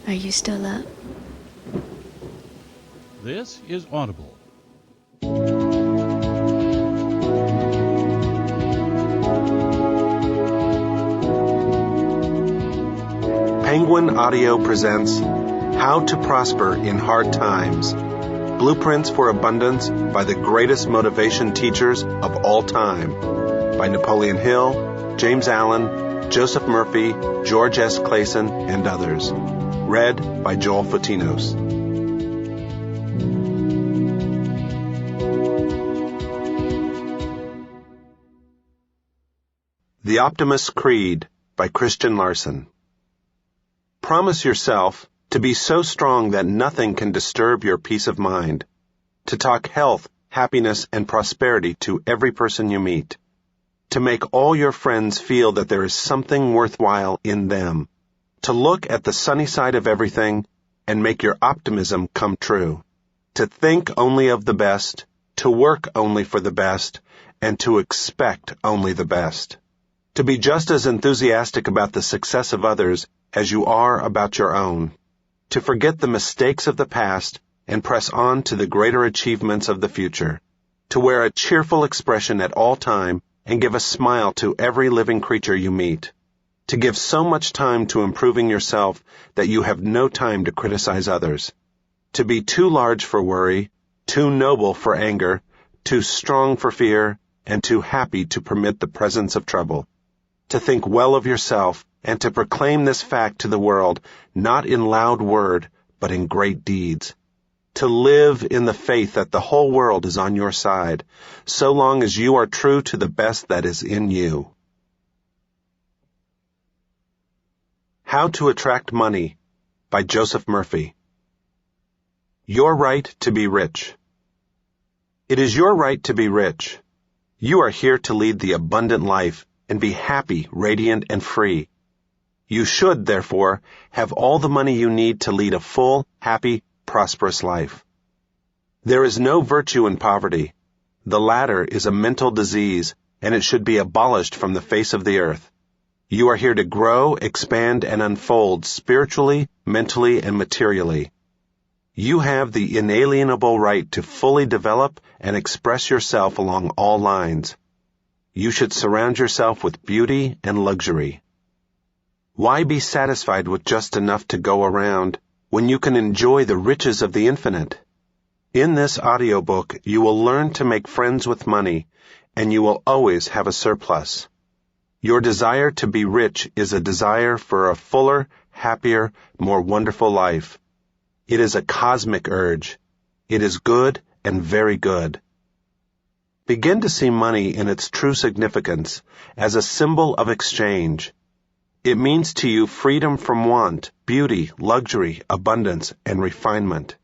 Are you still up? This is Audible. Penguin Audio presents How to Prosper in Hard Times. Blueprints for Abundance by the Greatest Motivation Teachers of All Time. By Napoleon Hill, James Allen, Joseph Murphy, George S. Clason, and others. Read by Joel Futinos. The Optimus Creed by Christian Larson. Promise yourself to be so strong that nothing can disturb your peace of mind, to talk health, happiness, and prosperity to every person you meet, to make all your friends feel that there is something worthwhile in them, to look at the sunny side of everything and make your optimism come true, to think only of the best, to work only for the best, and to expect only the best, to be just as enthusiastic about the success of others as you are about your own, to forget the mistakes of the past and press on to the greater achievements of the future, to wear a cheerful expression at all time and give a smile to every living creature you meet, to give so much time to improving yourself that you have no time to criticize others, to be too large for worry, too noble for anger, too strong for fear, and too happy to permit the presence of trouble, to think well of yourself and to proclaim this fact to the world, not in loud word, but in great deeds, to live in the faith that the whole world is on your side, so long as you are true to the best that is in you. How to Attract Money by Joseph Murphy. Your right to be rich. It is your right to be rich. You are here to lead the abundant life and be happy, radiant, and free. You should, therefore, have all the money you need to lead a full, happy, prosperous life. There is no virtue in poverty. The latter is a mental disease, and it should be abolished from the face of the earth. You are here to grow, expand, and unfold spiritually, mentally, and materially. You have the inalienable right to fully develop and express yourself along all lines. You should surround yourself with beauty and luxury. Why be satisfied with just enough to go around when you can enjoy the riches of the infinite? In this audiobook, you will learn to make friends with money, and you will always have a surplus. Your desire to be rich is a desire for a fuller, happier, more wonderful life. It is a cosmic urge. It is good and very good. Begin to see money in its true significance as a symbol of exchange. It means to you freedom from want, beauty, luxury, abundance, and refinement.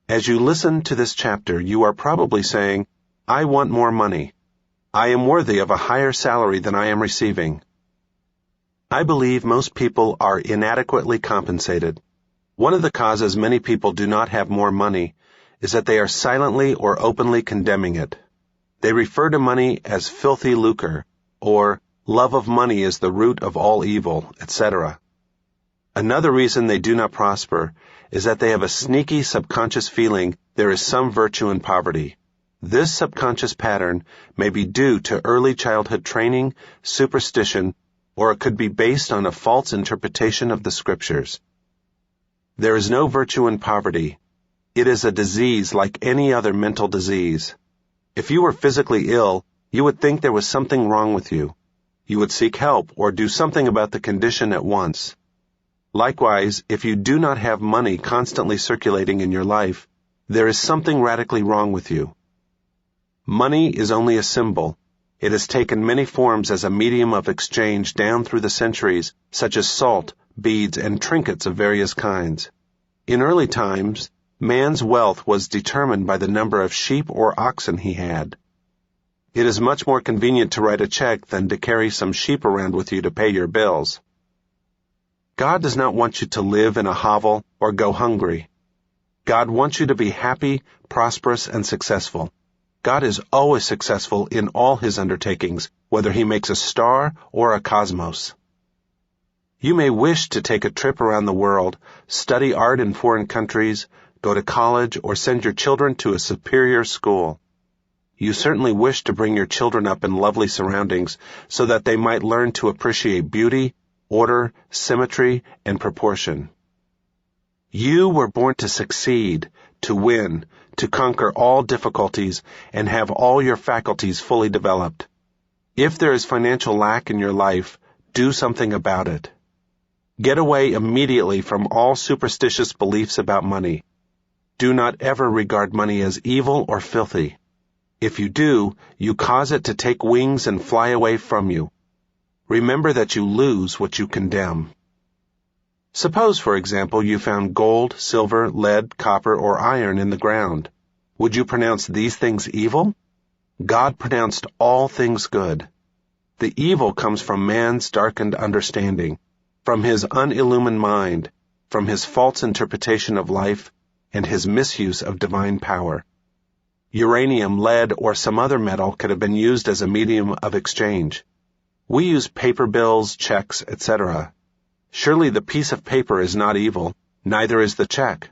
As you listen to this chapter, you are probably saying, I want more money. I am worthy of a higher salary than I am receiving. I believe most people are inadequately compensated. One of the causes many people do not have more money is that they are silently or openly condemning it. They refer to money as filthy lucre, or love of money is the root of all evil, etc. Another reason they do not prosper is that they have a sneaky subconscious feeling there is some virtue in poverty. This subconscious pattern may be due to early childhood training, superstition, or it could be based on a false interpretation of the scriptures. There is no virtue in poverty. It is a disease like any other mental disease. If you were physically ill, you would think there was something wrong with you. You would seek help or do something about the condition at once. Likewise, if you do not have money constantly circulating in your life, there is something radically wrong with you. Money is only a symbol. It has taken many forms as a medium of exchange down through the centuries, such as salt, beads, and trinkets of various kinds. In early times, man's wealth was determined by the number of sheep or oxen he had. It is much more convenient to write a check than to carry some sheep around with you to pay your bills. God does not want you to live in a hovel or go hungry. God wants you to be happy, prosperous, and successful. God is always successful in all his undertakings, whether he makes a star or a cosmos. You may wish to take a trip around the world, study art in foreign countries, go to college, or send your children to a superior school. You certainly wish to bring your children up in lovely surroundings so that they might learn to appreciate beauty, order, symmetry, and proportion. You were born to succeed, to win, to conquer all difficulties, and have all your faculties fully developed. If there is financial lack in your life, do something about it. Get away immediately from all superstitious beliefs about money. Do not ever regard money as evil or filthy. If you do, you cause it to take wings and fly away from you. Remember that you lose what you condemn. Suppose, for example, you found gold, silver, lead, copper, or iron in the ground. Would you pronounce these things evil? God pronounced all things good. The evil comes from man's darkened understanding, from his unillumined mind, from his false interpretation of life, and his misuse of divine power. Uranium, lead, or some other metal could have been used as a medium of exchange. We use paper bills, checks, etc. Surely the piece of paper is not evil, neither is the check.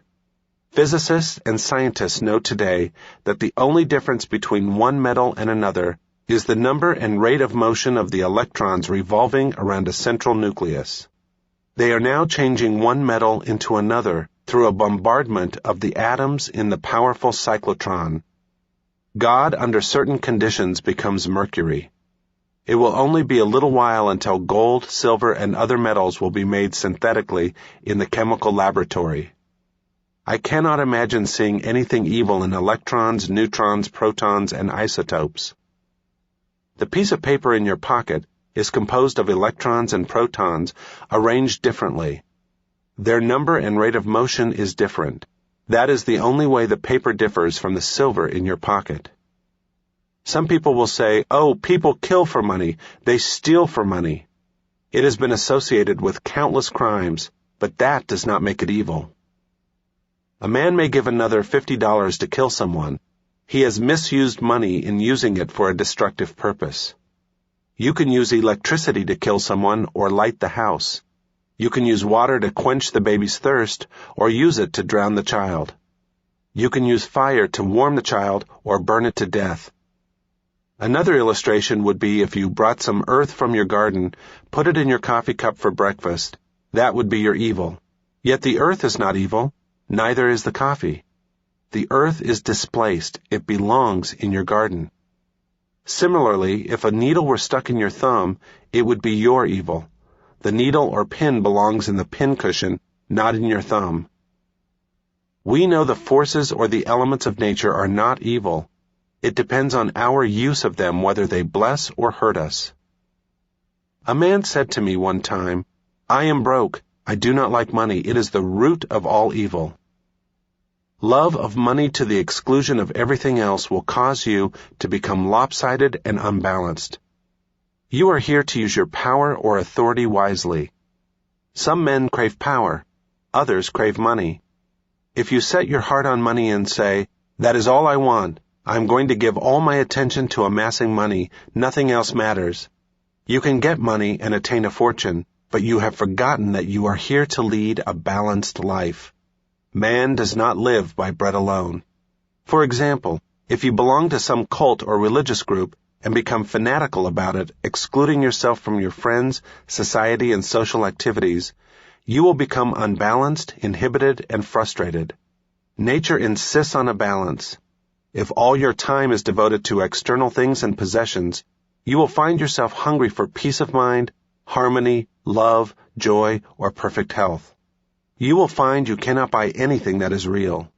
Physicists and scientists know today that the only difference between one metal and another is the number and rate of motion of the electrons revolving around a central nucleus. They are now changing one metal into another through a bombardment of the atoms in the powerful cyclotron. God, under certain conditions, becomes mercury. It will only be a little while until gold, silver, and other metals will be made synthetically in the chemical laboratory. I cannot imagine seeing anything evil in electrons, neutrons, protons, and isotopes. The piece of paper in your pocket is composed of electrons and protons arranged differently. Their number and rate of motion is different. That is the only way the paper differs from the silver in your pocket. Some people will say, "Oh, people kill for money. They steal for money." It has been associated with countless crimes, but that does not make it evil. A man may give another $50 to kill someone. He has misused money in using it for a destructive purpose. You can use electricity to kill someone or light the house. You can use water to quench the baby's thirst or use it to drown the child. You can use fire to warm the child or burn it to death. Another illustration would be if you brought some earth from your garden, put it in your coffee cup for breakfast. That would be your evil. Yet the earth is not evil, neither is the coffee. The earth is displaced. It belongs in your garden. Similarly, if a needle were stuck in your thumb, it would be your evil. The needle or pin belongs in the pin cushion, not in your thumb. We know the forces or the elements of nature are not evil. It depends on our use of them whether they bless or hurt us. A man said to me one time, "I am broke. I do not like money. It is the root of all evil." Love of money to the exclusion of everything else will cause you to become lopsided and unbalanced. You are here to use your power or authority wisely. Some men crave power. Others crave money. If you set your heart on money and say, "That is all I want. I'm going to give all my attention to amassing money. Nothing else matters." You can get money and attain a fortune, but you have forgotten that you are here to lead a balanced life. Man does not live by bread alone. For example, if you belong to some cult or religious group and become fanatical about it, excluding yourself from your friends, society, and social activities, you will become unbalanced, inhibited, and frustrated. Nature insists on a balance. If all your time is devoted to external things and possessions, you will find yourself hungry for peace of mind, harmony, love, joy, or perfect health. You will find you cannot buy anything that is real.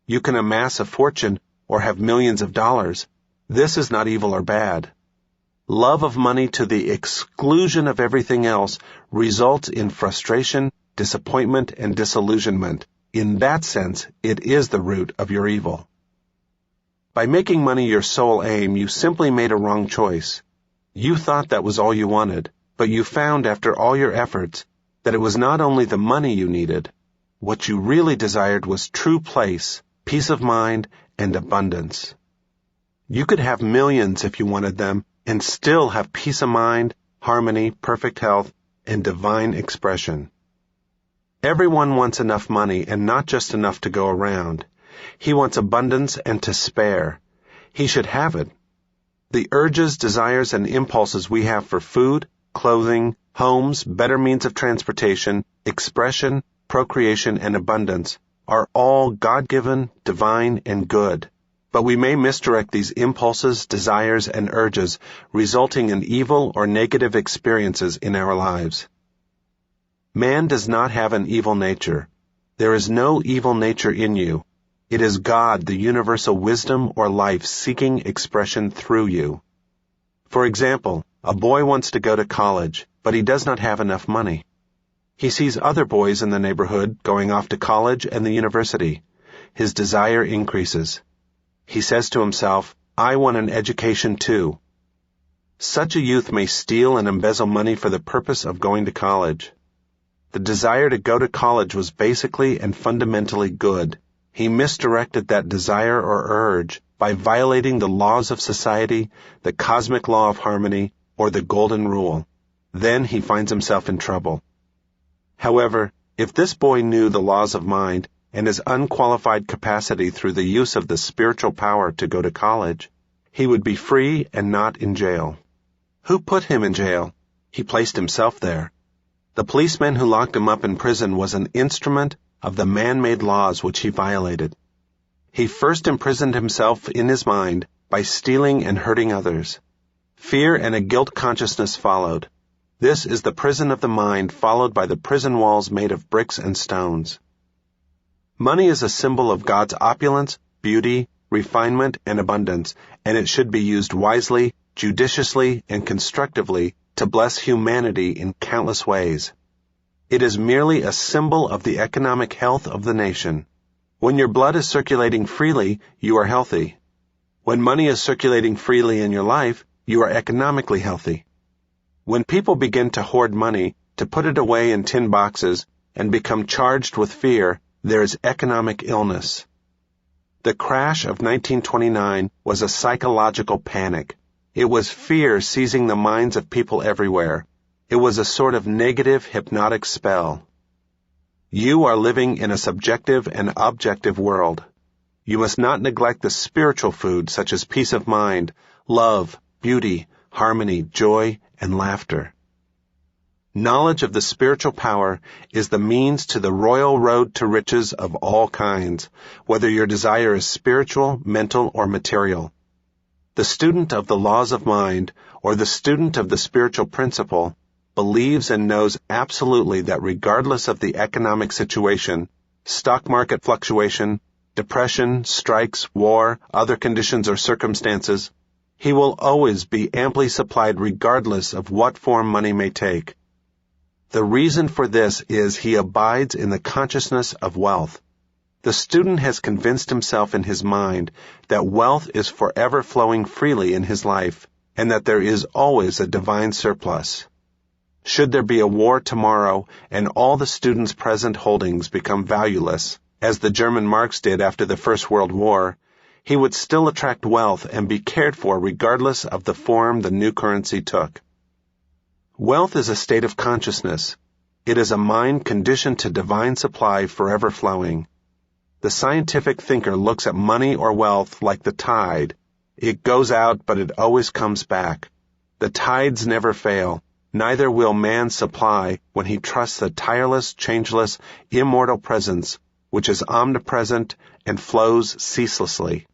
You can amass a fortune or have millions of dollars. This is not evil or bad. Love of money to the exclusion of everything else results in frustration, disappointment, and disillusionment. In that sense, it is the root of your evil. By making money your sole aim, you simply made a wrong choice. You thought that was all you wanted, but you found after all your efforts that it was not only the money you needed. What you really desired was true place, peace of mind, and abundance. You could have millions if you wanted them, and still have peace of mind, harmony, perfect health, and divine expression. Everyone wants enough money and not just enough to go around. He wants abundance and to spare. He should have it. The urges, desires, and impulses we have for food, clothing, homes, better means of transportation, expression, procreation, and abundance are all God-given, divine, and good. But we may misdirect these impulses, desires, and urges, resulting in evil or negative experiences in our lives. Man does not have an evil nature. There is no evil nature in you. It is God, the universal wisdom or life seeking expression through you. For example, a boy wants to go to college, but he does not have enough money. He sees other boys in the neighborhood going off to college and the university. His desire increases. He says to himself, I want an education too. Such a youth may steal and embezzle money for the purpose of going to college. The desire to go to college was basically and fundamentally good. He misdirected that desire or urge by violating the laws of society, the cosmic law of harmony, or the golden rule. Then he finds himself in trouble. However, if this boy knew the laws of mind and his unqualified capacity through the use of the spiritual power to go to college, he would be free and not in jail. Who put him in jail? He placed himself there. The policeman who locked him up in prison was an instrument of the man-made laws which he violated. He first imprisoned himself in his mind by stealing and hurting others. Fear and a guilt consciousness followed. This is the prison of the mind, followed by the prison walls made of bricks and stones. Money is a symbol of God's opulence, beauty, refinement, and abundance, and it should be used wisely, judiciously, and constructively to bless humanity in countless ways. It is merely a symbol of the economic health of the nation. When your blood is circulating freely, you are healthy. When money is circulating freely in your life, you are economically healthy. When people begin to hoard money, to put it away in tin boxes, and become charged with fear, there is economic illness. The crash of 1929 was a psychological panic. It was fear seizing the minds of people everywhere. It was a sort of negative hypnotic spell. You are living in a subjective and objective world. You must not neglect the spiritual food such as peace of mind, love, beauty, harmony, joy, and laughter. Knowledge of the spiritual power is the means to the royal road to riches of all kinds, whether your desire is spiritual, mental, or material. The student of the laws of mind, or the student of the spiritual principle, believes and knows absolutely that regardless of the economic situation, stock market fluctuation, depression, strikes, war, other conditions or circumstances, he will always be amply supplied regardless of what form money may take. The reason for this is he abides in the consciousness of wealth. The student has convinced himself in his mind that wealth is forever flowing freely in his life, and that there is always a divine surplus. Should there be a war tomorrow and all the student's present holdings become valueless, as the German marks did after the First World War, he would still attract wealth and be cared for regardless of the form the new currency took. Wealth is a state of consciousness. It is a mind conditioned to divine supply forever flowing. The scientific thinker looks at money or wealth like the tide. It goes out, but it always comes back. The tides never fail. Neither will man supply when he trusts the tireless, changeless, immortal presence, which is omnipresent and flows ceaselessly.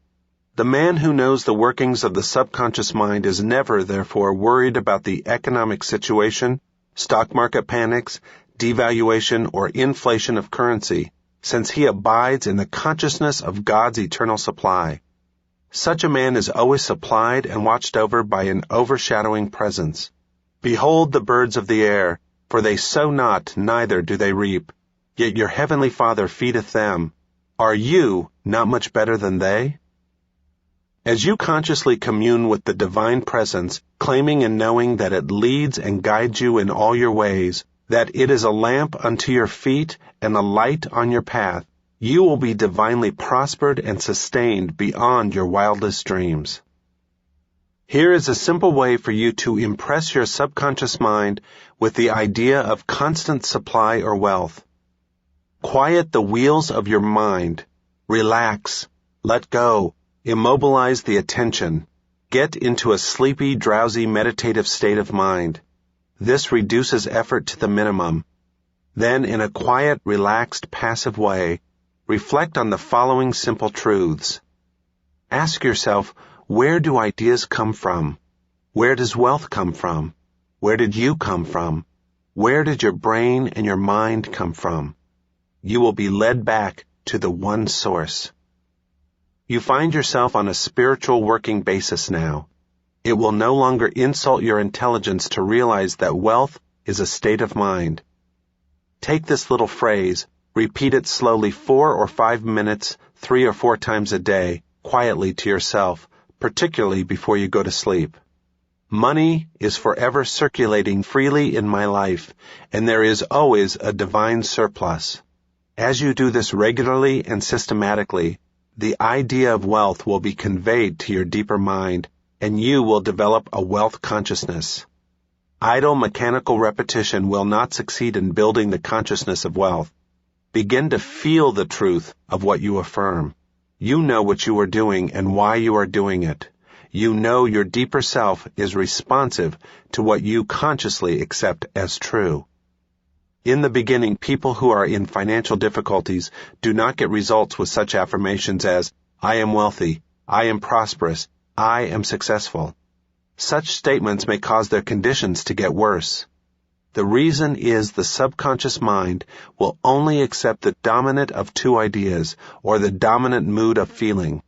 The man who knows the workings of the subconscious mind is never, therefore, worried about the economic situation, stock market panics, devaluation, or inflation of currency, since he abides in the consciousness of God's eternal supply. Such a man is always supplied and watched over by an overshadowing presence. Behold the birds of the air, for they sow not, neither do they reap, yet your heavenly Father feedeth them. Are you not much better than they? As you consciously commune with the divine presence, claiming and knowing that it leads and guides you in all your ways, that it is a lamp unto your feet and a light on your path, you will be divinely prospered and sustained beyond your wildest dreams. Here is a simple way for you to impress your subconscious mind with the idea of constant supply or wealth. Quiet the wheels of your mind. Relax. Let go. Immobilize the attention. Get into a sleepy, drowsy, meditative state of mind. This reduces effort to the minimum. Then, in a quiet, relaxed, passive way, reflect on the following simple truths. Ask yourself, where do ideas come from? Where does wealth come from? Where did you come from? Where did your brain and your mind come from? You will be led back to the one source. You find yourself on a spiritual working basis now. It will no longer insult your intelligence to realize that wealth is a state of mind. Take this little phrase, repeat it slowly 4 or 5 minutes, 3 or 4 times a day, quietly to yourself, particularly before you go to sleep. Money is forever circulating freely in my life, and there is always a divine surplus. As you do this regularly and systematically, the idea of wealth will be conveyed to your deeper mind, and you will develop a wealth consciousness. Idle mechanical repetition will not succeed in building the consciousness of wealth. Begin to feel the truth of what you affirm. You know what you are doing and why you are doing it. You know your deeper self is responsive to what you consciously accept as true. In the beginning, people who are in financial difficulties do not get results with such affirmations as, I am wealthy, I am prosperous, I am successful. Such statements may cause their conditions to get worse. The reason is the subconscious mind will only accept the dominant of two ideas, or the dominant mood of feeling.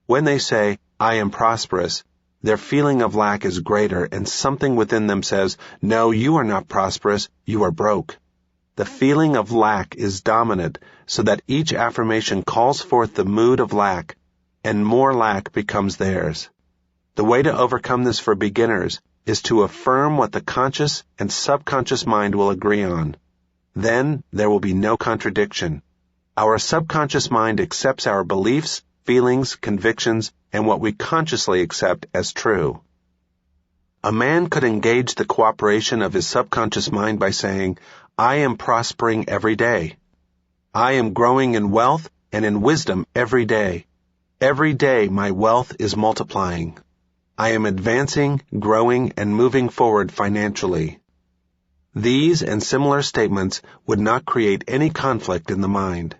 When they say, I am prosperous, their feeling of lack is greater, and something within them says, no, you are not prosperous, you are broke. The feeling of lack is dominant, so that each affirmation calls forth the mood of lack, and more lack becomes theirs. The way to overcome this for beginners is to affirm what the conscious and subconscious mind will agree on. Then there will be no contradiction. Our subconscious mind accepts our beliefs, feelings, convictions, and what we consciously accept as true. A man could engage the cooperation of his subconscious mind by saying, I am prospering every day. I am growing in wealth and in wisdom every day. Every day my wealth is multiplying. I am advancing, growing, and moving forward financially. These and similar statements would not create any conflict in the mind.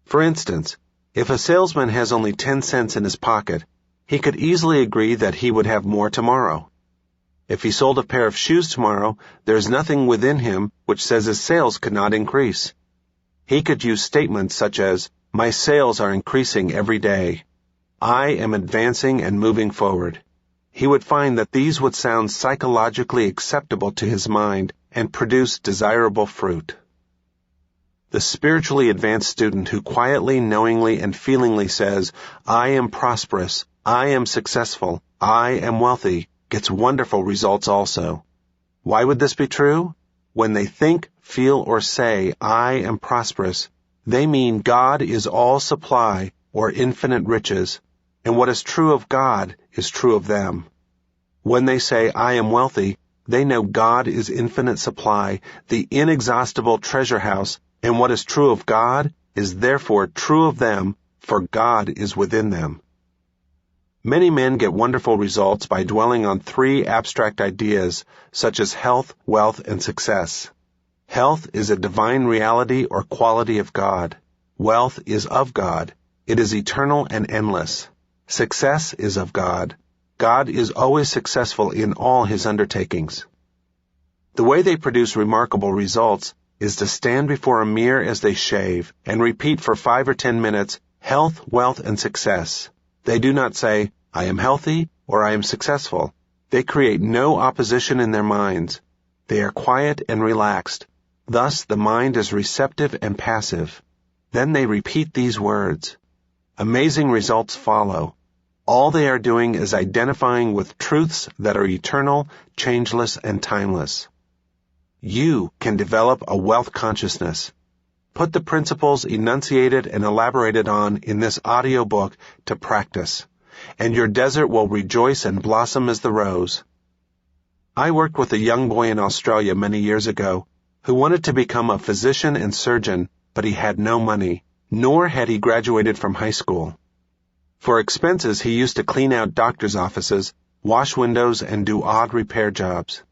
For instance, if a salesman has only 10 cents in his pocket, he could easily agree that he would have more tomorrow. If he sold a pair of shoes tomorrow, there is nothing within him which says his sales could not increase. He could use statements such as, my sales are increasing every day. I am advancing and moving forward. He would find that these would sound psychologically acceptable to his mind and produce desirable fruit. The spiritually advanced student who quietly, knowingly, and feelingly says, I am prosperous, I am successful, I am wealthy, gets wonderful results also. Why would this be true? When they think, feel, or say, I am prosperous, they mean God is all supply or infinite riches, and what is true of God is true of them. When they say, I am wealthy, they know God is infinite supply, the inexhaustible treasure house, and what is true of God is therefore true of them, for God is within them. Many men get wonderful results by dwelling on 3 abstract ideas, such as health, wealth, and success. Health is a divine reality or quality of God. Wealth is of God. It is eternal and endless. Success is of God. God is always successful in all his undertakings. The way they produce remarkable results is to stand before a mirror as they shave and repeat for 5 or 10 minutes, health, wealth, and success. They do not say, I am healthy or I am successful. They create no opposition in their minds. They are quiet and relaxed. Thus the mind is receptive and passive. Then they repeat these words. Amazing results follow. All they are doing is identifying with truths that are eternal, changeless, and timeless. You can develop a wealth consciousness. Put the principles enunciated and elaborated on in this audiobook to practice. and your desert will rejoice and blossom as the rose. I worked with a young boy in Australia many years ago who wanted to become a physician and surgeon, but he had no money, nor had he graduated from high school. For expenses, he used to clean out doctors' offices, wash windows, and do odd repair jobs.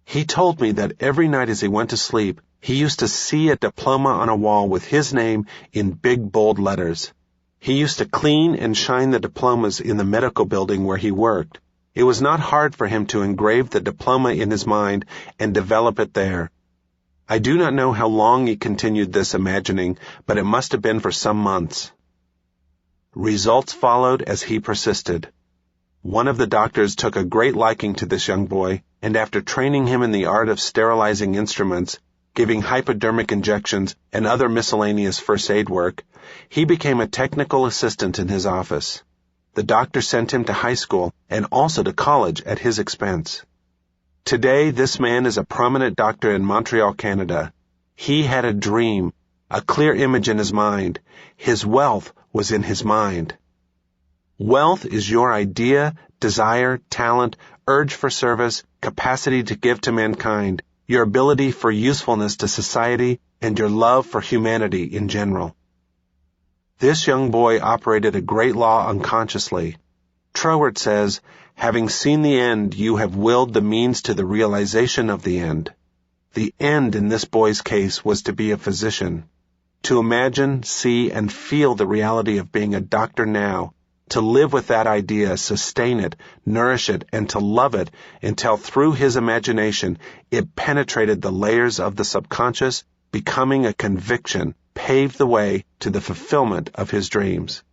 He told me that every night as he went to sleep, he used to see a diploma on a wall with his name in big, bold letters. He used to clean and shine the diplomas in the medical building where he worked. It was not hard for him to engrave the diploma in his mind and develop it there. I do not know how long he continued this imagining, but it must have been for some months. Results followed as he persisted. One of the doctors took a great liking to this young boy, and after training him in the art of sterilizing instruments, giving hypodermic injections, and other miscellaneous first aid work, he became a technical assistant in his office. The doctor sent him to high school and also to college at his expense. Today, this man is a prominent doctor in Montreal, Canada. He had a dream, a clear image in his mind. His wealth was in his mind. Wealth is your idea, desire, talent, urge for service, capacity to give to mankind, your ability for usefulness to society, and your love for humanity in general. This young boy operated a great law unconsciously. Troward says, having seen the end, you have willed the means to the realization of the end. The end in this boy's case was to be a physician, to imagine, see, and feel the reality of being a doctor now, to live with that idea, sustain it, nourish it, and to love it until through his imagination it penetrated the layers of the subconscious, becoming a conviction, paved the way to the fulfillment of his dreams.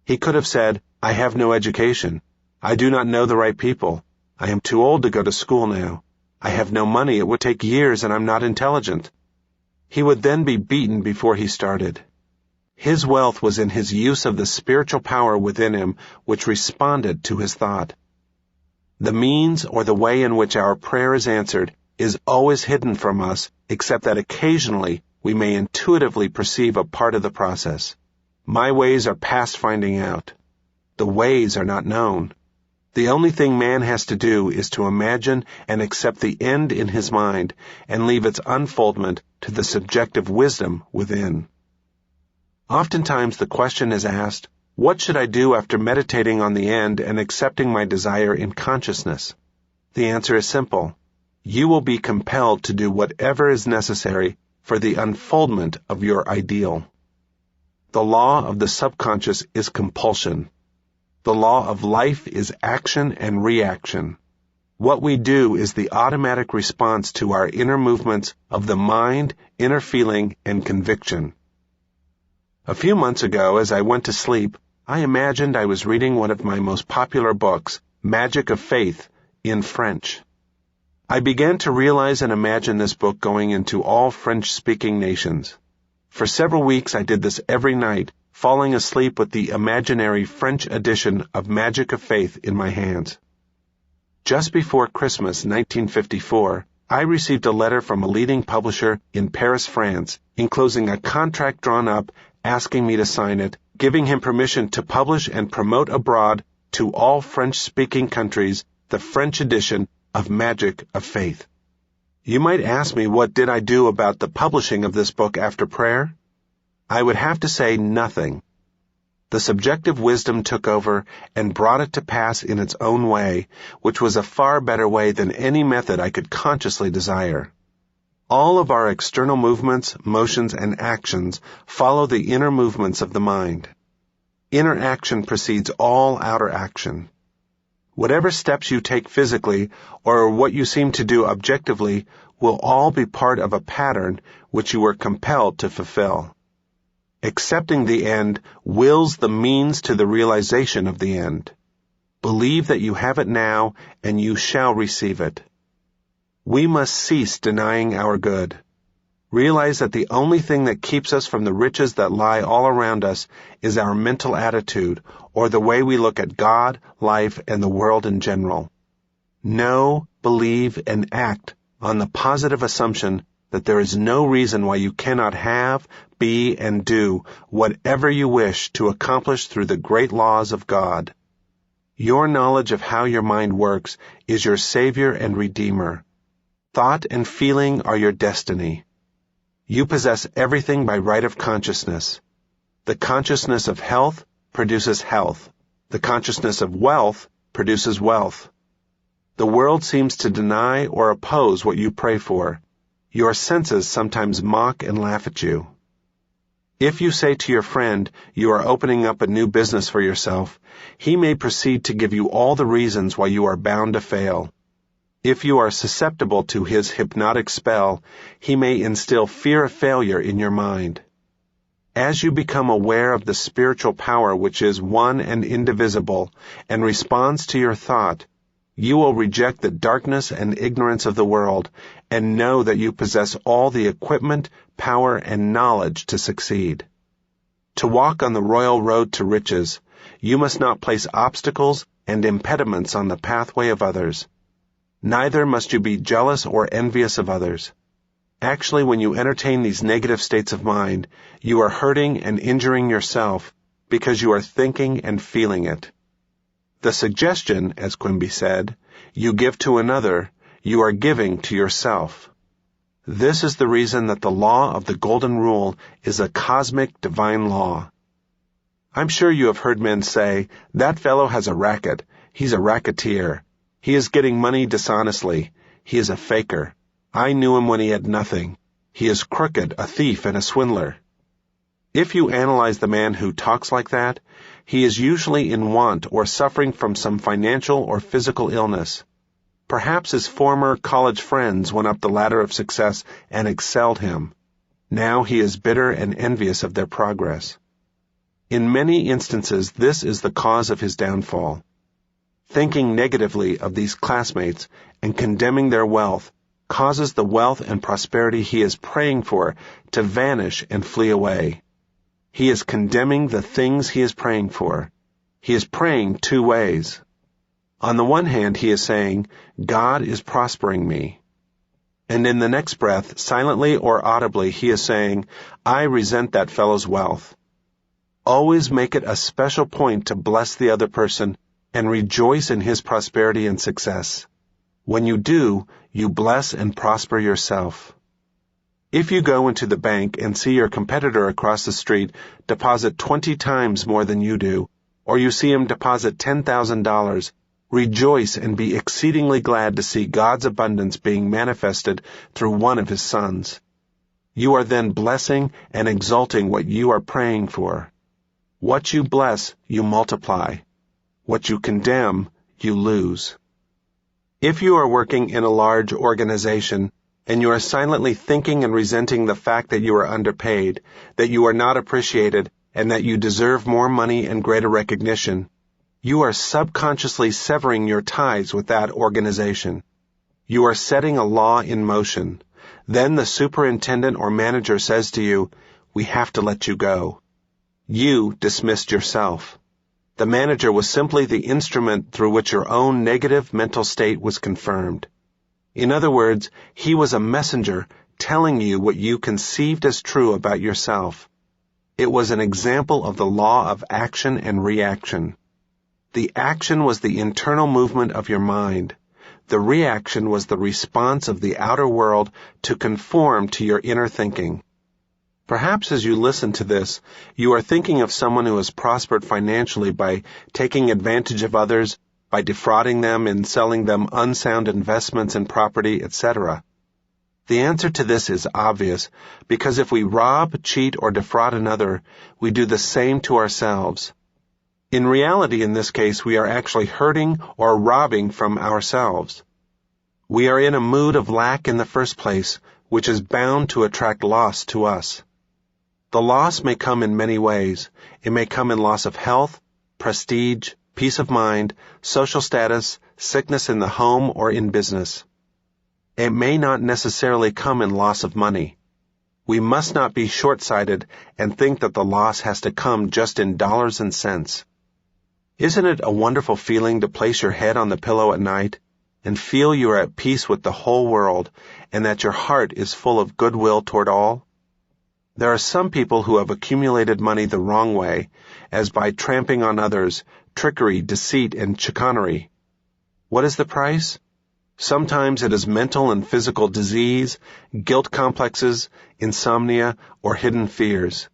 He could have said, I have no education. I do not know the right people. I am too old to go to school now. I have no money. It would take years and I'm not intelligent. He would then be beaten before he started. His wealth was in his use of the spiritual power within him which responded to his thought. The means or the way in which our prayer is answered is always hidden from us, except that occasionally we may intuitively perceive a part of the process. My ways are past finding out. The ways are not known. The only thing man has to do is to imagine and accept the end in his mind and leave its unfoldment to the subjective wisdom within. Oftentimes the question is asked, what should I do after meditating on the end and accepting my desire in consciousness? The answer is simple. You will be compelled to do whatever is necessary for the unfoldment of your ideal. The law of the subconscious is compulsion. The law of life is action and reaction. What we do is the automatic response to our inner movements of the mind, inner feeling, and conviction. A few months ago, as I went to sleep, I imagined I was reading one of my most popular books, Magic of Faith, in French. I began to realize and imagine this book going into all French-speaking nations. For several weeks I did this every night, falling asleep with the imaginary French edition of Magic of Faith in my hands. Just before Christmas 1954, I received a letter from a leading publisher in Paris, France, enclosing a contract drawn up asking me to sign it, giving him permission to publish and promote abroad to all French-speaking countries the French edition of Magic of Faith. You might ask me what did I do about the publishing of this book after prayer? I would have to say nothing. The subjective wisdom took over and brought it to pass in its own way, which was a far better way than any method I could consciously desire. All of our external movements, motions, and actions follow the inner movements of the mind. Inner action precedes all outer action. Whatever steps you take physically, or what you seem to do objectively, will all be part of a pattern which you are compelled to fulfill. Accepting the end wills the means to the realization of the end. Believe that you have it now, and you shall receive it. We must cease denying our good. Realize that the only thing that keeps us from the riches that lie all around us is our mental attitude, or the way we look at God, life, and the world in general. Know, believe, and act on the positive assumption that there is no reason why you cannot have, be, and do whatever you wish to accomplish through the great laws of God. Your knowledge of how your mind works is your savior and redeemer. Thought and feeling are your destiny. You possess everything by right of consciousness. The consciousness of health produces health. The consciousness of wealth produces wealth. The world seems to deny or oppose what you pray for. Your senses sometimes mock and laugh at you. If you say to your friend you are opening up a new business for yourself, he may proceed to give you all the reasons why you are bound to fail. If you are susceptible to his hypnotic spell, he may instill fear of failure in your mind. As you become aware of the spiritual power which is one and indivisible and responds to your thought, you will reject the darkness and ignorance of the world and know that you possess all the equipment, power, and knowledge to succeed. To walk on the royal road to riches, you must not place obstacles and impediments on the pathway of others. Neither must you be jealous or envious of others. Actually, when you entertain these negative states of mind, you are hurting and injuring yourself because you are thinking and feeling it. The suggestion, as Quimby said, you give to another, you are giving to yourself. This is the reason that the law of the Golden Rule is a cosmic divine law. I'm sure you have heard men say, that fellow has a racket, he's a racketeer, he is getting money dishonestly, he is a faker, I knew him when he had nothing, he is crooked, a thief, and a swindler. If you analyze the man who talks like that, he is usually in want or suffering from some financial or physical illness. Perhaps his former college friends went up the ladder of success and excelled him. Now he is bitter and envious of their progress. In many instances, this is the cause of his downfall. Thinking negatively of these classmates and condemning their wealth causes the wealth and prosperity he is praying for to vanish and flee away. He is condemning the things he is praying for. He is praying two ways. On the one hand, he is saying, God is prospering me. And in the next breath, silently or audibly, he is saying, I resent that fellow's wealth. Always make it a special point to bless the other person and rejoice in his prosperity and success. When you do, you bless and prosper yourself. If you go into the bank and see your competitor across the street deposit 20 times more than you do, or you see him deposit $10,000, rejoice and be exceedingly glad to see God's abundance being manifested through one of his sons. You are then blessing and exalting what you are praying for. What you bless, you multiply. What you condemn, you lose. If you are working in a large organization, and you are silently thinking and resenting the fact that you are underpaid, that you are not appreciated, and that you deserve more money and greater recognition, you are subconsciously severing your ties with that organization. You are setting a law in motion. Then the superintendent or manager says to you, we have to let you go. You dismissed yourself. The manager was simply the instrument through which your own negative mental state was confirmed. In other words, he was a messenger telling you what you conceived as true about yourself. It was an example of the law of action and reaction. The action was the internal movement of your mind. The reaction was the response of the outer world to conform to your inner thinking. Perhaps as you listen to this, you are thinking of someone who has prospered financially by taking advantage of others, by defrauding them and selling them unsound investments in property, etc. The answer to this is obvious, because if we rob, cheat, or defraud another, we do the same to ourselves. In reality, in this case, we are actually hurting or robbing from ourselves. We are in a mood of lack in the first place, which is bound to attract loss to us. The loss may come in many ways. It may come in loss of health, prestige, peace of mind, social status, sickness in the home or in business. It may not necessarily come in loss of money. We must not be short-sighted and think that the loss has to come just in dollars and cents. Isn't it a wonderful feeling to place your head on the pillow at night and feel you are at peace with the whole world and that your heart is full of goodwill toward all? There are some people who have accumulated money the wrong way, as by tramping on others, trickery, deceit, and chicanery. What is the price? Sometimes it is mental and physical disease, guilt complexes, insomnia, or hidden fears.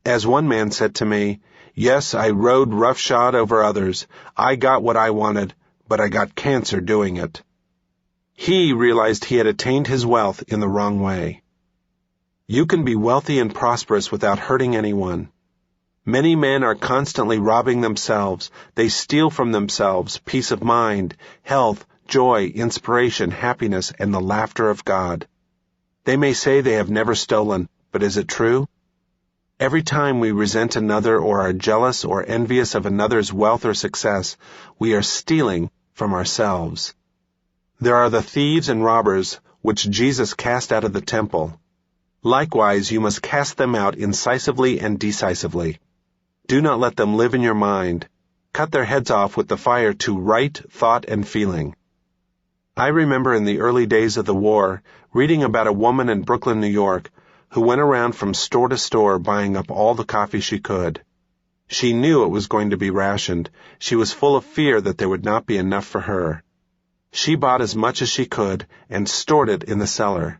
As one man said to me, "Yes, I rode roughshod over others. I got what I wanted, but I got cancer doing it." He realized he had attained his wealth in the wrong way. You can be wealthy and prosperous without hurting anyone. Many men are constantly robbing themselves. They steal from themselves peace of mind, health, joy, inspiration, happiness, and the laughter of God. They may say they have never stolen, but is it true? Every time we resent another or are jealous or envious of another's wealth or success, we are stealing from ourselves. There are the thieves and robbers, which Jesus cast out of the temple. Likewise, you must cast them out incisively and decisively. Do not let them live in your mind. Cut their heads off with the fire to right thought and feeling. I remember in the early days of the war, reading about a woman in Brooklyn, New York, who went around from store to store buying up all the coffee she could. She knew it was going to be rationed. She was full of fear that there would not be enough for her. She bought as much as she could and stored it in the cellar.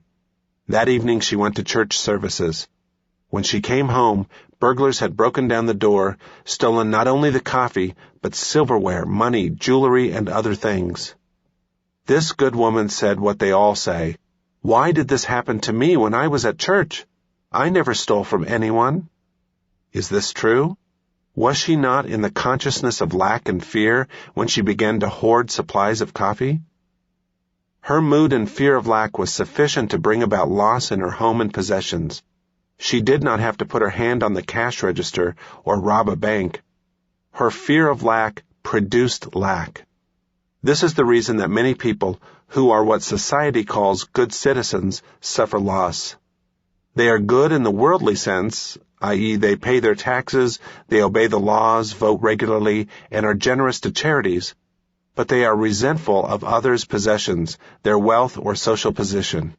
That evening she went to church services. When she came home, burglars had broken down the door, stolen not only the coffee, but silverware, money, jewelry, and other things. This good woman said what they all say. "Why did this happen to me when I was at church? I never stole from anyone." Is this true? Was she not in the consciousness of lack and fear when she began to hoard supplies of coffee? Her mood and fear of lack was sufficient to bring about loss in her home and possessions. She did not have to put her hand on the cash register or rob a bank. Her fear of lack produced lack. This is the reason that many people, who are what society calls good citizens, suffer loss. They are good in the worldly sense, i.e., they pay their taxes, they obey the laws, vote regularly, and are generous to charities, but they are resentful of others' possessions, their wealth or social position.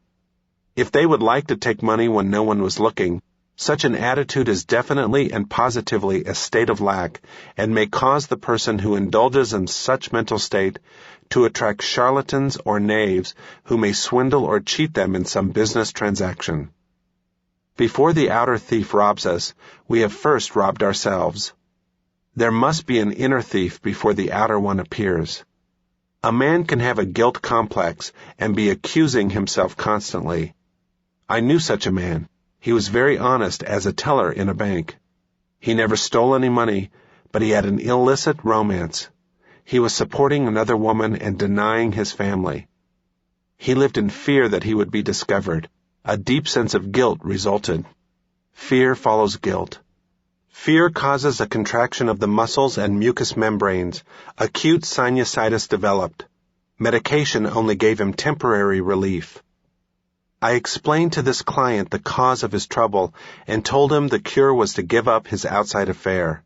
If they would like to take money when no one was looking, such an attitude is definitely and positively a state of lack and may cause the person who indulges in such mental state to attract charlatans or knaves who may swindle or cheat them in some business transaction. Before the outer thief robs us, we have first robbed ourselves. There must be an inner thief before the outer one appears. A man can have a guilt complex and be accusing himself constantly. I knew such a man. He was very honest as a teller in a bank. He never stole any money, but he had an illicit romance. He was supporting another woman and denying his family. He lived in fear that he would be discovered. A deep sense of guilt resulted. Fear follows guilt. Fear causes a contraction of the muscles and mucous membranes. Acute sinusitis developed. Medication only gave him temporary relief. I explained to this client the cause of his trouble and told him the cure was to give up his outside affair.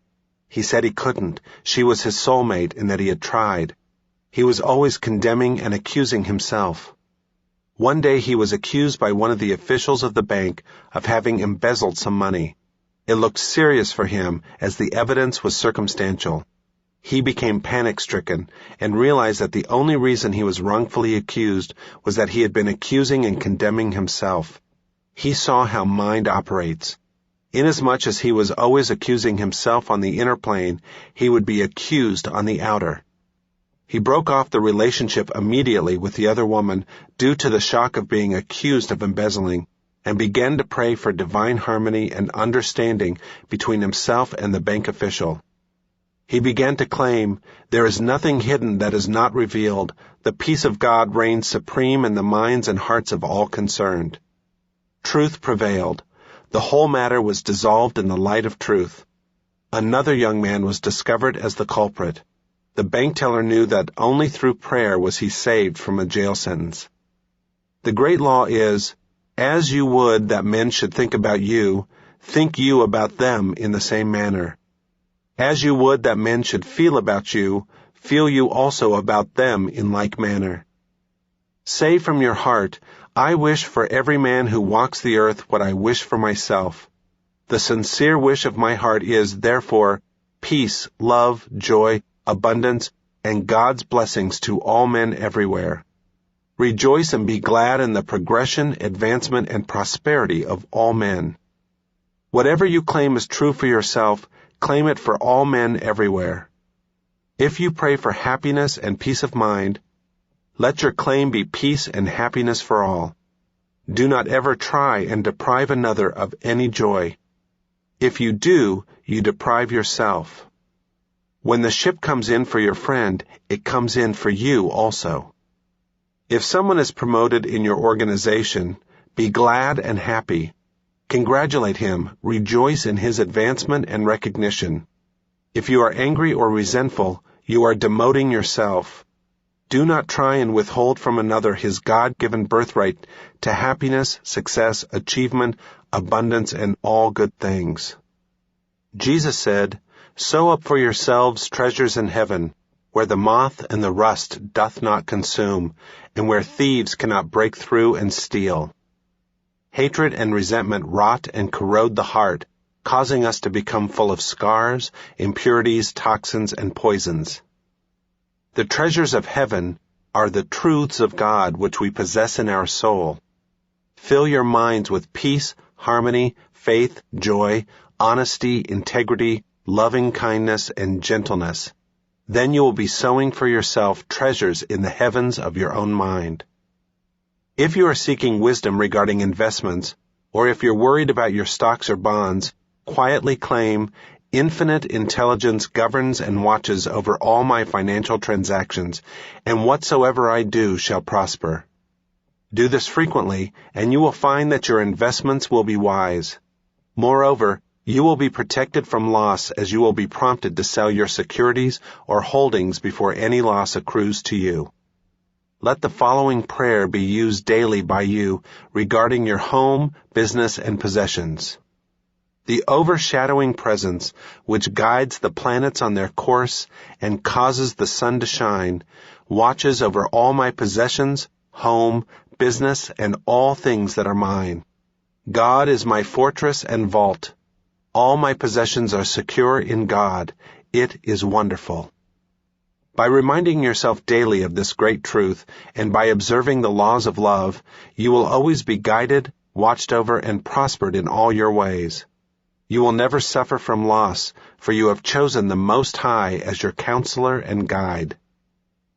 He said he couldn't. She was his soulmate and that he had tried. He was always condemning and accusing himself. One day he was accused by one of the officials of the bank of having embezzled some money. It looked serious for him as the evidence was circumstantial. He became panic-stricken and realized that the only reason he was wrongfully accused was that he had been accusing and condemning himself. He saw how mind operates. Inasmuch as he was always accusing himself on the inner plane, he would be accused on the outer. He broke off the relationship immediately with the other woman due to the shock of being accused of embezzling, and began to pray for divine harmony and understanding between himself and the bank official. He began to claim, "There is nothing hidden that is not revealed. The peace of God reigns supreme in the minds and hearts of all concerned." Truth prevailed. The whole matter was dissolved in the light of truth. Another young man was discovered as the culprit. The bank teller knew that only through prayer was he saved from a jail sentence. The great law is, as you would that men should think about you, think you about them in the same manner. As you would that men should feel about you, feel you also about them in like manner. Say from your heart, "I wish for every man who walks the earth what I wish for myself." The sincere wish of my heart is, therefore, peace, love, joy, abundance, and God's blessings to all men everywhere. Rejoice and be glad in the progression, advancement, and prosperity of all men. Whatever you claim is true for yourself, claim it for all men everywhere. If you pray for happiness and peace of mind, let your claim be peace and happiness for all. Do not ever try and deprive another of any joy. If you do, you deprive yourself. When the ship comes in for your friend, it comes in for you also. If someone is promoted in your organization, be glad and happy. Congratulate him, rejoice in his advancement and recognition. If you are angry or resentful, you are demoting yourself. Do not try and withhold from another his God-given birthright to happiness, success, achievement, abundance, and all good things. Jesus said, "Sow up for yourselves treasures in heaven, where the moth and the rust doth not consume, and where thieves cannot break through and steal." Hatred and resentment rot and corrode the heart, causing us to become full of scars, impurities, toxins, and poisons. The treasures of heaven are the truths of God which we possess in our soul. Fill your minds with peace, harmony, faith, joy, honesty, integrity, loving kindness, and gentleness. Then you will be sowing for yourself treasures in the heavens of your own mind. If you are seeking wisdom regarding investments, or if you're worried about your stocks or bonds, quietly claim, "Infinite intelligence governs and watches over all my financial transactions, and whatsoever I do shall prosper." Do this frequently, and you will find that your investments will be wise. Moreover, you will be protected from loss, as you will be prompted to sell your securities or holdings before any loss accrues to you. Let the following prayer be used daily by you regarding your home, business, and possessions. The overshadowing presence, which guides the planets on their course and causes the sun to shine, watches over all my possessions, home, business, and all things that are mine. God is my fortress and vault. All my possessions are secure in God. It is wonderful. By reminding yourself daily of this great truth, and by observing the laws of love, you will always be guided, watched over, and prospered in all your ways. You will never suffer from loss, for you have chosen the Most High as your counselor and guide.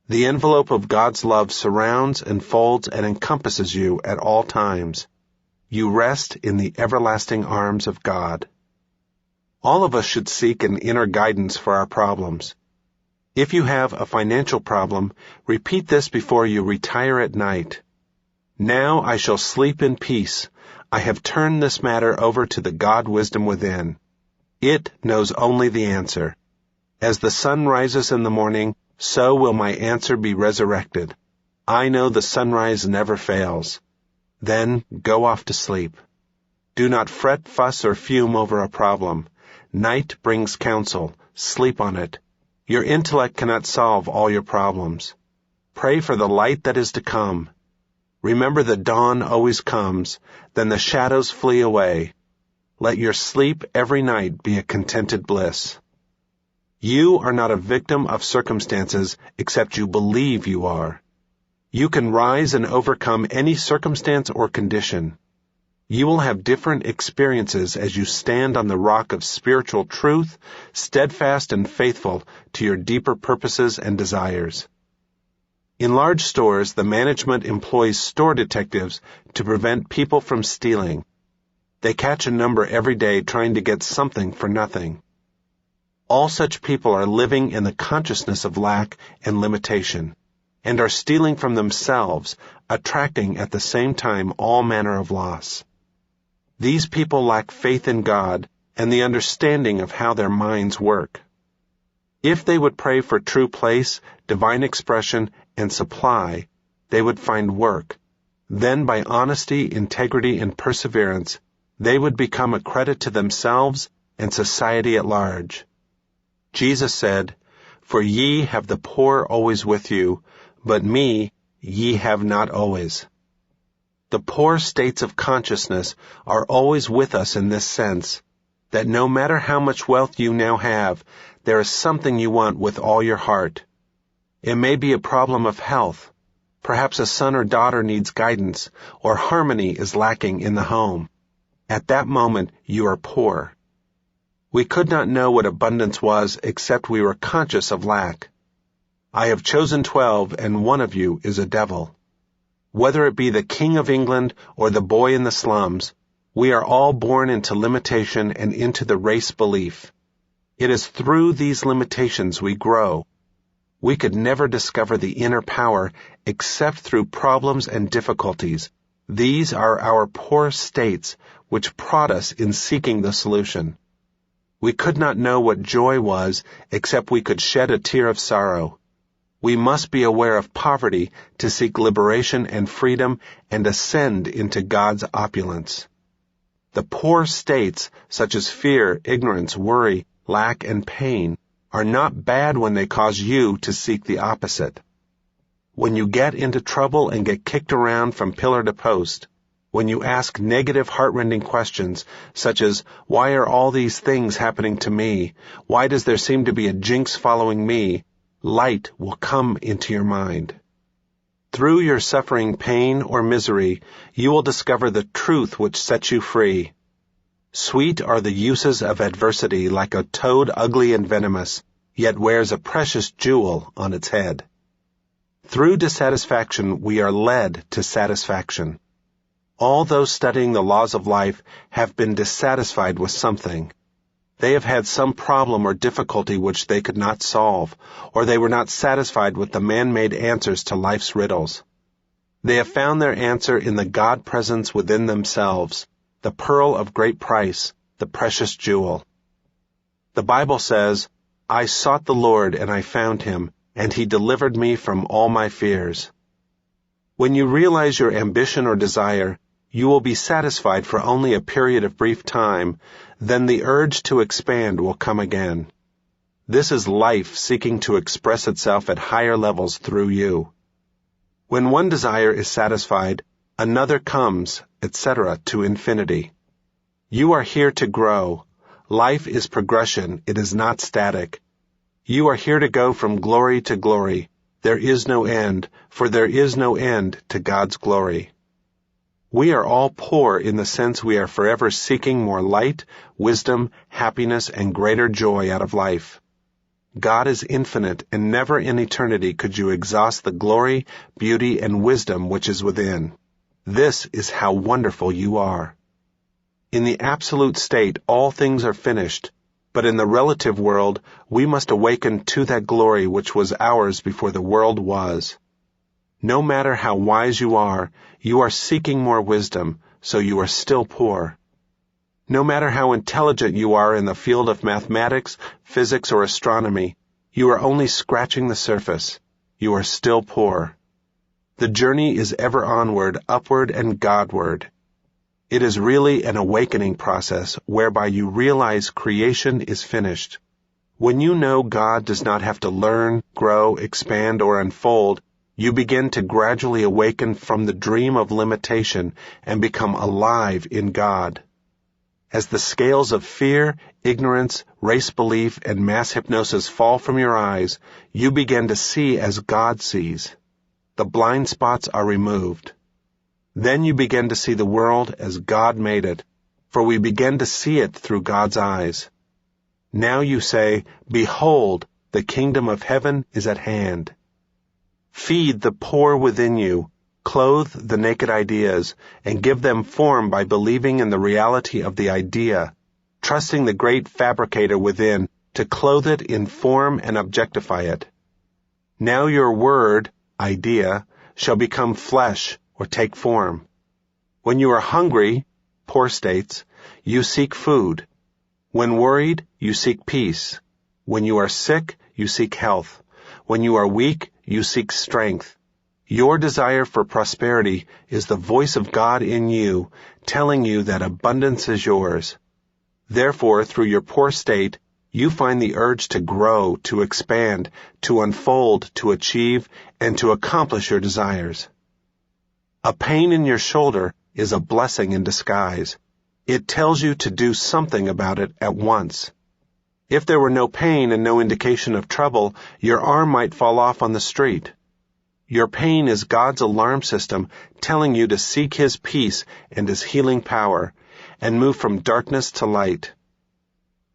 The envelope of God's love surrounds, enfolds, and encompasses you at all times. You rest in the everlasting arms of God. All of us should seek an inner guidance for our problems. If you have a financial problem, repeat this before you retire at night. "Now I shall sleep in peace. I have turned this matter over to the God wisdom within. It knows only the answer. As the sun rises in the morning, so will my answer be resurrected. I know the sunrise never fails." Then go off to sleep. Do not fret, fuss, or fume over a problem. Night brings counsel. Sleep on it. Your intellect cannot solve all your problems. Pray for the light that is to come. Remember the dawn always comes, then the shadows flee away. Let your sleep every night be a contented bliss. You are not a victim of circumstances except you believe you are. You can rise and overcome any circumstance or condition. You will have different experiences as you stand on the rock of spiritual truth, steadfast and faithful to your deeper purposes and desires. In large stores, the management employs store detectives to prevent people from stealing. They catch a number every day trying to get something for nothing. All such people are living in the consciousness of lack and limitation, and are stealing from themselves, attracting at the same time all manner of loss. These people lack faith in God and the understanding of how their minds work. If they would pray for true place, divine expression, and supply, they would find work. Then by honesty, integrity, and perseverance, they would become a credit to themselves and society at large. Jesus said, "For ye have the poor always with you, but me ye have not always." The poor states of consciousness are always with us in this sense. that no matter how much wealth you now have, there is something you want with all your heart. It may be a problem of health. Perhaps a son or daughter needs guidance, or harmony is lacking in the home. At that moment, you are poor. We could not know what abundance was except we were conscious of lack. I have chosen 12, and one of you is a devil. Whether it be the King of England or the boy in the slums, we are all born into limitation and into the race belief. It is through these limitations we grow. We could never discover the inner power except through problems and difficulties. These are our poor states which prod us in seeking the solution. We could not know what joy was except we could shed a tear of sorrow. We must be aware of poverty to seek liberation and freedom and ascend into God's opulence. The poor states, such as fear, ignorance, worry, lack, and pain, are not bad when they cause you to seek the opposite. When you get into trouble and get kicked around from pillar to post, when you ask negative, heart-rending questions, such as, why are all these things happening to me? Why does there seem to be a jinx following me? Light will come into your mind. Through your suffering, pain, or misery, you will discover the truth which sets you free. Sweet are the uses of adversity, like a toad ugly and venomous, yet wears a precious jewel on its head. Through dissatisfaction, we are led to satisfaction. All those studying the laws of life have been dissatisfied with something. They have had some problem or difficulty which they could not solve, or they were not satisfied with the man-made answers to life's riddles. They have found their answer in the God presence within themselves, the pearl of great price, the precious jewel. The Bible says, I sought the Lord and I found him, and he delivered me from all my fears. When you realize your ambition or desire, you will be satisfied for only a period of brief time, then the urge to expand will come again. This is life seeking to express itself at higher levels through you. When one desire is satisfied, another comes, etc., to infinity. You are here to grow. Life is progression, it is not static. You are here to go from glory to glory. There is no end, for there is no end to God's glory. We are all poor in the sense we are forever seeking more light, wisdom, happiness, and greater joy out of life. God is infinite, and never in eternity could you exhaust the glory, beauty, and wisdom which is within. This is how wonderful you are. In the absolute state, all things are finished, but in the relative world, we must awaken to that glory which was ours before the world was. No matter how wise you are seeking more wisdom, so you are still poor. No matter how intelligent you are in the field of mathematics, physics, or astronomy, you are only scratching the surface. You are still poor. The journey is ever onward, upward, and Godward. It is really an awakening process whereby you realize creation is finished. When you know God does not have to learn, grow, expand, or unfold, you begin to gradually awaken from the dream of limitation and become alive in God. As the scales of fear, ignorance, race belief, and mass hypnosis fall from your eyes, you begin to see as God sees. The blind spots are removed. Then you begin to see the world as God made it, for we begin to see it through God's eyes. Now you say, Behold, the kingdom of heaven is at hand. Feed the poor within you, clothe the naked ideas, and give them form by believing in the reality of the idea, trusting the great fabricator within to clothe it in form and objectify it. Now your word, idea, shall become flesh or take form. When you are hungry, poor states, you seek food. When worried, you seek peace. When you are sick, you seek health. When you are weak, you seek strength. Your desire for prosperity is the voice of God in you, telling you that abundance is yours. Therefore, through your poor state, you find the urge to grow, to expand, to unfold, to achieve, and to accomplish your desires. A pain in your shoulder is a blessing in disguise. It tells you to do something about it at once. If there were no pain and no indication of trouble, your arm might fall off on the street. Your pain is God's alarm system telling you to seek His peace and His healing power and move from darkness to light.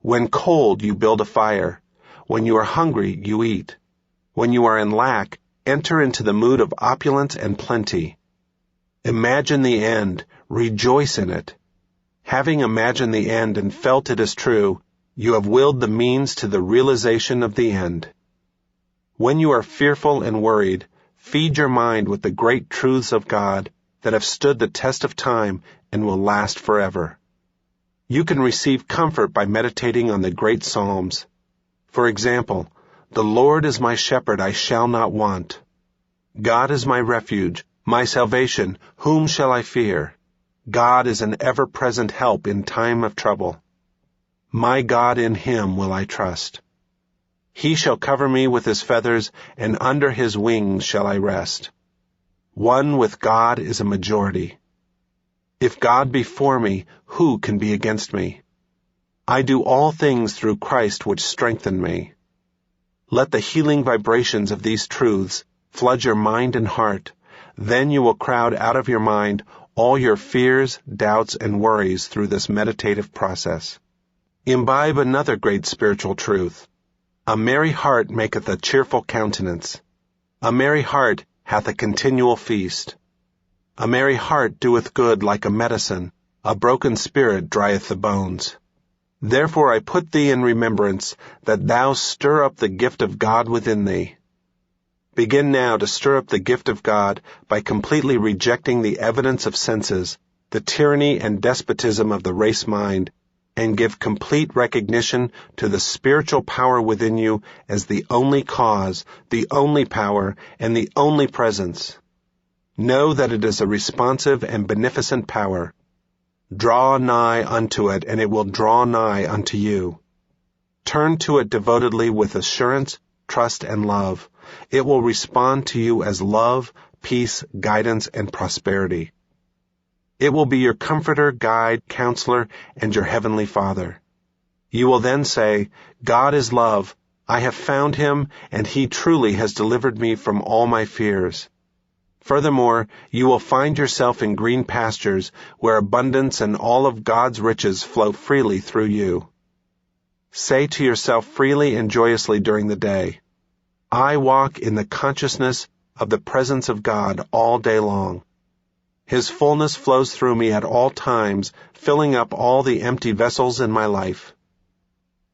When cold, you build a fire. When you are hungry, you eat. When you are in lack, enter into the mood of opulence and plenty. Imagine the end. Rejoice in it. Having imagined the end and felt it as true, you have willed the means to the realization of the end. When you are fearful and worried, feed your mind with the great truths of God that have stood the test of time and will last forever. You can receive comfort by meditating on the great Psalms. For example, "The Lord is my shepherd, I shall not want. God is my refuge, my salvation, whom shall I fear? God is an ever-present help in time of trouble. My God, in Him will I trust. He shall cover me with His feathers, and under His wings shall I rest. One with God is a majority. If God be for me, who can be against me? I do all things through Christ which strengthen me." Let the healing vibrations of these truths flood your mind and heart. Then you will crowd out of your mind all your fears, doubts, and worries through this meditative process. Imbibe another great spiritual truth. A merry heart maketh a cheerful countenance. A merry heart hath a continual feast. A merry heart doeth good like a medicine. A broken spirit drieth the bones. Therefore I put thee in remembrance, that thou stir up the gift of God within thee. Begin now to stir up the gift of God by completely rejecting the evidence of senses, the tyranny and despotism of the race mind, and give complete recognition to the spiritual power within you as the only cause, the only power, and the only presence. Know that it is a responsive and beneficent power. Draw nigh unto it, and it will draw nigh unto you. Turn to it devotedly with assurance, trust, and love. It will respond to you as love, peace, guidance, and prosperity. It will be your comforter, guide, counselor, and your heavenly Father. You will then say, "God is love. I have found Him, and He truly has delivered me from all my fears." Furthermore, you will find yourself in green pastures where abundance and all of God's riches flow freely through you. Say to yourself freely and joyously during the day, "I walk in the consciousness of the presence of God all day long. His fullness flows through me at all times, filling up all the empty vessels in my life."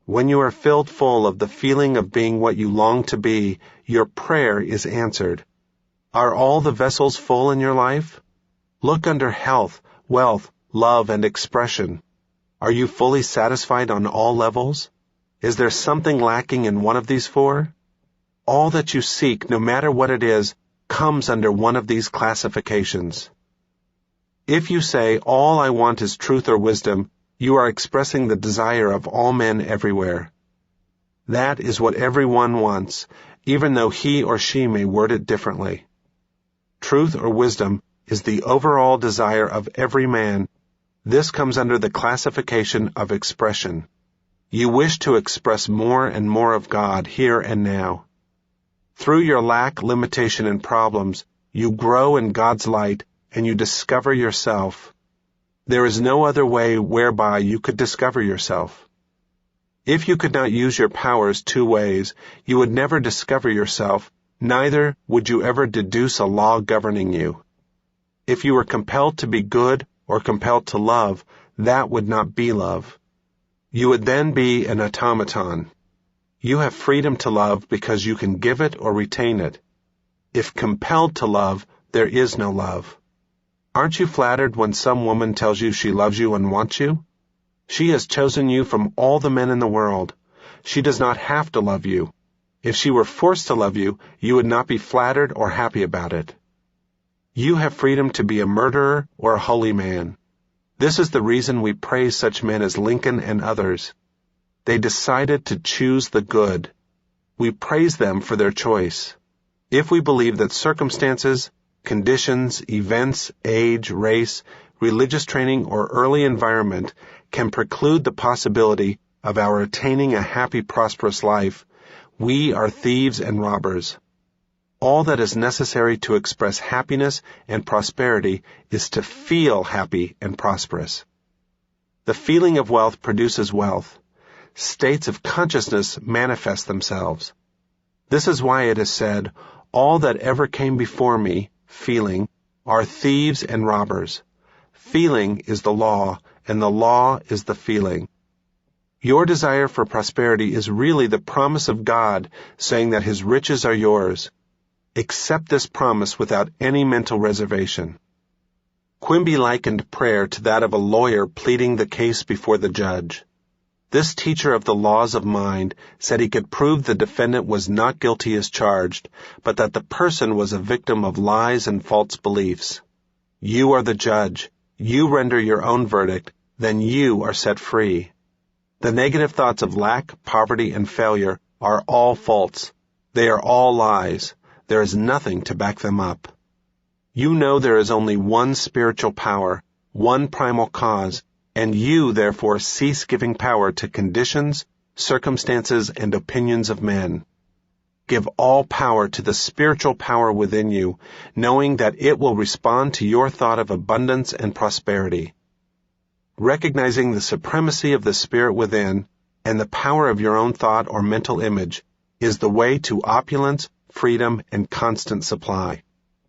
When you are filled full of the feeling of being what you long to be, your prayer is answered. Are all the vessels full in your life? Look under health, wealth, love, and expression. Are you fully satisfied on all levels? Is there something lacking in one of these four? All that you seek, no matter what it is, comes under one of these classifications. If you say, "All I want is truth or wisdom," you are expressing the desire of all men everywhere. That is what everyone wants, even though he or she may word it differently. Truth or wisdom is the overall desire of every man. This comes under the classification of expression. You wish to express more and more of God here and now. Through your lack, limitation, and problems, you grow in God's light and you discover yourself. There is no other way whereby you could discover yourself. If you could not use your powers two ways, you would never discover yourself, neither would you ever deduce a law governing you. If you were compelled to be good or compelled to love, that would not be love. You would then be an automaton. You have freedom to love because you can give it or retain it. If compelled to love, there is no love. Aren't you flattered when some woman tells you she loves you and wants you? She has chosen you from all the men in the world. She does not have to love you. If she were forced to love you, you would not be flattered or happy about it. You have freedom to be a murderer or a holy man. This is the reason we praise such men as Lincoln and others. They decided to choose the good. We praise them for their choice. If we believe that circumstances, conditions, events, age, race, religious training, or early environment can preclude the possibility of our attaining a happy, prosperous life, we are thieves and robbers. All that is necessary to express happiness and prosperity is to feel happy and prosperous. The feeling of wealth produces wealth. States of consciousness manifest themselves. This is why it is said, all that ever came before me, feeling, are thieves and robbers. Feeling is the law, and the law is the feeling. Your desire for prosperity is really the promise of God saying that His riches are yours. Accept this promise without any mental reservation. Quimby likened prayer to that of a lawyer pleading the case before the judge. This teacher of the laws of mind said he could prove the defendant was not guilty as charged, but that the person was a victim of lies and false beliefs. You are the judge. You render your own verdict, then you are set free. The negative thoughts of lack, poverty, and failure are all false. They are all lies. There is nothing to back them up. You know there is only one spiritual power, one primal cause, and you, therefore, cease giving power to conditions, circumstances, and opinions of men. Give all power to the spiritual power within you, knowing that it will respond to your thought of abundance and prosperity. Recognizing the supremacy of the spirit within and the power of your own thought or mental image is the way to opulence, freedom, and constant supply.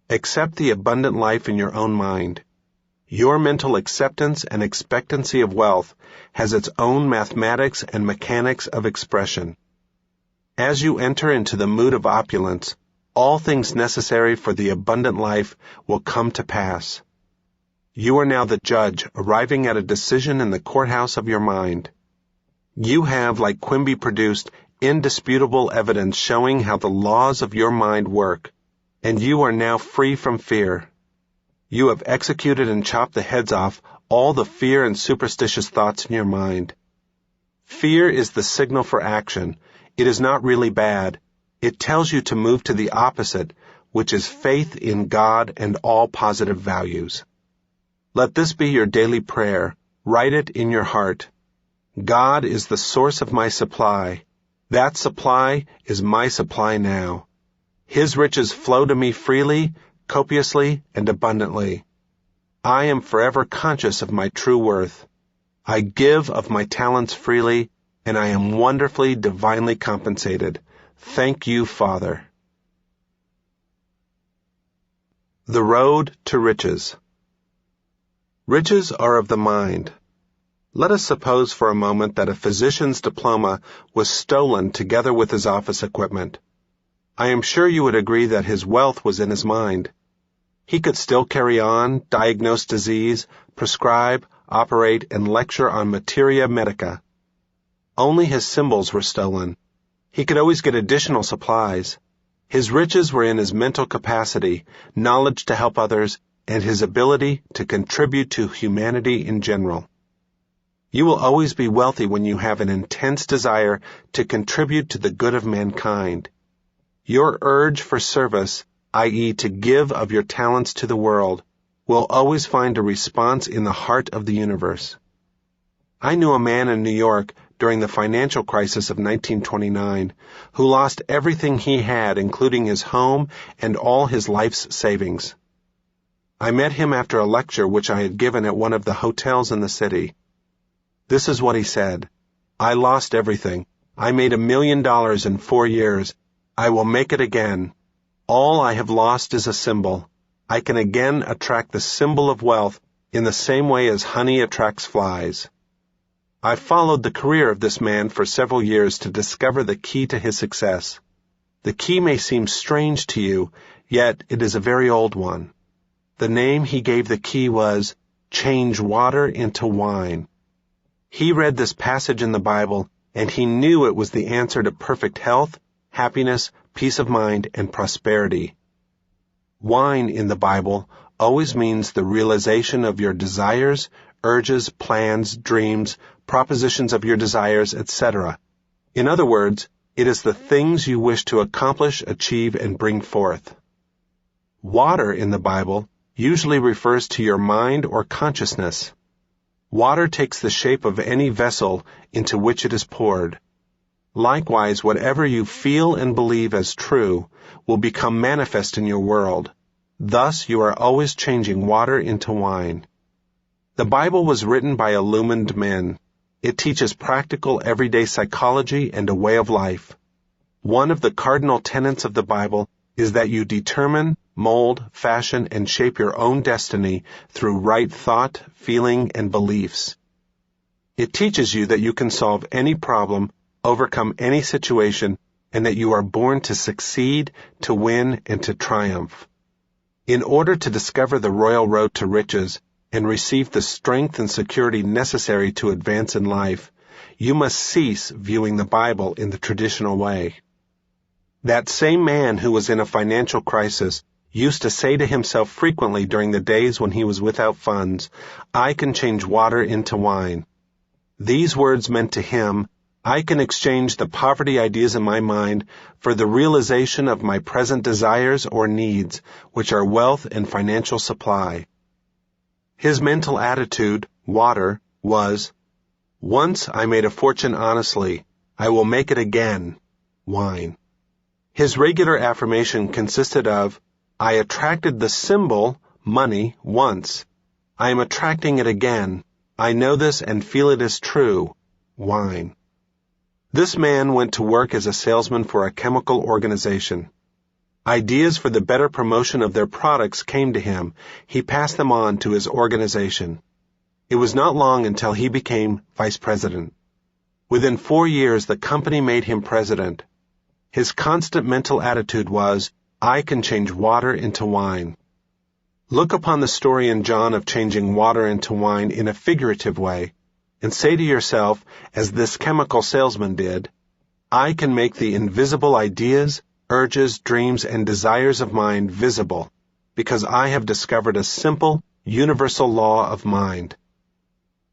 Accept the abundant life in your own mind. Your mental acceptance and expectancy of wealth has its own mathematics and mechanics of expression. As you enter into the mood of opulence, all things necessary for the abundant life will come to pass. You are now the judge, arriving at a decision in the courthouse of your mind. You have, like Quimby produced, indisputable evidence showing how the laws of your mind work, and you are now free from fear. You have executed and chopped the heads off all the fear and superstitious thoughts in your mind. Fear is the signal for action. It is not really bad. It tells you to move to the opposite, which is faith in God and all positive values. Let this be your daily prayer. Write it in your heart. God is the source of my supply. That supply is my supply now. His riches flow to me freely, copiously, and abundantly. I am forever conscious of my true worth. I give of my talents freely, and I am wonderfully, divinely compensated. Thank you, Father. The Road to Riches. Riches are of the mind. Let us suppose for a moment that a physician's diploma was stolen together with his office equipment. I am sure you would agree that his wealth was in his mind. He could still carry on, diagnose disease, prescribe, operate, and lecture on materia medica. Only his symbols were stolen. He could always get additional supplies. His riches were in his mental capacity, knowledge to help others, and his ability to contribute to humanity in general. You will always be wealthy when you have an intense desire to contribute to the good of mankind. Your urge for service, i.e., to give of your talents to the world, will always find a response in the heart of the universe. I knew a man in New York during the financial crisis of 1929 who lost everything he had, including his home and all his life's savings. I met him after a lecture which I had given at one of the hotels in the city. This is what he said. I lost everything. I made $1 million in 4 years. I will make it again. All I have lost is a symbol. I can again attract the symbol of wealth in the same way as honey attracts flies. I followed the career of this man for several years to discover the key to his success. The key may seem strange to you, yet it is a very old one. The name he gave the key was, change water into wine. He read this passage in the Bible, and he knew it was the answer to perfect health, happiness, peace of mind, and prosperity. Wine in the Bible always means the realization of your desires, urges, plans, dreams, propositions of your desires, etc. In other words, it is the things you wish to accomplish, achieve, and bring forth. Water in the Bible usually refers to your mind or consciousness. Water takes the shape of any vessel into which it is poured. Likewise, whatever you feel and believe as true will become manifest in your world. Thus, you are always changing water into wine. The Bible was written by illumined men. It teaches practical everyday psychology and a way of life. One of the cardinal tenets of the Bible is that you determine, mold, fashion, and shape your own destiny through right thought, feeling, and beliefs. It teaches you that you can solve any problem, overcome any situation, and that you are born to succeed, to win, and to triumph. In order to discover the royal road to riches and receive the strength and security necessary to advance in life, you must cease viewing the Bible in the traditional way. That same man who was in a financial crisis used to say to himself frequently during the days when he was without funds, "I can change water into wine." These words meant to him, I can exchange the poverty ideas in my mind for the realization of my present desires or needs, which are wealth and financial supply. His mental attitude, water, was, once I made a fortune honestly, I will make it again, wine. His regular affirmation consisted of, I attracted the symbol, money, once. I am attracting it again. I know this and feel it is true, wine. This man went to work as a salesman for a chemical organization. Ideas for the better promotion of their products came to him. He passed them on to his organization. It was not long until he became vice president. Within 4 years, the company made him president. His constant mental attitude was, I can change water into wine. Look upon the story in John of changing water into wine in a figurative way, and say to yourself, as this chemical salesman did, I can make the invisible ideas, urges, dreams, and desires of mind visible, because I have discovered a simple, universal law of mind.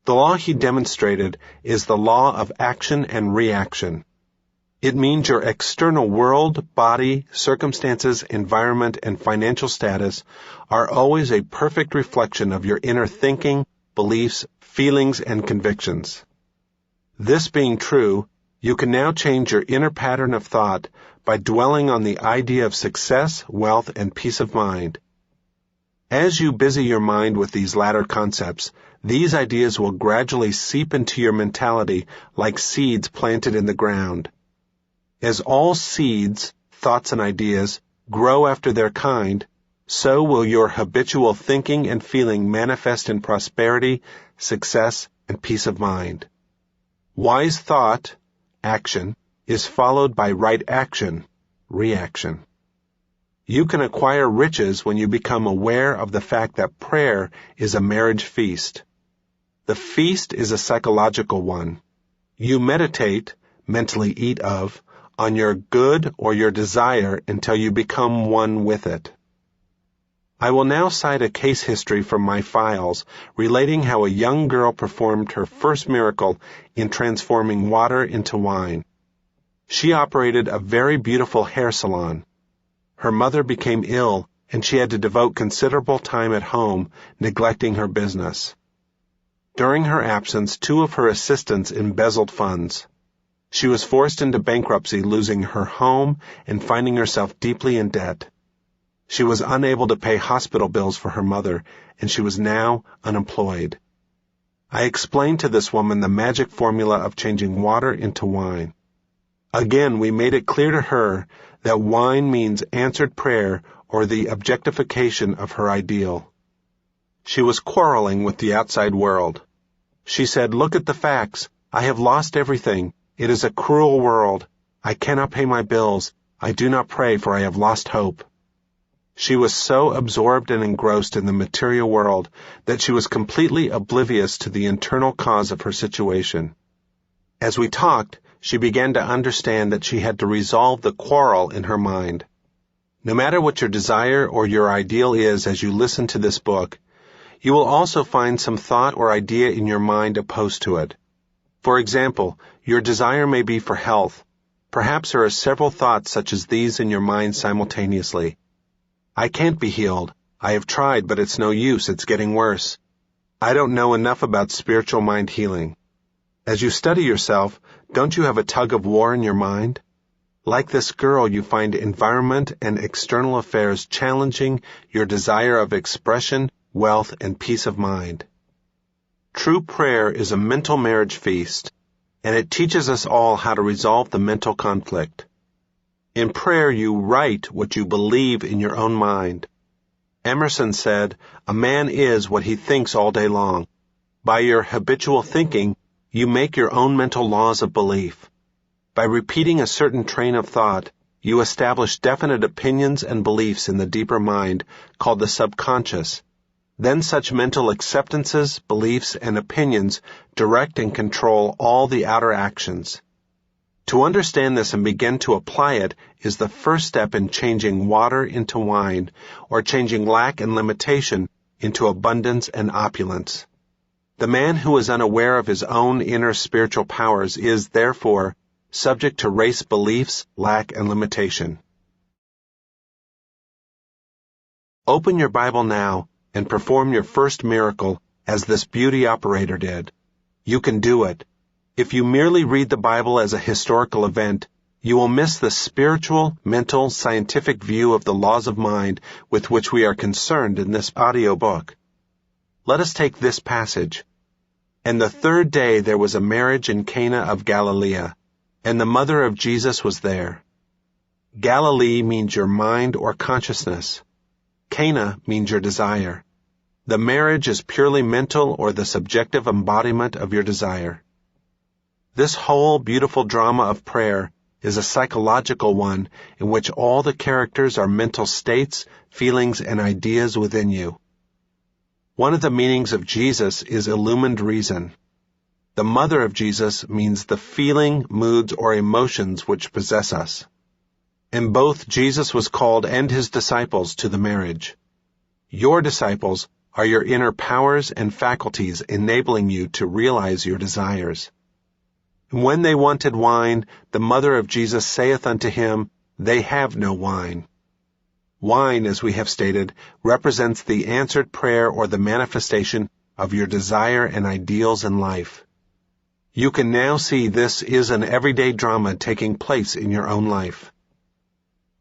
The law he demonstrated is the law of action and reaction. It means your external world, body, circumstances, environment, and financial status are always a perfect reflection of your inner thinking, beliefs, feelings, and convictions. This being true, you can now change your inner pattern of thought by dwelling on the idea of success, wealth, and peace of mind. As you busy your mind with these latter concepts, these ideas will gradually seep into your mentality like seeds planted in the ground. As all seeds, thoughts and ideas, grow after their kind, so will your habitual thinking and feeling manifest in prosperity, success, and peace of mind. Wise thought, action, is followed by right action, reaction. You can acquire riches when you become aware of the fact that prayer is a marriage feast. The feast is a psychological one. You meditate, mentally eat of, on your good or your desire until you become one with it. I will now cite a case history from my files relating how a young girl performed her first miracle in transforming water into wine. She operated a very beautiful hair salon. Her mother became ill, and she had to devote considerable time at home, neglecting her business. During her absence, 2 of her assistants embezzled funds. She was forced into bankruptcy, losing her home and finding herself deeply in debt. She was unable to pay hospital bills for her mother, and she was now unemployed. I explained to this woman the magic formula of changing water into wine. Again, we made it clear to her that wine means answered prayer or the objectification of her ideal. She was quarreling with the outside world. She said, look at the facts. I have lost everything. It is a cruel world. I cannot pay my bills. I do not pray, for I have lost hope. She was so absorbed and engrossed in the material world that she was completely oblivious to the internal cause of her situation. As we talked, she began to understand that she had to resolve the quarrel in her mind. No matter what your desire or your ideal is as you listen to this book, you will also find some thought or idea in your mind opposed to it. For example, your desire may be for health. Perhaps there are several thoughts such as these in your mind simultaneously. I can't be healed. I have tried, but it's no use. It's getting worse. I don't know enough about spiritual mind healing. As you study yourself, don't you have a tug of war in your mind? Like this girl, you find environment and external affairs challenging your desire of expression, wealth, and peace of mind. True prayer is a mental marriage feast, and it teaches us all how to resolve the mental conflict. In prayer, you write what you believe in your own mind. Emerson said, "A man is what he thinks all day long. By your habitual thinking, you make your own mental laws of belief. By repeating a certain train of thought, you establish definite opinions and beliefs in the deeper mind, called the subconscious. Then such mental acceptances, beliefs, and opinions direct and control all the outer actions. To understand this and begin to apply it is the first step in changing water into wine, or changing lack and limitation into abundance and opulence. The man who is unaware of his own inner spiritual powers is, therefore, subject to race beliefs, lack, and limitation." Open your Bible now and perform your first miracle as this beauty operator did. You can do it. If you merely read the Bible as a historical event, you will miss the spiritual, mental, scientific view of the laws of mind with which we are concerned in this audiobook. Let us take this passage. "And the third day there was a marriage in Cana of Galilee, and the mother of Jesus was there." Galilee means your mind or consciousness. Cana means your desire. The marriage is purely mental or the subjective embodiment of your desire. This whole beautiful drama of prayer is a psychological one in which all the characters are mental states, feelings, and ideas within you. One of the meanings of Jesus is illumined reason. The mother of Jesus means the feeling, moods, or emotions which possess us. In both, Jesus was called and his disciples to the marriage. Your disciples are your inner powers and faculties enabling you to realize your desires. And when they wanted wine, the mother of Jesus saith unto him, They have no wine. Wine, as we have stated, represents the answered prayer or the manifestation of your desire and ideals in life. You can now see this is an everyday drama taking place in your own life.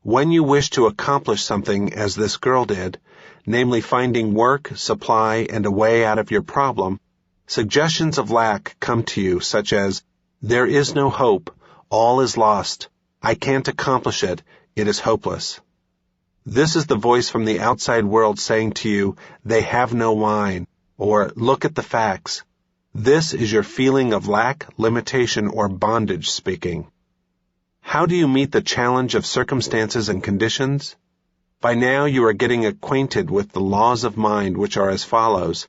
When you wish to accomplish something as this girl did, namely finding work, supply, and a way out of your problem, suggestions of lack come to you such as, "There is no hope, all is lost, I can't accomplish it, it is hopeless." This is the voice from the outside world saying to you, "They have no wine," or "Look at the facts." This is your feeling of lack, limitation, or bondage speaking. How do you meet the challenge of circumstances and conditions? By now you are getting acquainted with the laws of mind, which are as follows.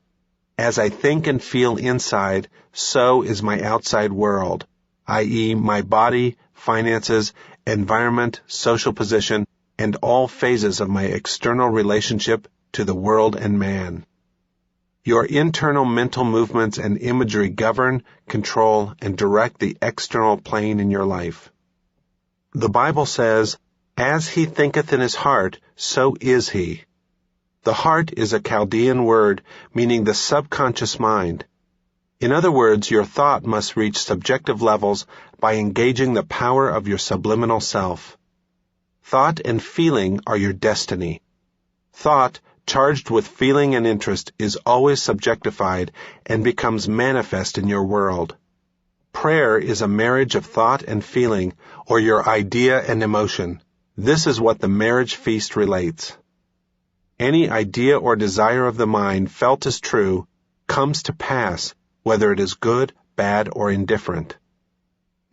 As I think and feel inside, so is my outside world, i.e., my body, finances, environment, social position, and all phases of my external relationship to the world and man. Your internal mental movements and imagery govern, control, and direct the external plane in your life. The Bible says, "As he thinketh in his heart, so is he." The heart is a Chaldean word meaning the subconscious mind. In other words, your thought must reach subjective levels by engaging the power of your subliminal self. Thought and feeling are your destiny. Thought, charged with feeling and interest, is always subjectified and becomes manifest in your world. Prayer is a marriage of thought and feeling, or your idea and emotion. This is what the marriage feast relates. Any idea or desire of the mind felt as true comes to pass, whether it is good, bad, or indifferent.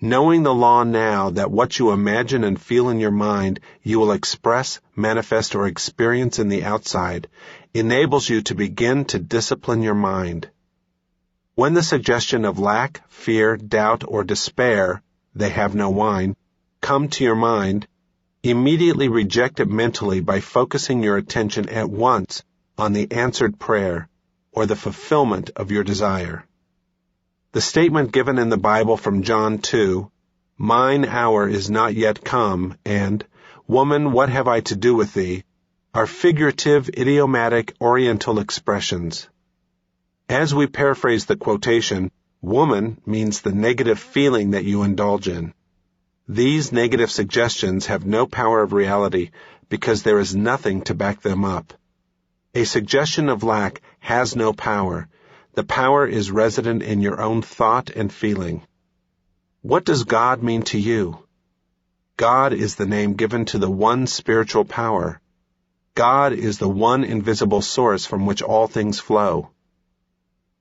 Knowing the law now that what you imagine and feel in your mind you will express, manifest, or experience in the outside enables you to begin to discipline your mind. When the suggestion of lack, fear, doubt, or despair, "They have no wine," come to your mind, immediately reject it mentally by focusing your attention at once on the answered prayer or the fulfillment of your desire. The statement given in the Bible from John 2, "Mine hour is not yet come," and "Woman, what have I to do with thee?" are figurative, idiomatic, Oriental expressions. As we paraphrase the quotation, woman means the negative feeling that you indulge in. These negative suggestions have no power of reality because there is nothing to back them up. A suggestion of lack has no power. The power is resident in your own thought and feeling. What does God mean to you? God is the name given to the one spiritual power. God is the one invisible source from which all things flow.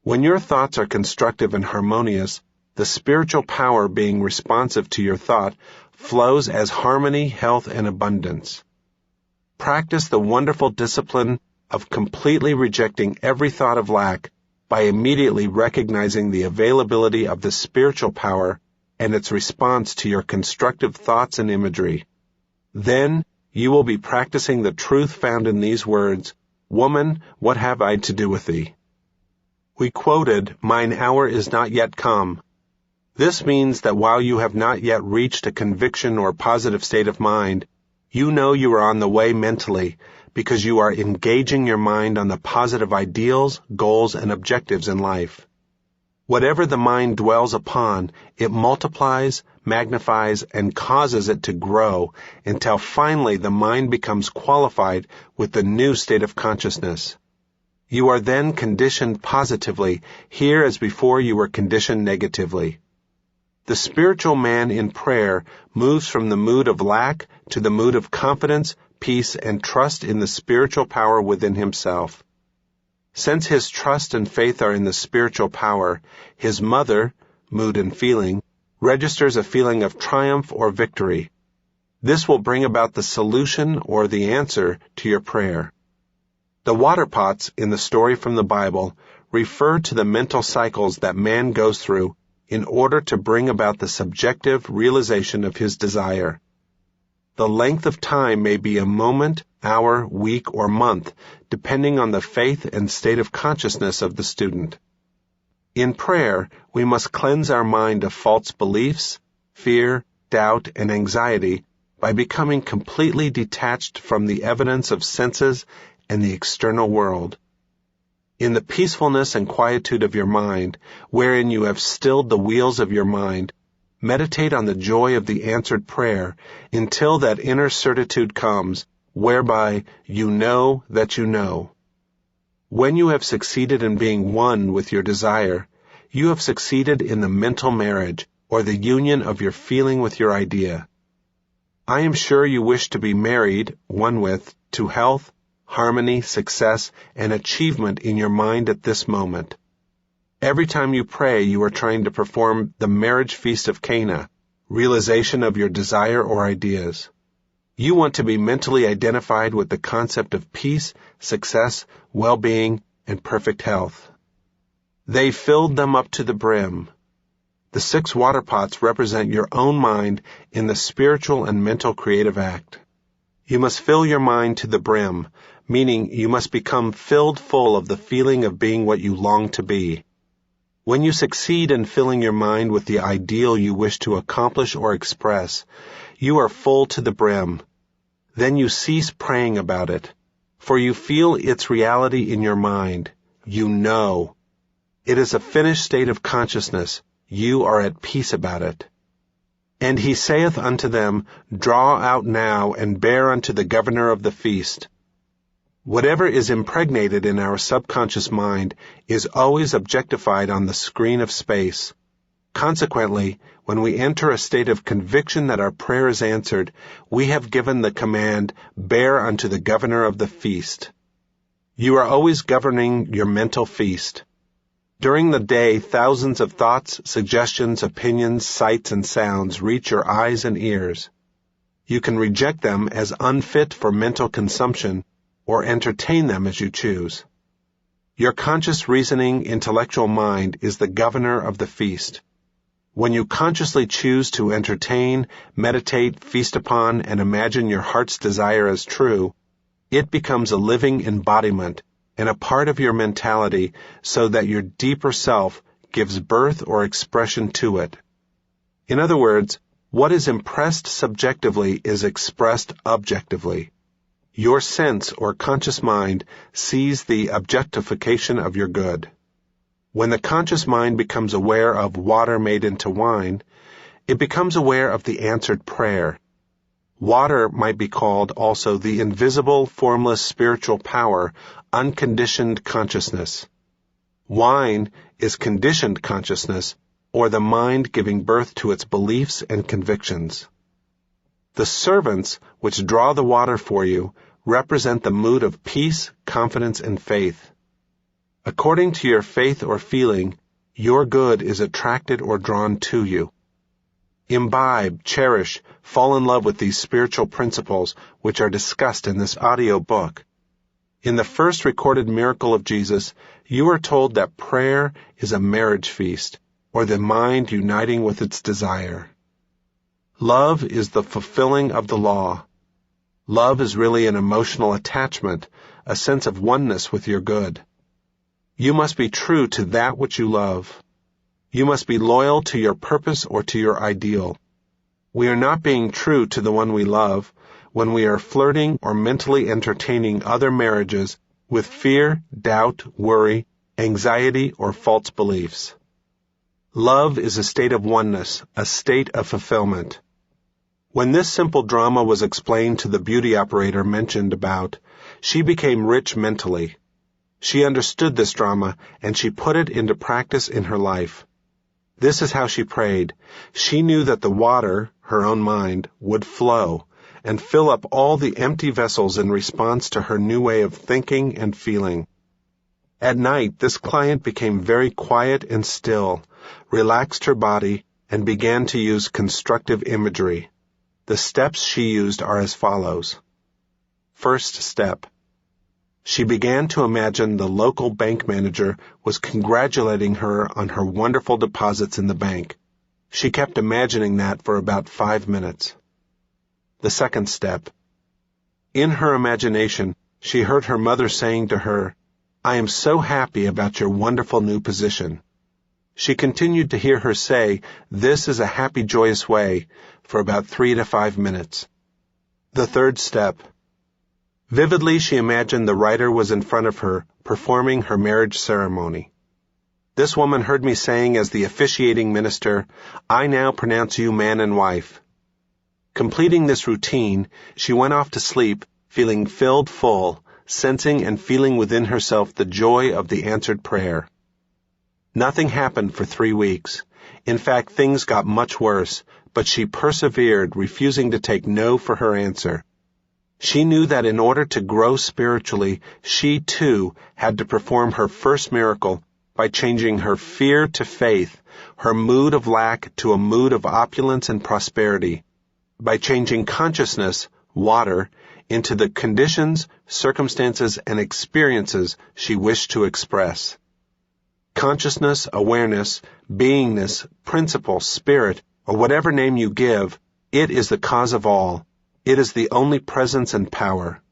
When your thoughts are constructive and harmonious, the spiritual power being responsive to your thought flows as harmony, health, and abundance. Practice the wonderful discipline of completely rejecting every thought of lack by immediately recognizing the availability of the spiritual power and its response to your constructive thoughts and imagery. Then you will be practicing the truth found in these words, "Woman, what have I to do with thee?" We quoted, "Mine hour is not yet come." This means that while you have not yet reached a conviction or positive state of mind, you know you are on the way mentally because you are engaging your mind on the positive ideals, goals, and objectives in life. Whatever the mind dwells upon, it multiplies, magnifies, and causes it to grow until finally the mind becomes qualified with the new state of consciousness. You are then conditioned positively, here as before you were conditioned negatively. The spiritual man in prayer moves from the mood of lack to the mood of confidence, peace, and trust in the spiritual power within himself. Since his trust and faith are in the spiritual power, his mother, mood and feeling, registers a feeling of triumph or victory. This will bring about the solution or the answer to your prayer. The water pots in the story from the Bible refer to the mental cycles that man goes through in order to bring about the subjective realization of his desire. The length of time may be a moment, hour, week, or month, depending on the faith and state of consciousness of the student. In prayer, we must cleanse our mind of false beliefs, fear, doubt, and anxiety by becoming completely detached from the evidence of senses and the external world. In the peacefulness and quietude of your mind, wherein you have stilled the wheels of your mind, meditate on the joy of the answered prayer until that inner certitude comes, whereby you know that you know. When you have succeeded in being one with your desire, you have succeeded in the mental marriage, or the union of your feeling with your idea. I am sure you wish to be married, one with, to health, harmony, success, and achievement in your mind at this moment. Every time you pray, you are trying to perform the marriage feast of Cana, realization of your desire or ideas. You want to be mentally identified with the concept of peace, success, well-being, and perfect health. They filled them up to the brim. The 6 water pots represent your own mind in the spiritual and mental creative act. You must fill your mind to the brim, meaning you must become filled full of the feeling of being what you long to be. When you succeed in filling your mind with the ideal you wish to accomplish or express, you are full to the brim. Then you cease praying about it, for you feel its reality in your mind. You know. It is a finished state of consciousness. You are at peace about it. And he saith unto them, Draw out now, and bear unto the governor of the feast. Whatever is impregnated in our subconscious mind is always objectified on the screen of space. Consequently, when we enter a state of conviction that our prayer is answered, we have given the command, Bear unto the governor of the feast. You are always governing your mental feast. During the day, thousands of thoughts, suggestions, opinions, sights, and sounds reach your eyes and ears. You can reject them as unfit for mental consumption, or entertain them as you choose. Your conscious reasoning intellectual mind is the governor of the feast. When you consciously choose to entertain, meditate, feast upon, and imagine your heart's desire as true, it becomes a living embodiment and a part of your mentality so that your deeper self gives birth or expression to it. In other words, what is impressed subjectively is expressed objectively. Your sense or conscious mind sees the objectification of your good. When the conscious mind becomes aware of water made into wine, it becomes aware of the answered prayer. Water might be called also the invisible, formless spiritual power, unconditioned consciousness. Wine is conditioned consciousness, or the mind giving birth to its beliefs and convictions. The servants which draw the water for you represent the mood of peace, confidence, and faith. According to your faith or feeling, your good is attracted or drawn to you. Imbibe, cherish, fall in love with these spiritual principles which are discussed in this audiobook. In the first recorded miracle of Jesus, you are told that prayer is a marriage feast, or the mind uniting with its desire. Love is the fulfilling of the law. Love is really an emotional attachment, a sense of oneness with your good. You must be true to that which you love. You must be loyal to your purpose or to your ideal. We are not being true to the one we love when we are flirting or mentally entertaining other marriages with fear, doubt, worry, anxiety, or false beliefs. Love is a state of oneness, a state of fulfillment. When this simple drama was explained to the beauty operator mentioned about, she became rich mentally. She understood this drama and she put it into practice in her life. This is how she prayed. She knew that the water, her own mind, would flow and fill up all the empty vessels in response to her new way of thinking and feeling. At night, this client became very quiet and still, relaxed her body, and began to use constructive imagery. The steps she used are as follows. First step. She began to imagine the local bank manager was congratulating her on her wonderful deposits in the bank. She kept imagining that for about 5 minutes. The second step. In her imagination, she heard her mother saying to her, "I am so happy about your wonderful new position." She continued to hear her say, "This is a happy, joyous way," for about 3 to 5 minutes. The third step. Vividly, she imagined the writer was in front of her, performing her marriage ceremony. This woman heard me saying as the officiating minister, "I now pronounce you man and wife." Completing this routine, she went off to sleep, feeling filled full, sensing and feeling within herself the joy of the answered prayer. Nothing happened for 3 weeks. In fact, things got much worse, but she persevered, refusing to take no for her answer. She knew that in order to grow spiritually, she too had to perform her first miracle by changing her fear to faith, her mood of lack to a mood of opulence and prosperity, by changing consciousness, water, into the conditions, circumstances, and experiences she wished to express. Consciousness, awareness, beingness, principle, spirit, or whatever name you give, it is the cause of all. It is the only presence and power.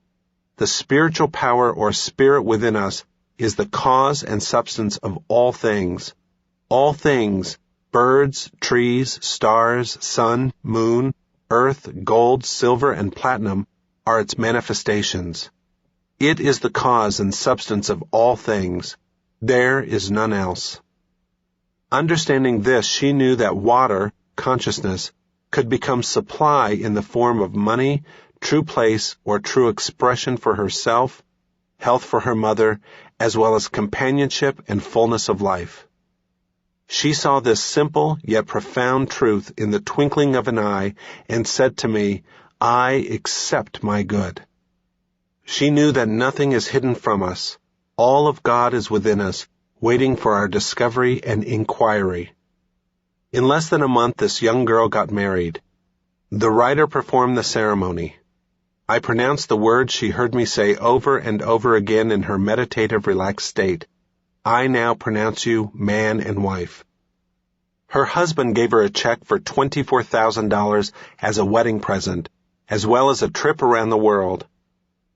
The spiritual power or spirit within us is the cause and substance of all things. All things, birds, trees, stars, sun, moon, earth, gold, silver, and platinum, are its manifestations. It is the cause and substance of all things. There is none else. Understanding this, she knew that water, consciousness, could become supply in the form of money, true place, or true expression for herself, health for her mother, as well as companionship and fullness of life. She saw this simple yet profound truth in the twinkling of an eye and said to me, "I accept my good." She knew that nothing is hidden from us. All of God is within us, waiting for our discovery and inquiry. In less than a month, this young girl got married. The writer performed the ceremony. I pronounced the words she heard me say over and over again in her meditative, relaxed state. I now pronounce you man and wife. Her husband gave her a check for $24,000 as a wedding present, as well as a trip around the world.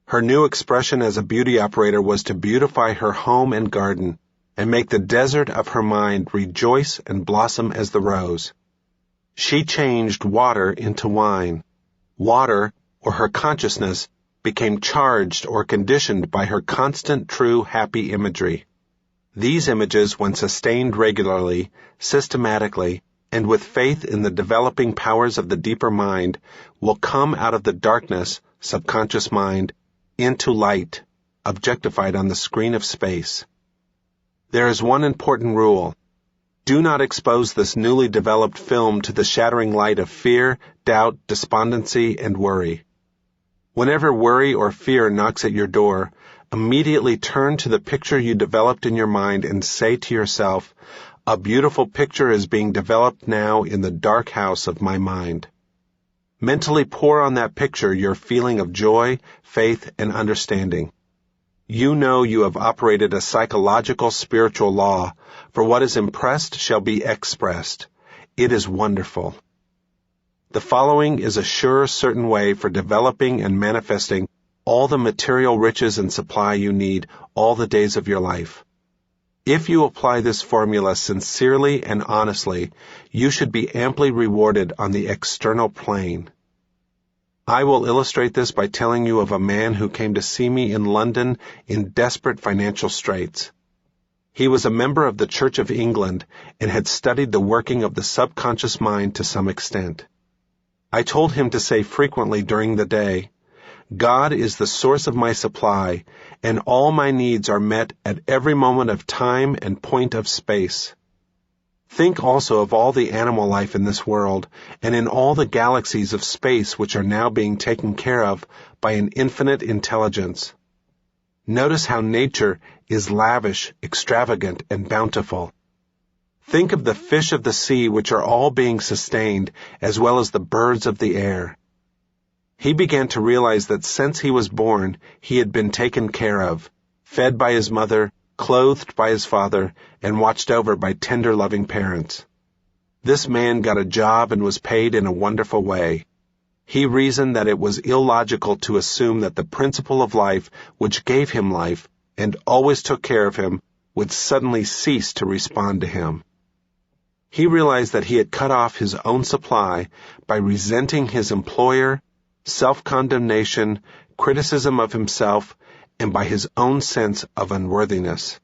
Her new expression as a beauty operator was to beautify her home and garden, and make the desert of her mind rejoice and blossom as the rose. She changed water into wine. Water, or her consciousness, became charged or conditioned by her constant, true, happy imagery. These images, when sustained regularly, systematically, and with faith in the developing powers of the deeper mind, will come out of the darkness, subconscious mind, into light, objectified on the screen of space. There is one important rule. Do not expose this newly developed film to the shattering light of fear, doubt, despondency, and worry. Whenever worry or fear knocks at your door, immediately turn to the picture you developed in your mind and say to yourself, "A beautiful picture is being developed now in the dark house of my mind." Mentally pour on that picture your feeling of joy, faith, and understanding. You know you have operated a psychological spiritual law, for what is impressed shall be expressed. It is wonderful. The following is a sure, certain way for developing and manifesting all the material riches and supply you need all the days of your life. If you apply this formula sincerely and honestly, you should be amply rewarded on the external plane. I will illustrate this by telling you of a man who came to see me in London in desperate financial straits. He was a member of the Church of England and had studied the working of the subconscious mind to some extent. I told him to say frequently during the day, "God is the source of my supply, and all my needs are met at every moment of time and point of space." Think also of all the animal life in this world and in all the galaxies of space which are now being taken care of by an infinite intelligence. Notice how nature is lavish, extravagant, and bountiful. Think of the fish of the sea which are all being sustained, as well as the birds of the air. He began to realize that since he was born, he had been taken care of, fed by his mother, clothed by his father, and watched over by tender, loving parents. This man got a job and was paid in a wonderful way. He reasoned that it was illogical to assume that the principle of life, which gave him life and always took care of him, would suddenly cease to respond to him. He realized that he had cut off his own supply by resenting his employer, self-condemnation, criticism of himself, and by his own sense of unworthiness.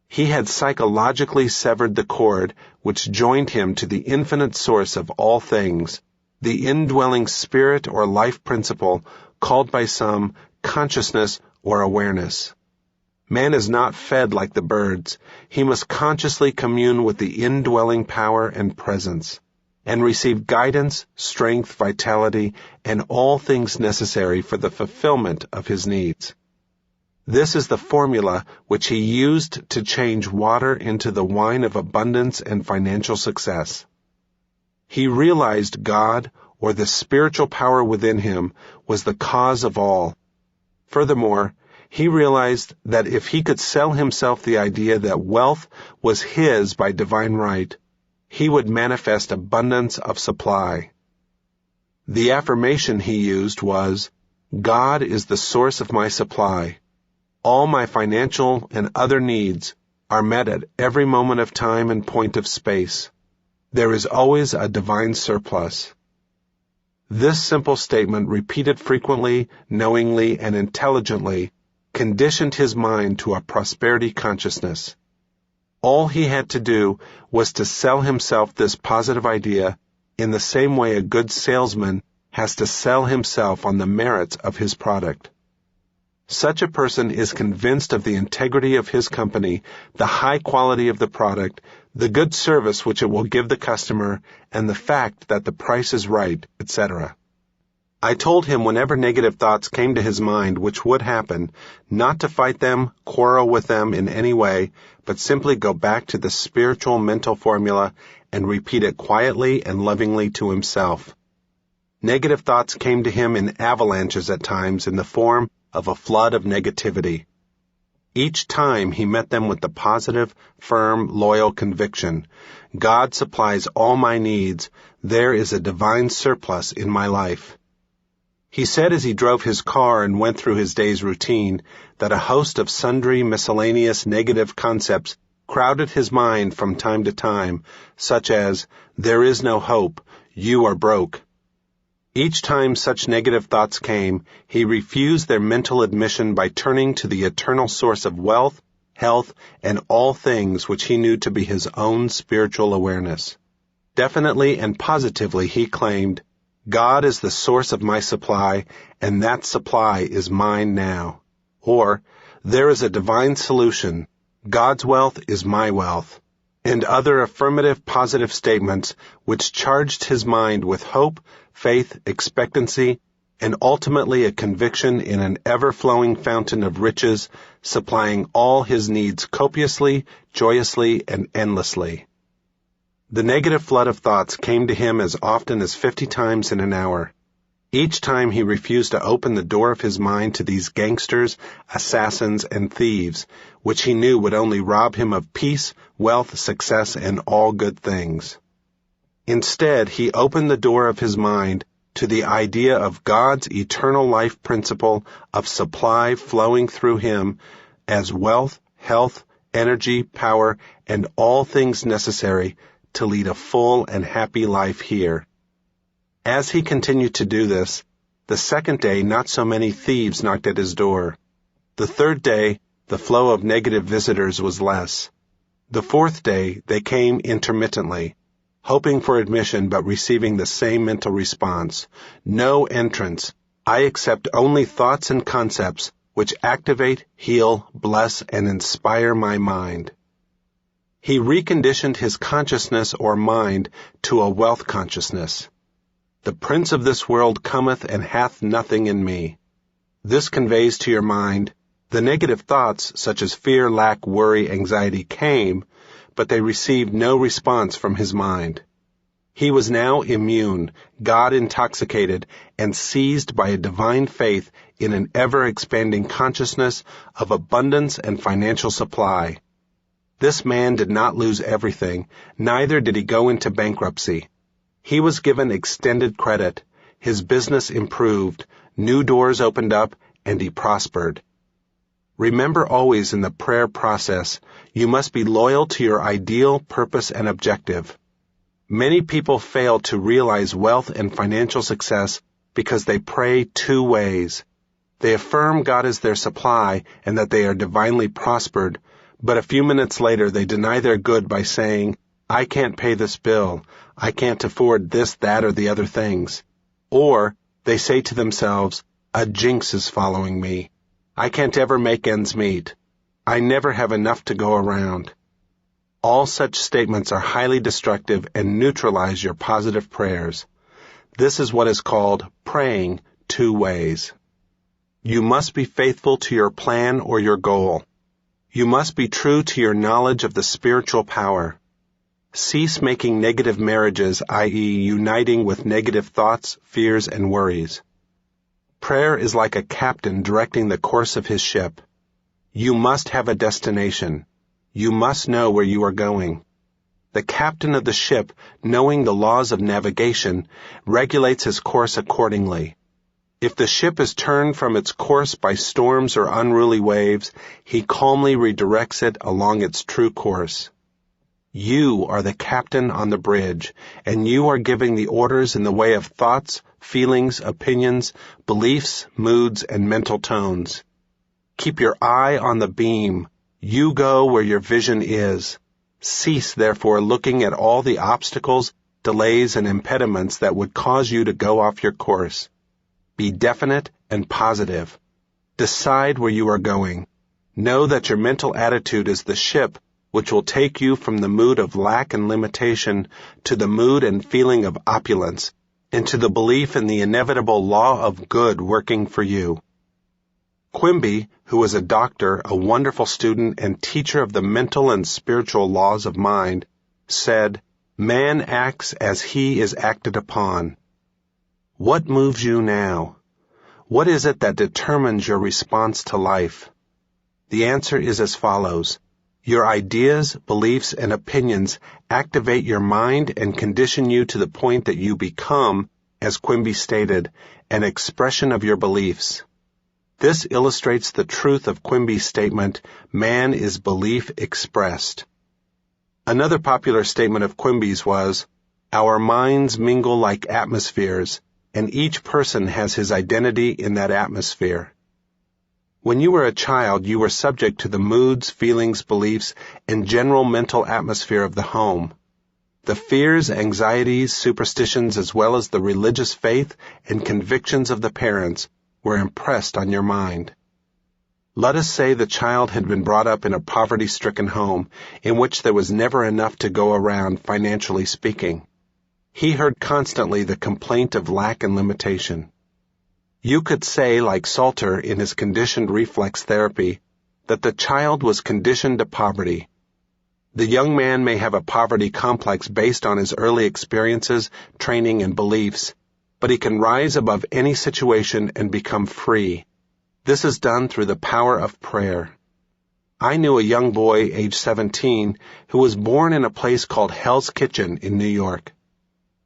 He had psychologically severed the cord which joined him to the infinite source of all things, the indwelling spirit or life principle called by some consciousness or awareness. Man is not fed like the birds. He must consciously commune with the indwelling power and presence, and receive guidance, strength, vitality, and all things necessary for the fulfillment of his needs. This is the formula which he used to change water into the wine of abundance and financial success. He realized God, or the spiritual power within him, was the cause of all. Furthermore, he realized that if he could sell himself the idea that wealth was his by divine right, he would manifest abundance of supply. The affirmation he used was, "God is the source of my supply. All my financial and other needs are met at every moment of time and point of space. There is always a divine surplus." This simple statement, repeated frequently, knowingly, and intelligently, conditioned his mind to a prosperity consciousness. All he had to do was to sell himself this positive idea in the same way a good salesman has to sell himself on the merits of his product. Such a person is convinced of the integrity of his company, the high quality of the product, the good service which it will give the customer, and the fact that the price is right, etc. I told him whenever negative thoughts came to his mind, which would happen, not to fight them, quarrel with them in any way, but simply go back to the spiritual mental formula and repeat it quietly and lovingly to himself. Negative thoughts came to him in avalanches at times in the form of a flood of negativity. Each time he met them with the positive, firm, loyal conviction, "God supplies all my needs. There is a divine surplus in my life." He said as he drove his car and went through his day's routine that a host of sundry miscellaneous negative concepts crowded his mind from time to time, such as, "There is no hope," "You are broke." Each time such negative thoughts came, he refused their mental admission by turning to the eternal source of wealth, health, and all things which he knew to be his own spiritual awareness. Definitely and positively he claimed, God is the source of my supply, and that supply is mine now. Or, there is a divine solution. God's wealth is my wealth. And other affirmative positive statements which charged his mind with hope, faith, expectancy, and ultimately a conviction in an ever-flowing fountain of riches, supplying all his needs copiously, joyously, and endlessly. The negative flood of thoughts came to him as often as 50 times in an hour. Each time he refused to open the door of his mind to these gangsters, assassins, and thieves, which he knew would only rob him of peace, wealth, success, and all good things. Instead, he opened the door of his mind to the idea of God's eternal life principle of supply flowing through him as wealth, health, energy, power, and all things necessary to lead a full and happy life here. As he continued to do this, the second day not so many thieves knocked at his door. The third day, the flow of negative visitors was less. The fourth day, they came intermittently, hoping for admission but receiving the same mental response. No entrance. I accept only thoughts and concepts which activate, heal, bless, and inspire my mind. He reconditioned his consciousness or mind to a wealth consciousness. The prince of this world cometh and hath nothing in me. This conveys to your mind, the negative thoughts such as fear, lack, worry, anxiety came, but they received no response from his mind. He was now immune, God-intoxicated, and seized by a divine faith in an ever-expanding consciousness of abundance and financial supply. This man did not lose everything, neither did he go into bankruptcy. He was given extended credit, his business improved, new doors opened up, and he prospered. Remember always in the prayer process, you must be loyal to your ideal, purpose, and objective. Many people fail to realize wealth and financial success because they pray two ways. They affirm God is their supply and that they are divinely prospered, but a few minutes later they deny their good by saying, I can't pay this bill, I can't afford this, that, or the other things. Or they say to themselves, a jinx is following me. I can't ever make ends meet. I never have enough to go around. All such statements are highly destructive and neutralize your positive prayers. This is what is called praying two ways. You must be faithful to your plan or your goal. You must be true to your knowledge of the spiritual power. Cease making negative marriages, i.e., uniting with negative thoughts, fears, and worries. Prayer is like a captain directing the course of his ship. You must have a destination. You must know where you are going. The captain of the ship, knowing the laws of navigation, regulates his course accordingly. If the ship is turned from its course by storms or unruly waves, he calmly redirects it along its true course. You are the captain on the bridge, and you are giving the orders in the way of thoughts, feelings, opinions, beliefs, moods, and mental tones. Keep your eye on the beam. You go where your vision is. Cease, therefore, looking at all the obstacles, delays, and impediments that would cause you to go off your course. Be definite and positive. Decide where you are going. Know that your mental attitude is the ship which will take you from the mood of lack and limitation to the mood and feeling of opulence, and to the belief in the inevitable law of good working for you. Quimby, who was a doctor, a wonderful student, and teacher of the mental and spiritual laws of mind, said, Man acts as he is acted upon. What moves you now? What is it that determines your response to life? The answer is as follows. Your ideas, beliefs, and opinions activate your mind and condition you to the point that you become, as Quimby stated, an expression of your beliefs. This illustrates the truth of Quimby's statement, man is belief expressed. Another popular statement of Quimby's was, our minds mingle like atmospheres, and each person has his identity in that atmosphere. When you were a child, you were subject to the moods, feelings, beliefs, and general mental atmosphere of the home. The fears, anxieties, superstitions, as well as the religious faith and convictions of the parents were impressed on your mind. Let us say the child had been brought up in a poverty-stricken home in which there was never enough to go around, financially speaking. He heard constantly the complaint of lack and limitation. You could say, like Salter in his conditioned reflex therapy, that the child was conditioned to poverty. The young man may have a poverty complex based on his early experiences, training, and beliefs, but he can rise above any situation and become free. This is done through the power of prayer. I knew a young boy, age 17, who was born in a place called Hell's Kitchen in New York.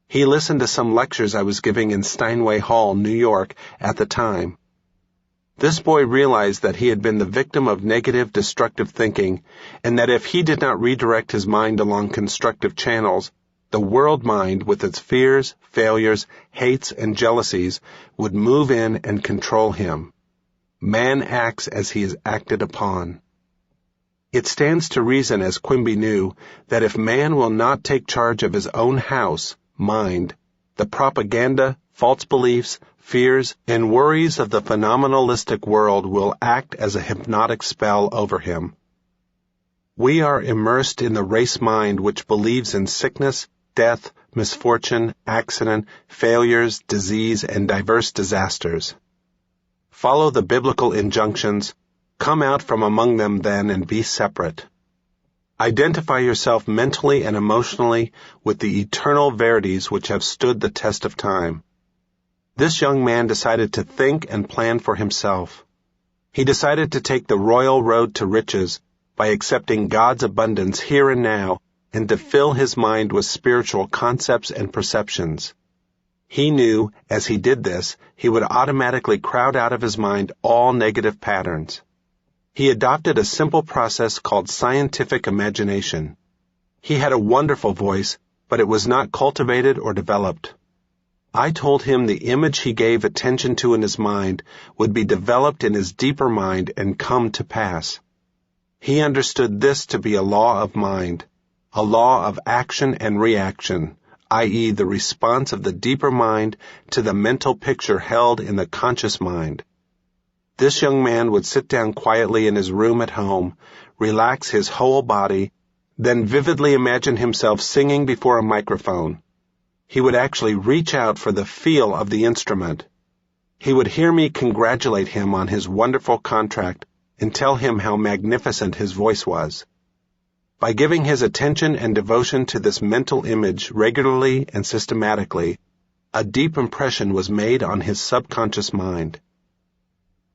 He listened to some lectures I was giving in Steinway Hall, New York, at the time. This boy realized that he had been the victim of negative, destructive thinking, and that if he did not redirect his mind along constructive channels, the world mind, with its fears, failures, hates, and jealousies, would move in and control him. Man acts as he is acted upon. It stands to reason, as Quimby knew, that if man will not take charge of his own house, mind, the propaganda, false beliefs, fears, and worries of the phenomenalistic world will act as a hypnotic spell over him. We are immersed in the race mind which believes in sickness, death, misfortune, accident, failures, disease, and diverse disasters. Follow the biblical injunctions, come out from among them then and be separate. Identify yourself mentally and emotionally with the eternal verities which have stood the test of time. This young man decided to think and plan for himself. He decided to take the royal road to riches by accepting God's abundance here and now and to fill his mind with spiritual concepts and perceptions. He knew, as he did this, he would automatically crowd out of his mind all negative patterns. He adopted a simple process called scientific imagination. He had a wonderful voice, but it was not cultivated or developed. I told him the image he gave attention to in his mind would be developed in his deeper mind and come to pass. He understood this to be a law of mind, a law of action and reaction, i.e., the response of the deeper mind to the mental picture held in the conscious mind. This young man would sit down quietly in his room at home, relax his whole body, then vividly imagine himself singing before a microphone. He would actually reach out for the feel of the instrument. He would hear me congratulate him on his wonderful contract and tell him how magnificent his voice was. By giving his attention and devotion to this mental image regularly and systematically, a deep impression was made on his subconscious mind.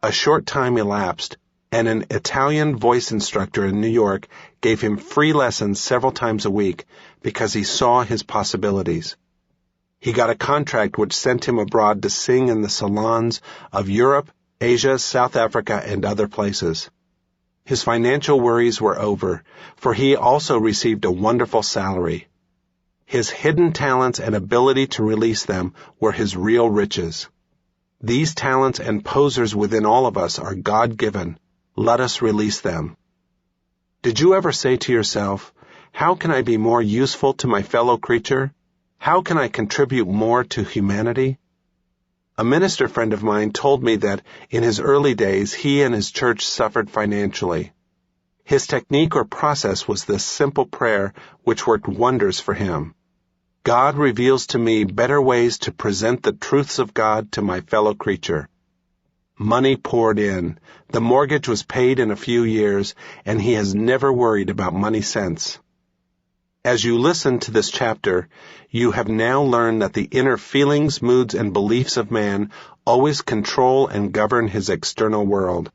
A short time elapsed, and an Italian voice instructor in New York gave him free lessons several times a week because he saw his possibilities. He got a contract which sent him abroad to sing in the salons of Europe, Asia, South Africa, and other places. His financial worries were over, for he also received a wonderful salary. His hidden talents and ability to release them were his real riches. These talents and posers within all of us are God-given. Let us release them. Did you ever say to yourself, how can I be more useful to my fellow creature? How can I contribute more to humanity? A minister friend of mine told me that in his early days he and his church suffered financially. His technique or process was this simple prayer which worked wonders for him. God reveals to me better ways to present the truths of God to my fellow creature. Money poured in. The mortgage was paid in a few years, and he has never worried about money since. As you listen to this chapter, you have now learned that the inner feelings, moods, and beliefs of man always control and govern his external world.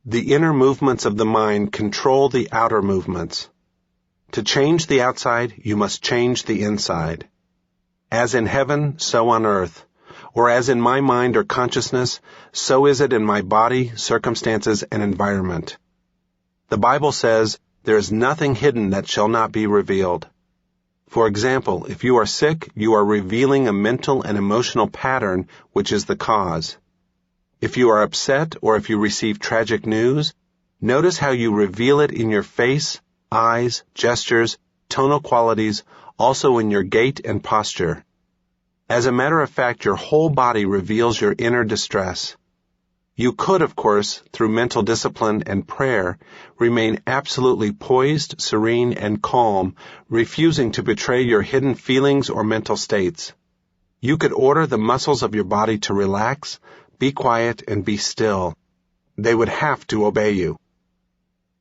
The inner movements of the mind control the outer movements. To change the outside, you must change the inside. As in heaven, so on earth. Or as in my mind or consciousness, so is it in my body, circumstances, and environment. The Bible says, there is nothing hidden that shall not be revealed. For example, if you are sick, you are revealing a mental and emotional pattern which is the cause. If you are upset or if you receive tragic news, notice how you reveal it in your face, eyes, gestures, tonal qualities, also in your gait and posture. As a matter of fact, your whole body reveals your inner distress. You could, of course, through mental discipline and prayer, remain absolutely poised, serene, and calm, refusing to betray your hidden feelings or mental states. You could order the muscles of your body to relax, be quiet, and be still. They would have to obey you.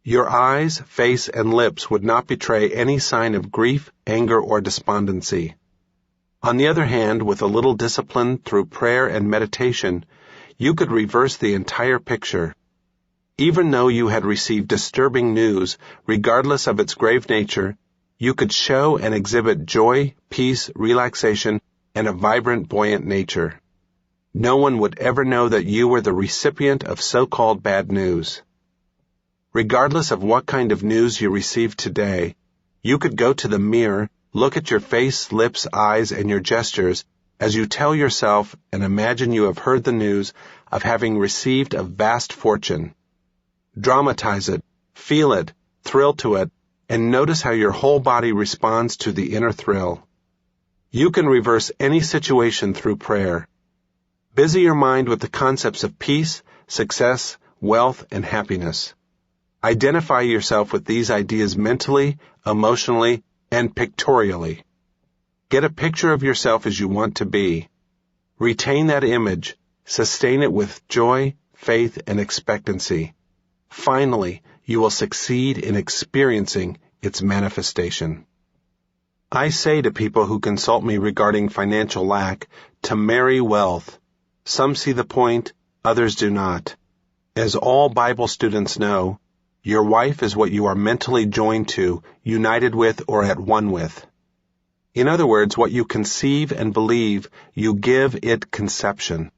Your eyes, face, and lips would not betray any sign of grief, anger, or despondency. On the other hand, with a little discipline through prayer and meditation, you could reverse the entire picture. Even though you had received disturbing news, regardless of its grave nature, you could show and exhibit joy, peace, relaxation, and a vibrant, buoyant nature. No one would ever know that you were the recipient of so-called bad news. Regardless of what kind of news you received today, you could go to the mirror, look at your face, lips, eyes, and your gestures as you tell yourself and imagine you have heard the news of having received a vast fortune. Dramatize it, feel it, thrill to it, and notice how your whole body responds to the inner thrill. You can reverse any situation through prayer. Busy your mind with the concepts of peace, success, wealth, and happiness. Identify yourself with these ideas mentally, emotionally, and pictorially. Get a picture of yourself as you want to be. Retain that image, sustain it with joy, faith, and expectancy. Finally, you will succeed in experiencing its manifestation. I say to people who consult me regarding financial lack to marry wealth. Some see the point, others do not. As all Bible students know, your wife is what you are mentally joined to, united with, or at one with. In other words, what you conceive and believe, you give it conception.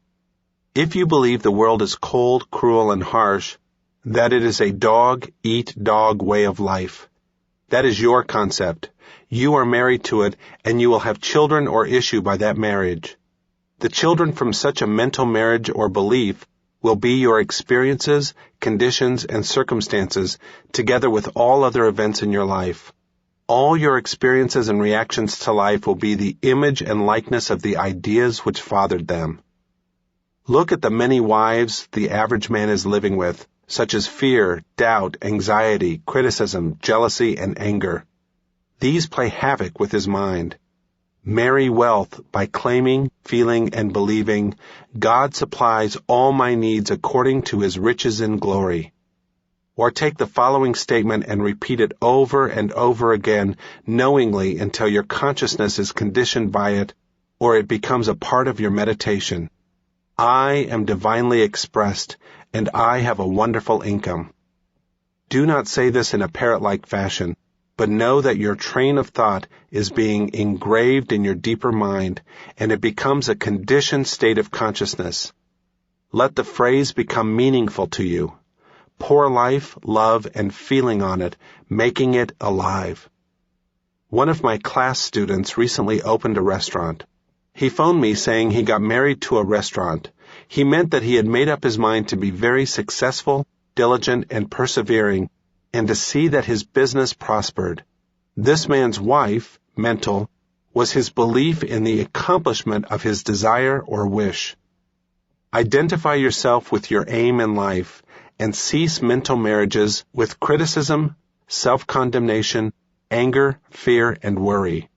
If you believe the world is cold, cruel, and harsh, that it is a dog-eat-dog way of life, that is your concept. You are married to it, and you will have children or issue by that marriage. The children from such a mental marriage or belief will be your experiences, conditions, and circumstances, together with all other events in your life. All your experiences and reactions to life will be the image and likeness of the ideas which fathered them. Look at the many wives the average man is living with, such as fear, doubt, anxiety, criticism, jealousy, and anger. These play havoc with his mind. Marry wealth by claiming, feeling, and believing, God supplies all my needs according to his riches in glory. Or take the following statement and repeat it over and over again, knowingly until your consciousness is conditioned by it, or it becomes a part of your meditation. I am divinely expressed, and I have a wonderful income. Do not say this in a parrot-like fashion, but know that your train of thought is being engraved in your deeper mind, and it becomes a conditioned state of consciousness. Let the phrase become meaningful to you. Pour life, love, and feeling on it, making it alive. One of my class students recently opened a restaurant. He phoned me saying he got married to a restaurant. He meant that he had made up his mind to be very successful, diligent, and persevering, and to see that his business prospered. This man's wife, mental, was his belief in the accomplishment of his desire or wish. Identify yourself with your aim in life, and cease mental marriages with criticism, self-condemnation, anger, fear, and worry.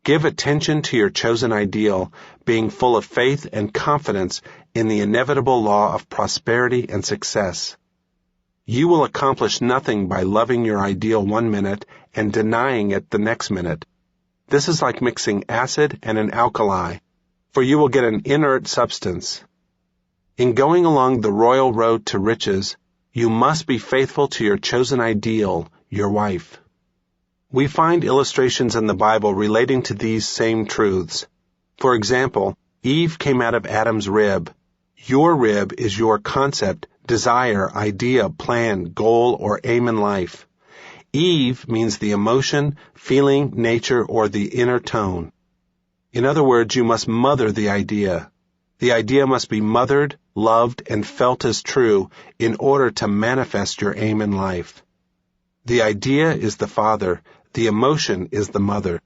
Give attention to your chosen ideal, being full of faith and confidence in the inevitable law of prosperity and success. You will accomplish nothing by loving your ideal 1 minute and denying it the next minute. This is like mixing acid and an alkali, for you will get an inert substance. In going along the royal road to riches, you must be faithful to your chosen ideal, your wife. We find illustrations in the Bible relating to these same truths. For example, Eve came out of Adam's rib. Your rib is your concept, desire, idea, plan, goal, or aim in life. Eve means the emotion, feeling, nature, or the inner tone. In other words, you must mother the idea. The idea must be mothered, loved, and felt as true in order to manifest your aim in life. The idea is the father, the emotion is the mother.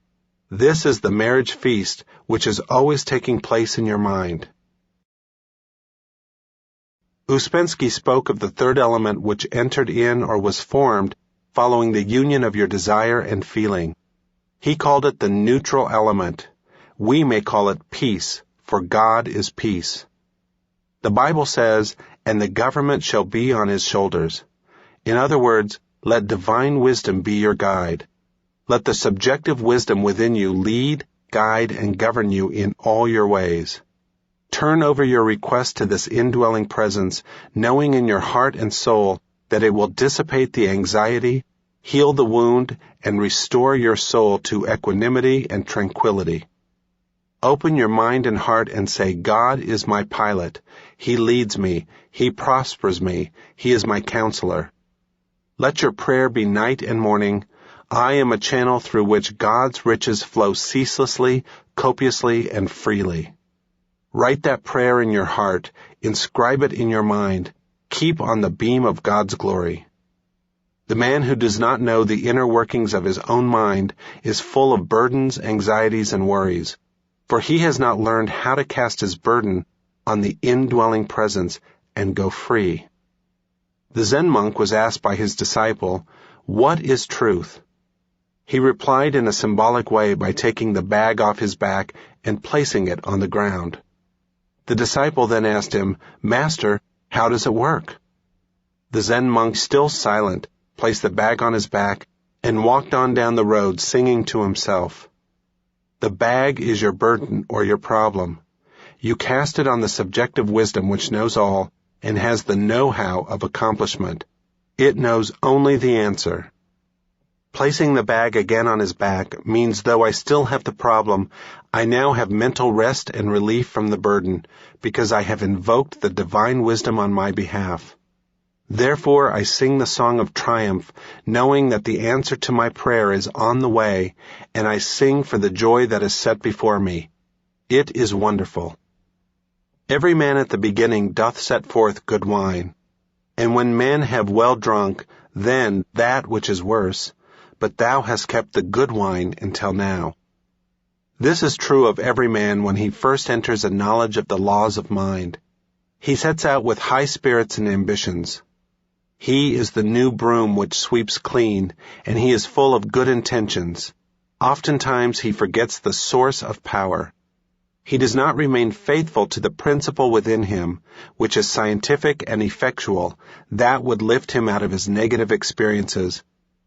This is the marriage feast which is always taking place in your mind. Ouspensky spoke of the third element which entered in or was formed following the union of your desire and feeling. He called it the neutral element. We may call it peace, for God is peace. The Bible says, "And the government shall be on his shoulders." In other words, let divine wisdom be your guide. Let the subjective wisdom within you lead, guide, and govern you in all your ways. Turn over your request to this indwelling presence, knowing in your heart and soul that it will dissipate the anxiety, heal the wound, and restore your soul to equanimity and tranquility. Open your mind and heart and say, God is my pilot. He leads me. He prospers me. He is my counselor. Let your prayer be night and morning, I am a channel through which God's riches flow ceaselessly, copiously, and freely. Write that prayer in your heart, inscribe it in your mind, keep on the beam of God's glory. The man who does not know the inner workings of his own mind is full of burdens, anxieties, and worries, for he has not learned how to cast his burden on the indwelling presence and go free. The Zen monk was asked by his disciple, "What is truth?" He replied in a symbolic way by taking the bag off his back and placing it on the ground. The disciple then asked him, "Master, how does it work?" The Zen monk, still silent, placed the bag on his back and walked on down the road singing to himself. The bag is your burden or your problem. You cast it on the subjective wisdom which knows all and has the know-how of accomplishment. It knows only the answer. Placing the bag again on his back means though I still have the problem, I now have mental rest and relief from the burden, because I have invoked the divine wisdom on my behalf. Therefore I sing the song of triumph, knowing that the answer to my prayer is on the way, and I sing for the joy that is set before me. It is wonderful. Every man at the beginning doth set forth good wine. And when men have well drunk, then that which is worse, but thou hast kept the good wine until now. This is true of every man when he first enters a knowledge of the laws of mind. He sets out with high spirits and ambitions. He is the new broom which sweeps clean, and he is full of good intentions. Oftentimes he forgets the source of power. He does not remain faithful to the principle within him, which is scientific and effectual, that would lift him out of his negative experiences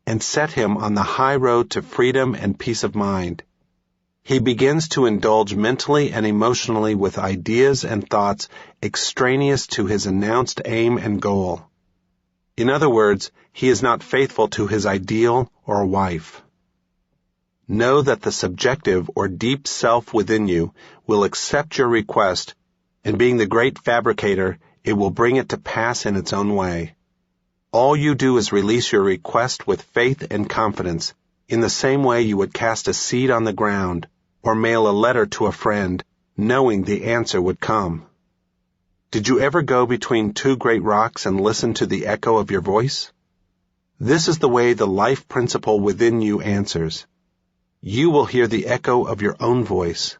and set him on the high road to freedom and peace of mind. He begins to indulge mentally and emotionally with ideas and thoughts extraneous to his announced aim and goal. In other words, he is not faithful to his ideal or wife. Know that the subjective or deep self within you will accept your request, and being the great fabricator, it will bring it to pass in its own way. All you do is release your request with faith and confidence, in the same way you would cast a seed on the ground, or mail a letter to a friend, knowing the answer would come. Did you ever go between two great rocks and listen to the echo of your voice? This is the way the life principle within you answers. You will hear the echo of your own voice.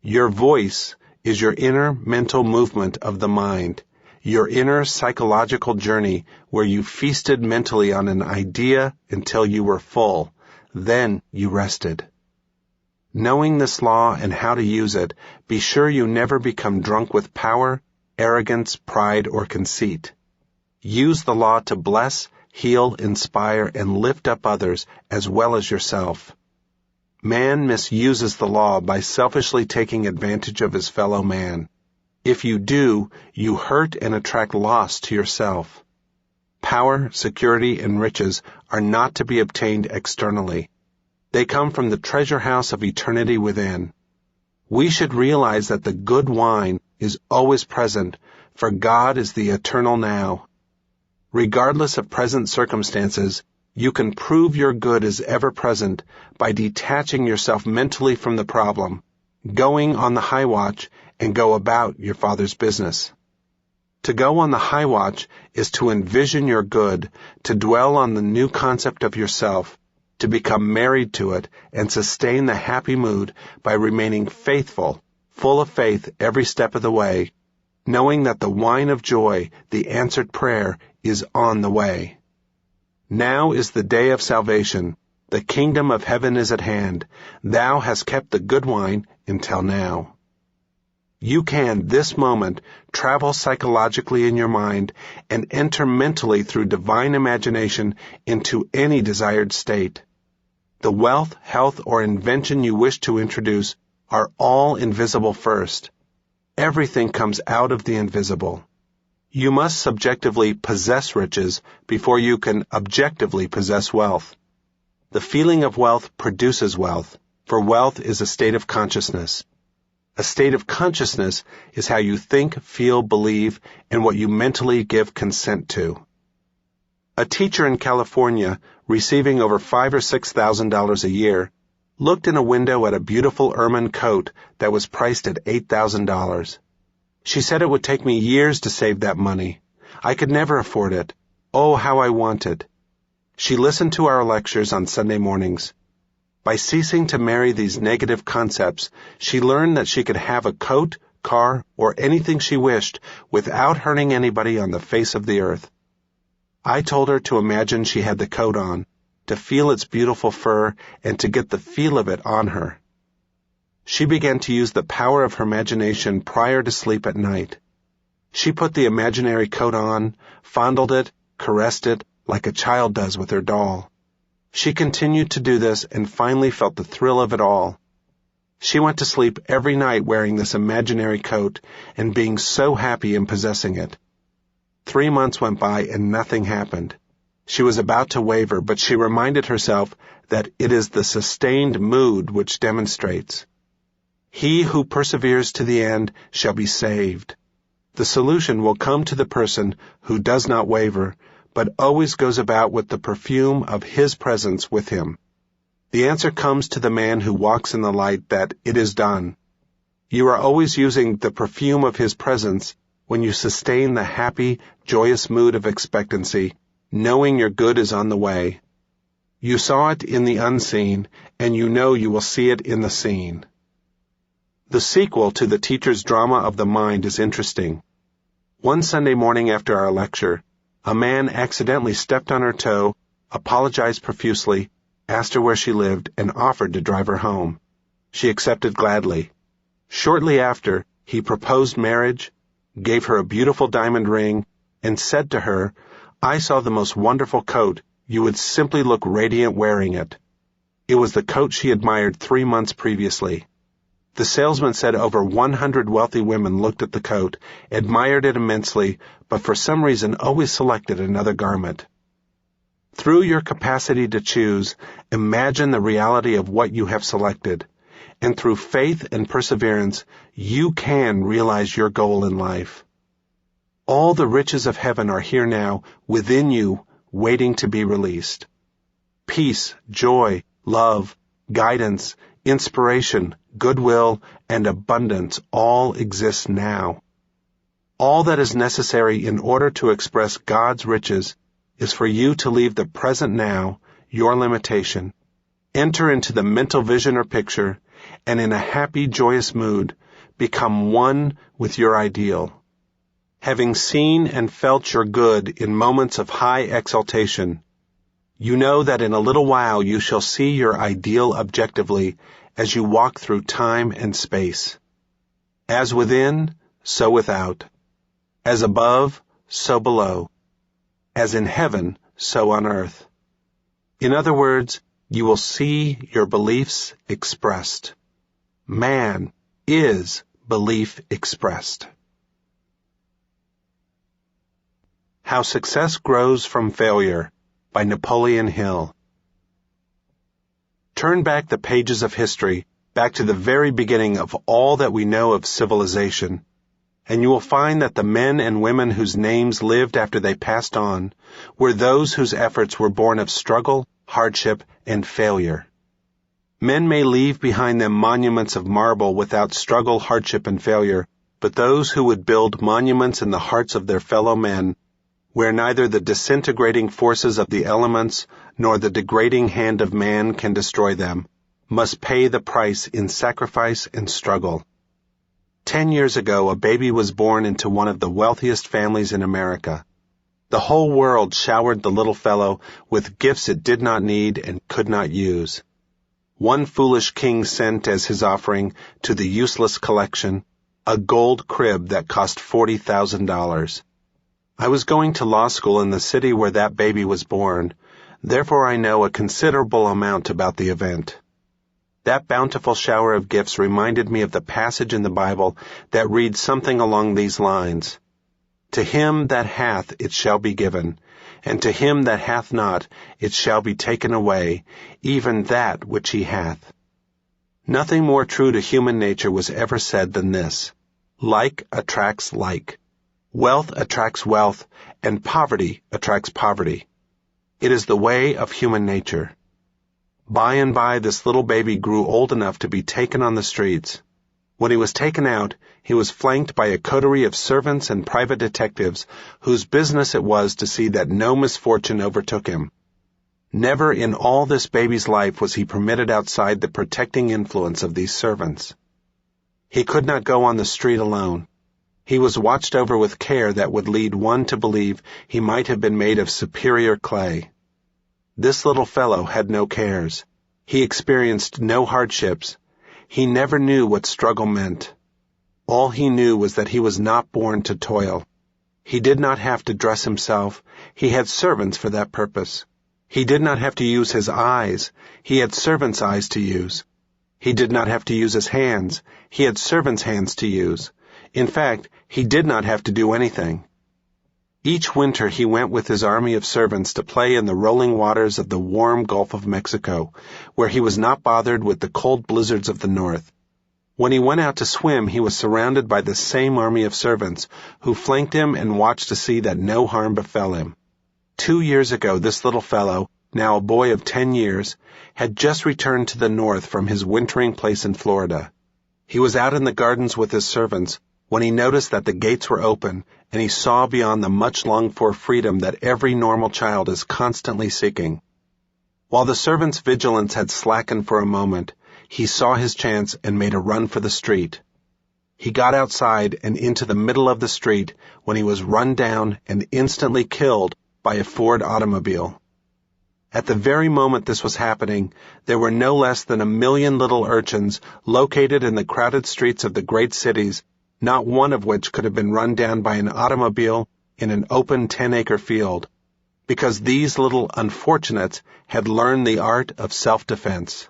Your voice is your inner mental movement of the mind, your inner psychological journey where you feasted mentally on an idea until you were full. Then you rested. Knowing this law and how to use it, be sure you never become drunk with power, arrogance, pride, or conceit. Use the law to bless, heal, inspire, and lift up others as well as yourself. Man misuses the law by selfishly taking advantage of his fellow man. If you do, you hurt and attract loss to yourself. Power, security, and riches are not to be obtained externally. They come from the treasure house of eternity within. We should realize that the good wine is always present, for God is the eternal now. Regardless of present circumstances, You can prove your good is ever present by detaching yourself mentally from the problem, going on the high watch, and go about your Father's business. To go on the high watch is to envision your good, to dwell on the new concept of yourself, to become married to it and sustain the happy mood by remaining faithful, full of faith every step of the way, knowing that the wine of joy, the answered prayer, is on the way. Now is the day of salvation. The kingdom of heaven is at hand. Thou hast kept the good wine until now. You can, this moment, travel psychologically in your mind and enter mentally through divine imagination into any desired state. The wealth, health, or invention you wish to introduce are all invisible first. Everything comes out of the invisible. You must subjectively possess riches before you can objectively possess wealth. The feeling of wealth produces wealth, for wealth is a state of consciousness. A state of consciousness is how you think, feel, believe, and what you mentally give consent to. A teacher in California, receiving over $5,000 or $6,000 a year, looked in a window at a beautiful ermine coat that was priced at $8,000. She said, "It would take me years to save that money. I could never afford it. Oh, how I want it." She listened to our lectures on Sunday mornings. By ceasing to marry these negative concepts, she learned that she could have a coat, car, or anything she wished without hurting anybody on the face of the earth. I told her to imagine she had the coat on, to feel its beautiful fur, and to get the feel of it on her. She began to use the power of her imagination prior to sleep at night. She put the imaginary coat on, fondled it, caressed it, like a child does with her doll. She continued to do this and finally felt the thrill of it all. She went to sleep every night wearing this imaginary coat and being so happy in possessing it. 3 months went by and nothing happened. She was about to waver, but she reminded herself that it is the sustained mood which demonstrates. He who perseveres to the end shall be saved. The solution will come to the person who does not waver, but always goes about with the perfume of His presence with him. The answer comes to the man who walks in the light that it is done. You are always using the perfume of His presence when you sustain the happy, joyous mood of expectancy, knowing your good is on the way. You saw it in the unseen, and you know you will see it in the seen. The sequel to the teacher's drama of the mind is interesting. One Sunday morning after our lecture, a man accidentally stepped on her toe, apologized profusely, asked her where she lived, and offered to drive her home. She accepted gladly. Shortly after, he proposed marriage, gave her a beautiful diamond ring, and said to her, "I saw the most wonderful coat. You would simply look radiant wearing it." It was the coat she admired 3 months previously. The salesman said over 100 wealthy women looked at the coat, admired it immensely, but for some reason always selected another garment. Through your capacity to choose, imagine the reality of what you have selected, and through faith and perseverance, you can realize your goal in life. All the riches of heaven are here now, within you, waiting to be released. Peace, joy, love, guidance, inspiration, goodwill, and abundance all exist now. All that is necessary in order to express God's riches is for you to leave the present now, your limitation, enter into the mental vision or picture, and in a happy, joyous mood, become one with your ideal. Having seen and felt your good in moments of high exaltation, you know that in a little while you shall see your ideal objectively as you walk through time and space. As within, so without. As above, so below. As in heaven, so on earth. In other words, you will see your beliefs expressed. Man is belief expressed. How Success Grows from Failure by Napoleon Hill. Turn back the pages of history, back to the very beginning of all that we know of civilization, and you will find that the men and women whose names lived after they passed on were those whose efforts were born of struggle, hardship, and failure. Men may leave behind them monuments of marble without struggle, hardship, and failure, but those who would build monuments in the hearts of their fellow men, where neither the disintegrating forces of the elements nor the degrading hand of man can destroy them, must pay the price in sacrifice and struggle. 10 years ago, a baby was born into one of the wealthiest families in America. The whole world showered the little fellow with gifts it did not need and could not use. One foolish king sent as his offering to the useless collection a gold crib that cost $40,000. I was going to law school in the city where that baby was born, therefore I know a considerable amount about the event. That bountiful shower of gifts reminded me of the passage in the Bible that reads something along these lines. To him that hath it shall be given, and to him that hath not it shall be taken away, even that which he hath. Nothing more true to human nature was ever said than this. Like attracts like. Wealth attracts wealth, and poverty attracts poverty. It is the way of human nature. By and by, this little baby grew old enough to be taken on the streets. When he was taken out, he was flanked by a coterie of servants and private detectives whose business it was to see that no misfortune overtook him. Never in all this baby's life was he permitted outside the protecting influence of these servants. He could not go on the street alone. He was watched over with care that would lead one to believe he might have been made of superior clay. This little fellow had no cares. He experienced no hardships. He never knew what struggle meant. All he knew was that he was not born to toil. He did not have to dress himself. He had servants for that purpose. He did not have to use his eyes. He had servants' eyes to use. He did not have to use his hands. He had servants' hands to use. In fact, he did not have to do anything. Each winter he went with his army of servants to play in the rolling waters of the warm Gulf of Mexico, where he was not bothered with the cold blizzards of the north. When he went out to swim, he was surrounded by the same army of servants, who flanked him and watched to see that no harm befell him. 2 years ago, this little fellow, now a boy of 10 years, had just returned to the north from his wintering place in Florida. He was out in the gardens with his servants when he noticed that the gates were open, and he saw beyond the much longed-for freedom that every normal child is constantly seeking. While the servant's vigilance had slackened for a moment, he saw his chance and made a run for the street. He got outside and into the middle of the street when he was run down and instantly killed by a Ford automobile. At the very moment this was happening, there were no less than 1 million little urchins located in the crowded streets of the great cities, not one of which could have been run down by an automobile in an open 10-acre field, because these little unfortunates had learned the art of self-defense.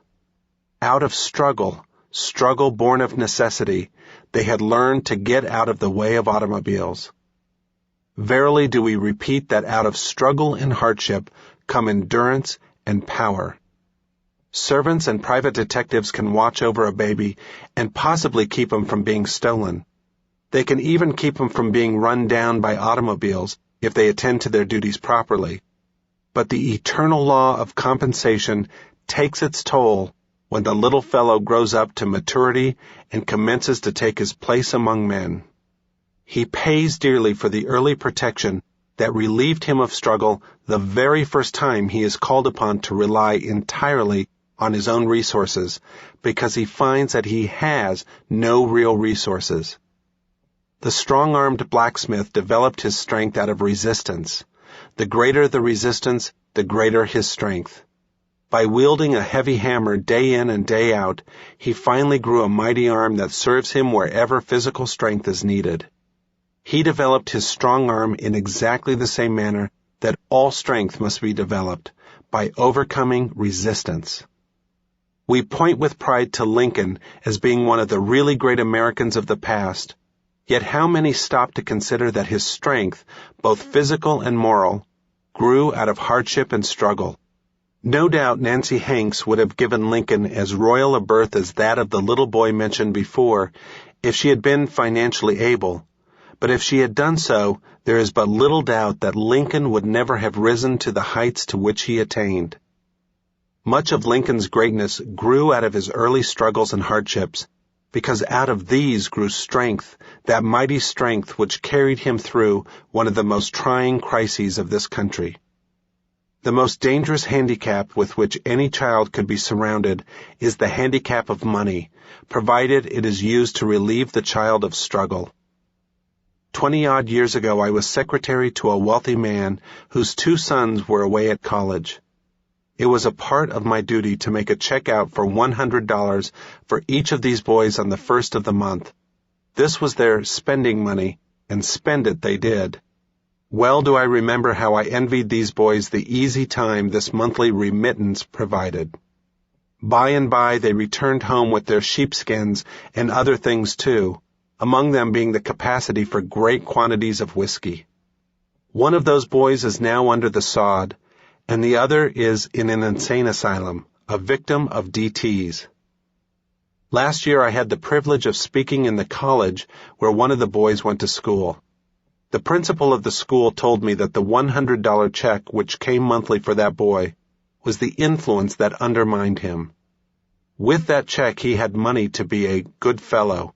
Out of struggle born of necessity, they had learned to get out of the way of automobiles. Verily do we repeat that out of struggle and hardship come endurance and power. Servants and private detectives can watch over a baby and possibly keep him from being stolen. They can even keep him from being run down by automobiles if they attend to their duties properly. But the eternal law of compensation takes its toll when the little fellow grows up to maturity and commences to take his place among men. He pays dearly for the early protection that relieved him of struggle the very first time he is called upon to rely entirely on his own resources, because he finds that he has no real resources. The strong-armed blacksmith developed his strength out of resistance. The greater the resistance, the greater his strength. By wielding a heavy hammer day in and day out, he finally grew a mighty arm that serves him wherever physical strength is needed. He developed his strong arm in exactly the same manner that all strength must be developed, by overcoming resistance. We point with pride to Lincoln as being one of the really great Americans of the past, yet how many stop to consider that his strength, both physical and moral, grew out of hardship and struggle? No doubt Nancy Hanks would have given Lincoln as royal a birth as that of the little boy mentioned before if she had been financially able, But if she had done so, there is but little doubt that Lincoln would never have risen to the heights to which he attained. Much of Lincoln's greatness grew out of his early struggles and hardships, because out of these grew strength, that mighty strength which carried him through one of the most trying crises of this country. The most dangerous handicap with which any child could be surrounded is the handicap of money, provided it is used to relieve the child of struggle. 20-odd years ago, I was secretary to a wealthy man whose 2 sons were away at college. It was a part of my duty to make a check out for $100 for each of these boys on the first of the month. This was their spending money, and spend it they did. Well do I remember how I envied these boys the easy time this monthly remittance provided. By and by they returned home with their sheepskins and other things too, among them being the capacity for great quantities of whiskey. One of those boys is now under the sod, and the other is in an insane asylum, a victim of DTs. Last year I had the privilege of speaking in the college where one of the boys went to school. The principal of the school told me that the $100 check which came monthly for that boy was the influence that undermined him. With that check he had money to be a good fellow.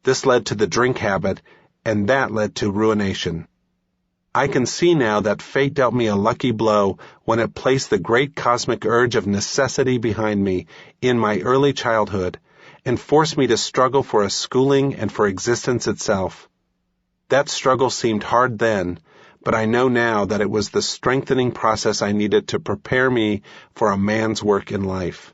This led to the drink habit, and that led to ruination. I can see now that fate dealt me a lucky blow when it placed the great cosmic urge of necessity behind me in my early childhood and forced me to struggle for a schooling and for existence itself. That struggle seemed hard then, but I know now that it was the strengthening process I needed to prepare me for a man's work in life.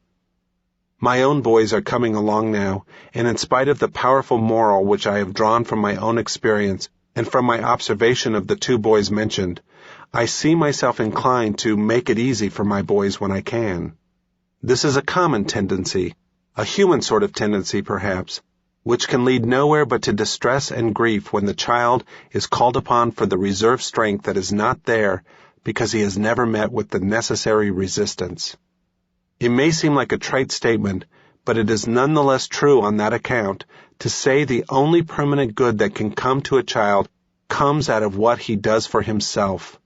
My own boys are coming along now, and in spite of the powerful moral which I have drawn from my own experience, and from my observation of the 2 boys mentioned, I see myself inclined to make it easy for my boys when I can. This is a common tendency, a human sort of tendency perhaps, which can lead nowhere but to distress and grief when the child is called upon for the reserve strength that is not there because he has never met with the necessary resistance. It may seem like a trite statement, but it is nonetheless true on that account to say the only permanent good that can come to a child comes out of what he does for himself.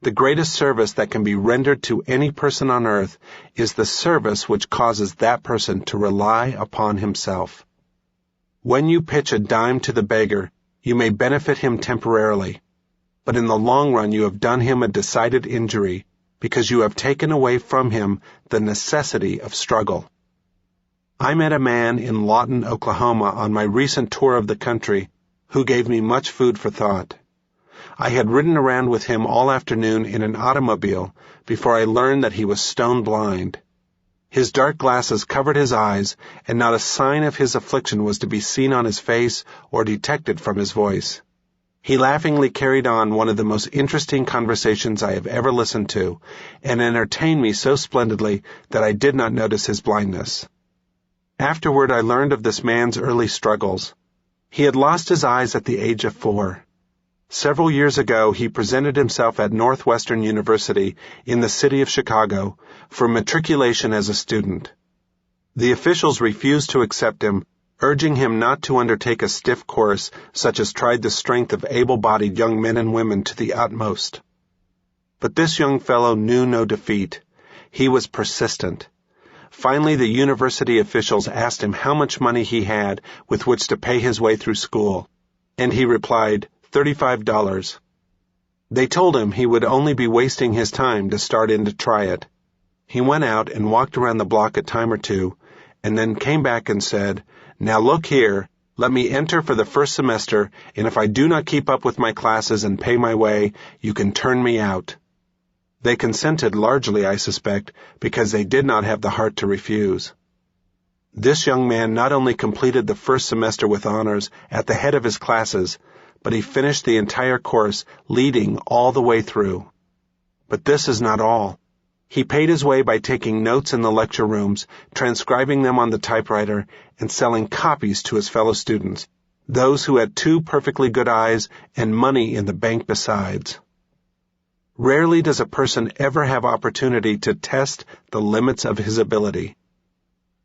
The greatest service that can be rendered to any person on earth is the service which causes that person to rely upon himself. When you pitch a dime to the beggar, you may benefit him temporarily, but in the long run you have done him a decided injury because you have taken away from him the necessity of struggle. I met a man in Lawton, Oklahoma on my recent tour of the country who gave me much food for thought. I had ridden around with him all afternoon in an automobile before I learned that he was stone blind. His dark glasses covered his eyes, and not a sign of his affliction was to be seen on his face or detected from his voice. He laughingly carried on one of the most interesting conversations I have ever listened to, and entertained me so splendidly that I did not notice his blindness. Afterward I learned of this man's early struggles. He had lost his eyes at the age of 4. Several years ago he presented himself at Northwestern University in the city of Chicago for matriculation as a student. The officials refused to accept him, urging him not to undertake a stiff course such as tried the strength of able-bodied young men and women to the utmost. But this young fellow knew no defeat. He was persistent. Finally, the university officials asked him how much money he had with which to pay his way through school, and he replied, $35. They told him he would only be wasting his time to start in to try it. He went out and walked around the block a time or 2, and then came back and said, "Now look here, let me enter for the first semester, and if I do not keep up with my classes and pay my way, you can turn me out." They consented largely, I suspect, because they did not have the heart to refuse. This young man not only completed the first semester with honors at the head of his classes, but he finished the entire course, leading all the way through. But this is not all. He paid his way by taking notes in the lecture rooms, transcribing them on the typewriter, and selling copies to his fellow students, those who had 2 perfectly good eyes and money in the bank besides. Rarely does a person ever have opportunity to test the limits of his ability.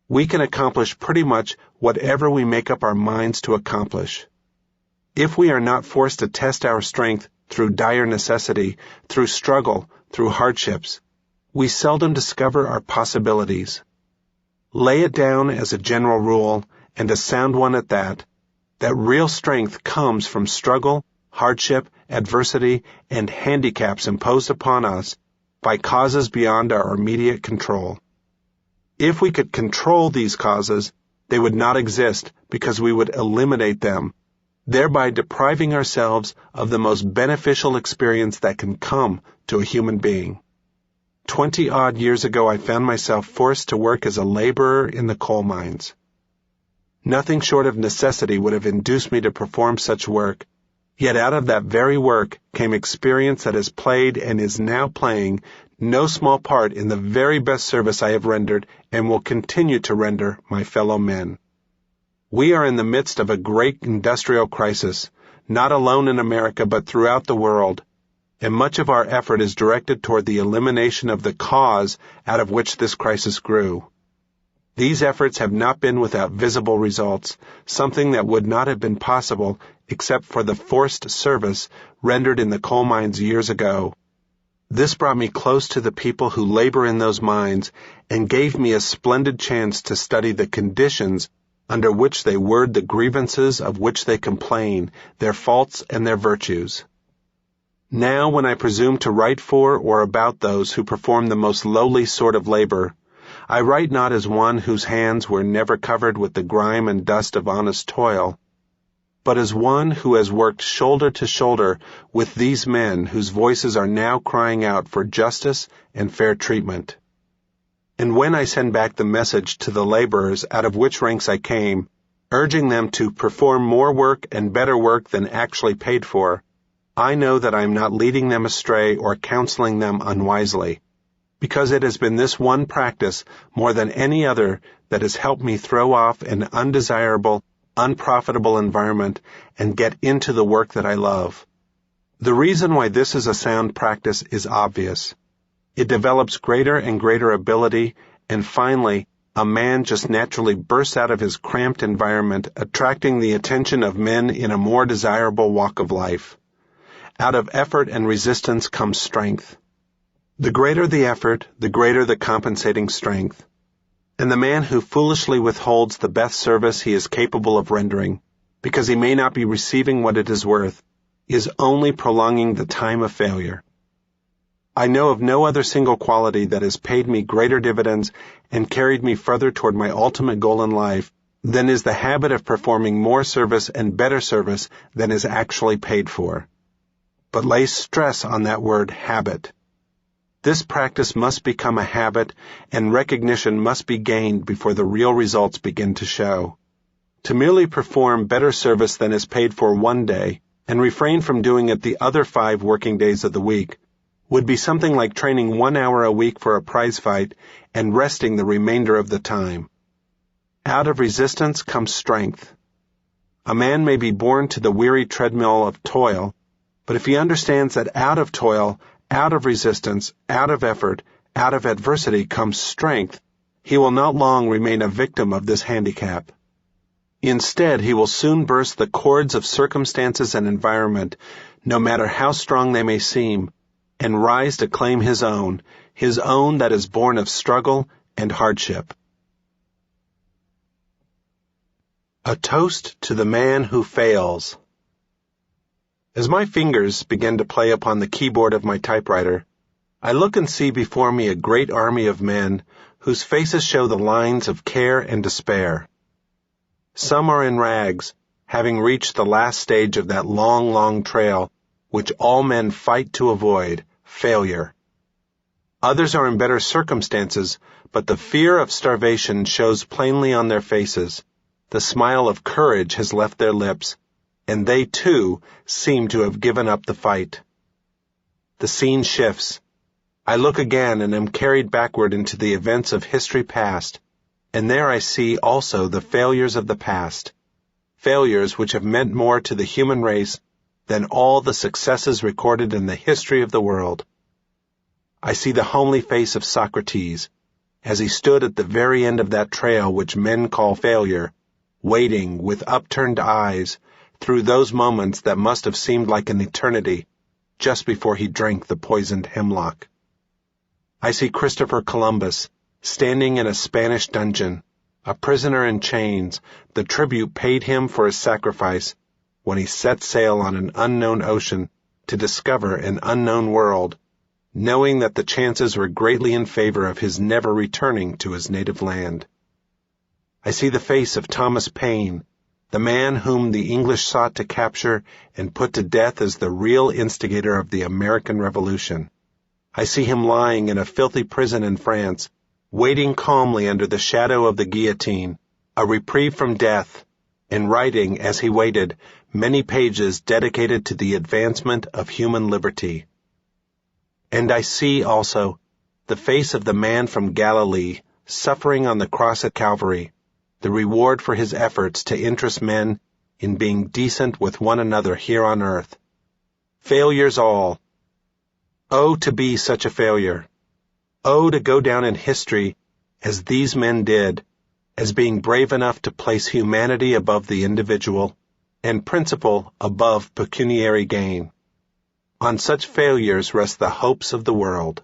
We can accomplish pretty much whatever we make up our minds to accomplish. If we are not forced to test our strength through dire necessity, through struggle, through hardships, we seldom discover our possibilities. Lay it down as a general rule, and a sound one at that real strength comes from struggle, hardship, adversity, and handicaps imposed upon us by causes beyond our immediate control. If we could control these causes, they would not exist because we would eliminate them, thereby depriving ourselves of the most beneficial experience that can come to a human being. 20-odd years ago, I found myself forced to work as a laborer in the coal mines. Nothing short of necessity would have induced me to perform such work, yet out of that very work came experience that has played and is now playing no small part in the very best service I have rendered and will continue to render my fellow men. We are in the midst of a great industrial crisis, not alone in America but throughout the world, and much of our effort is directed toward the elimination of the cause out of which this crisis grew. These efforts have not been without visible results, something that would not have been possible except for the forced service rendered in the coal mines years ago. This brought me close to the people who labor in those mines and gave me a splendid chance to study the conditions under which they word the grievances of which they complain, their faults and their virtues. Now, when I presume to write for or about those who perform the most lowly sort of labor, I write not as one whose hands were never covered with the grime and dust of honest toil, but as one who has worked shoulder to shoulder with these men whose voices are now crying out for justice and fair treatment. And when I send back the message to the laborers out of which ranks I came, urging them to perform more work and better work than actually paid for, I know that I am not leading them astray or counseling them unwisely, because it has been this one practice more than any other that has helped me throw off an undesirable, unprofitable environment and get into the work that I love. The reason why this is a sound practice is obvious. It develops greater and greater ability, and finally, a man just naturally bursts out of his cramped environment, attracting the attention of men in a more desirable walk of life. Out of effort and resistance comes strength. The greater the effort, the greater the compensating strength. And the man who foolishly withholds the best service he is capable of rendering, because he may not be receiving what it is worth, is only prolonging the time of failure. I know of no other single quality that has paid me greater dividends and carried me further toward my ultimate goal in life than is the habit of performing more service and better service than is actually paid for. But lay stress on that word habit. This practice must become a habit, and recognition must be gained before the real results begin to show. To merely perform better service than is paid for one day, and refrain from doing it the other 5 working days of the week, would be something like training 1 hour a week for a prize fight and resting the remainder of the time. Out of resistance comes strength. A man may be born to the weary treadmill of toil, but if he understands that out of toil, out of resistance, out of effort, out of adversity comes strength, he will not long remain a victim of this handicap. Instead, he will soon burst the cords of circumstances and environment, no matter how strong they may seem, and rise to claim his own that is born of struggle and hardship. A toast to the man who fails. As my fingers begin to play upon the keyboard of my typewriter, I look and see before me a great army of men whose faces show the lines of care and despair. Some are in rags, having reached the last stage of that long, long trail which all men fight to avoid, failure. Others are in better circumstances, but the fear of starvation shows plainly on their faces. The smile of courage has left their lips, and they, too, seem to have given up the fight. The scene shifts. I look again and am carried backward into the events of history past, and there I see also the failures of the past, failures which have meant more to the human race than all the successes recorded in the history of the world. I see the homely face of Socrates, as he stood at the very end of that trail which men call failure, waiting with upturned eyes, through those moments that must have seemed like an eternity just before he drank the poisoned hemlock. I see Christopher Columbus standing in a Spanish dungeon, a prisoner in chains, the tribute paid him for his sacrifice when he set sail on an unknown ocean to discover an unknown world, knowing that the chances were greatly in favor of his never returning to his native land. I see the face of Thomas Paine, the man whom the English sought to capture and put to death as the real instigator of the American Revolution. I see him lying in a filthy prison in France, waiting calmly under the shadow of the guillotine, a reprieve from death, and writing, as he waited, many pages dedicated to the advancement of human liberty. And I see, also, the face of the man from Galilee, suffering on the cross at Calvary, the reward for his efforts to interest men in being decent with one another here on earth. Failures all. Oh, to be such a failure. Oh, to go down in history as these men did, as being brave enough to place humanity above the individual and principle above pecuniary gain. On such failures rest the hopes of the world.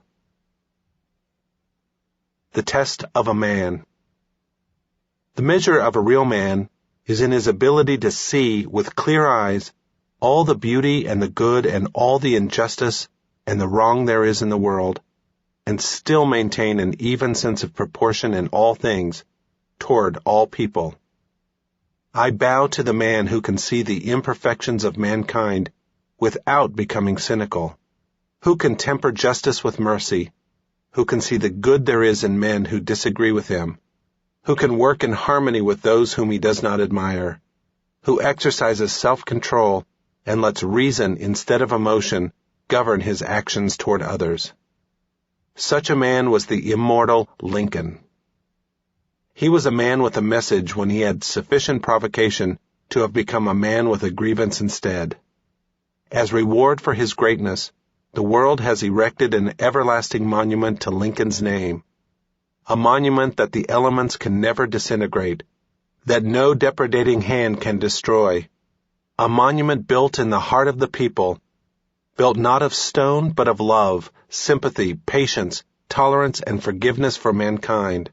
The test of a man. The measure of a real man is in his ability to see with clear eyes all the beauty and the good and all the injustice and the wrong there is in the world, and still maintain an even sense of proportion in all things toward all people. I bow to the man who can see the imperfections of mankind without becoming cynical, who can temper justice with mercy, who can see the good there is in men who disagree with him, who can work in harmony with those whom he does not admire, who exercises self-control and lets reason instead of emotion govern his actions toward others. Such a man was the immortal Lincoln. He was a man with a message when he had sufficient provocation to have become a man with a grievance instead. As reward for his greatness, the world has erected an everlasting monument to Lincoln's name, a monument that the elements can never disintegrate, that no depredating hand can destroy, a monument built in the heart of the people, built not of stone but of love, sympathy, patience, tolerance, and forgiveness for mankind,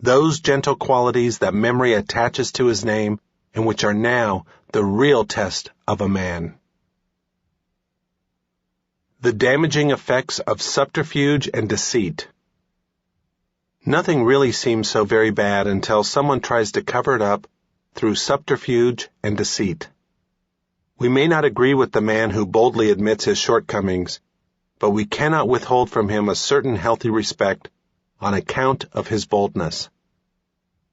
those gentle qualities that memory attaches to his name and which are now the real test of a man. The damaging effects of subterfuge and deceit. Nothing really seems so very bad until someone tries to cover it up through subterfuge and deceit. We may not agree with the man who boldly admits his shortcomings, but we cannot withhold from him a certain healthy respect on account of his boldness.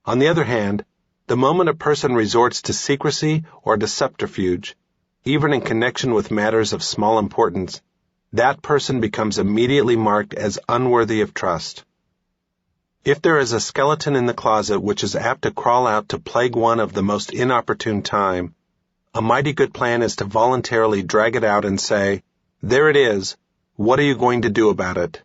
On the other hand, the moment a person resorts to secrecy or to subterfuge, even in connection with matters of small importance, that person becomes immediately marked as unworthy of trust. If there is a skeleton in the closet which is apt to crawl out to plague one of the most inopportune time, a mighty good plan is to voluntarily drag it out and say, "There it is. What are you going to do about it?"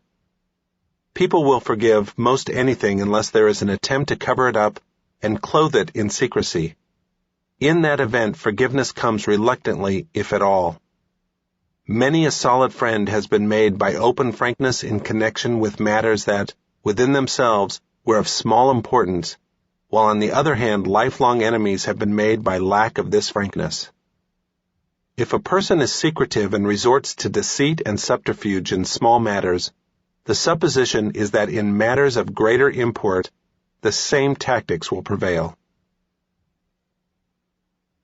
People will forgive most anything unless there is an attempt to cover it up and clothe it in secrecy. In that event, forgiveness comes reluctantly, if at all. Many a solid friend has been made by open frankness in connection with matters that, within themselves, were of small importance, while on the other hand lifelong enemies have been made by lack of this frankness. If a person is secretive and resorts to deceit and subterfuge in small matters, the supposition is that in matters of greater import, the same tactics will prevail.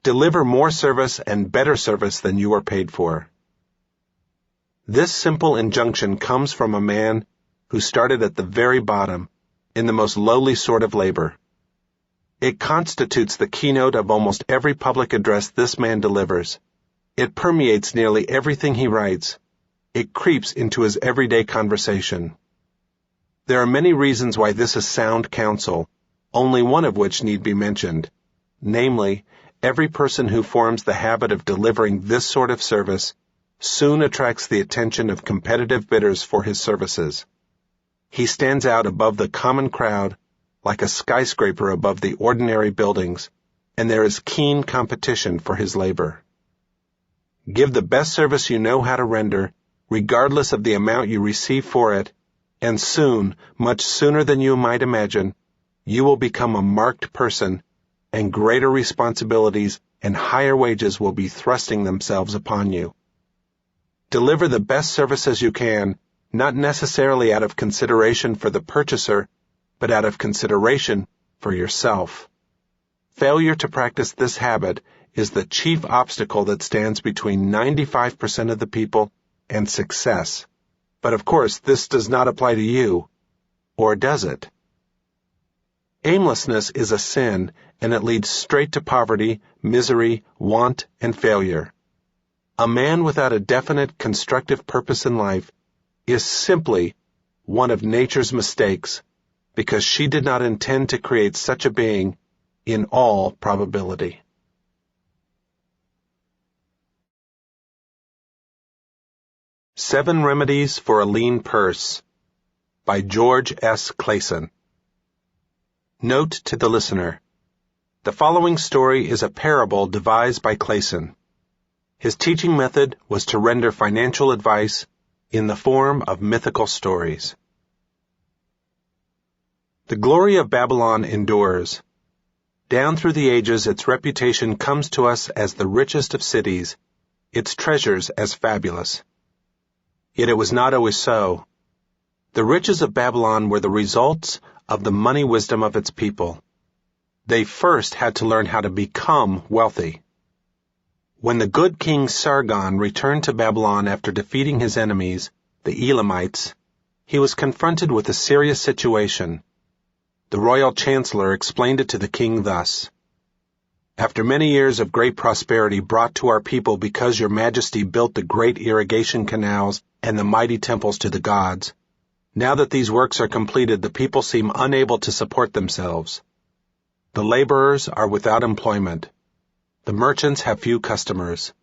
Deliver more service and better service than you are paid for. This simple injunction comes from a man who started at the very bottom, in the most lowly sort of labor. It constitutes the keynote of almost every public address this man delivers. It permeates nearly everything he writes. It creeps into his everyday conversation. There are many reasons why this is sound counsel, only one of which need be mentioned. Namely, every person who forms the habit of delivering this sort of service soon attracts the attention of competitive bidders for his services. He stands out above the common crowd like a skyscraper above the ordinary buildings, and there is keen competition for his labor. Give the best service you know how to render, regardless of the amount you receive for it, and soon, much sooner than you might imagine, you will become a marked person, and greater responsibilities and higher wages will be thrusting themselves upon you. Deliver the best service as you can, not necessarily out of consideration for the purchaser, but out of consideration for yourself. Failure to practice this habit is the chief obstacle that stands between 95% of the people and success. But of course, this does not apply to you. Or does it? Aimlessness is a sin, and it leads straight to poverty, misery, want, and failure. A man without a definite constructive purpose in life is simply one of nature's mistakes, because she did not intend to create such a being in all probability. Seven Remedies for a Lean Purse by George S. Clason. Note to the listener. The following story is a parable devised by Clason. His teaching method was to render financial advice in the form of mythical stories. The glory of Babylon endures. Down through the ages its reputation comes to us as the richest of cities, its treasures as fabulous. Yet it was not always so. The riches of Babylon were the results of the money wisdom of its people. They first had to learn how to become wealthy. When the good king Sargon returned to Babylon after defeating his enemies, the Elamites, he was confronted with a serious situation. The royal chancellor explained it to the king thus: "After many years of great prosperity brought to our people because your majesty built the great irrigation canals and the mighty temples to the gods, now that these works are completed, the people seem unable to support themselves. The laborers are without employment. The merchants have few customers.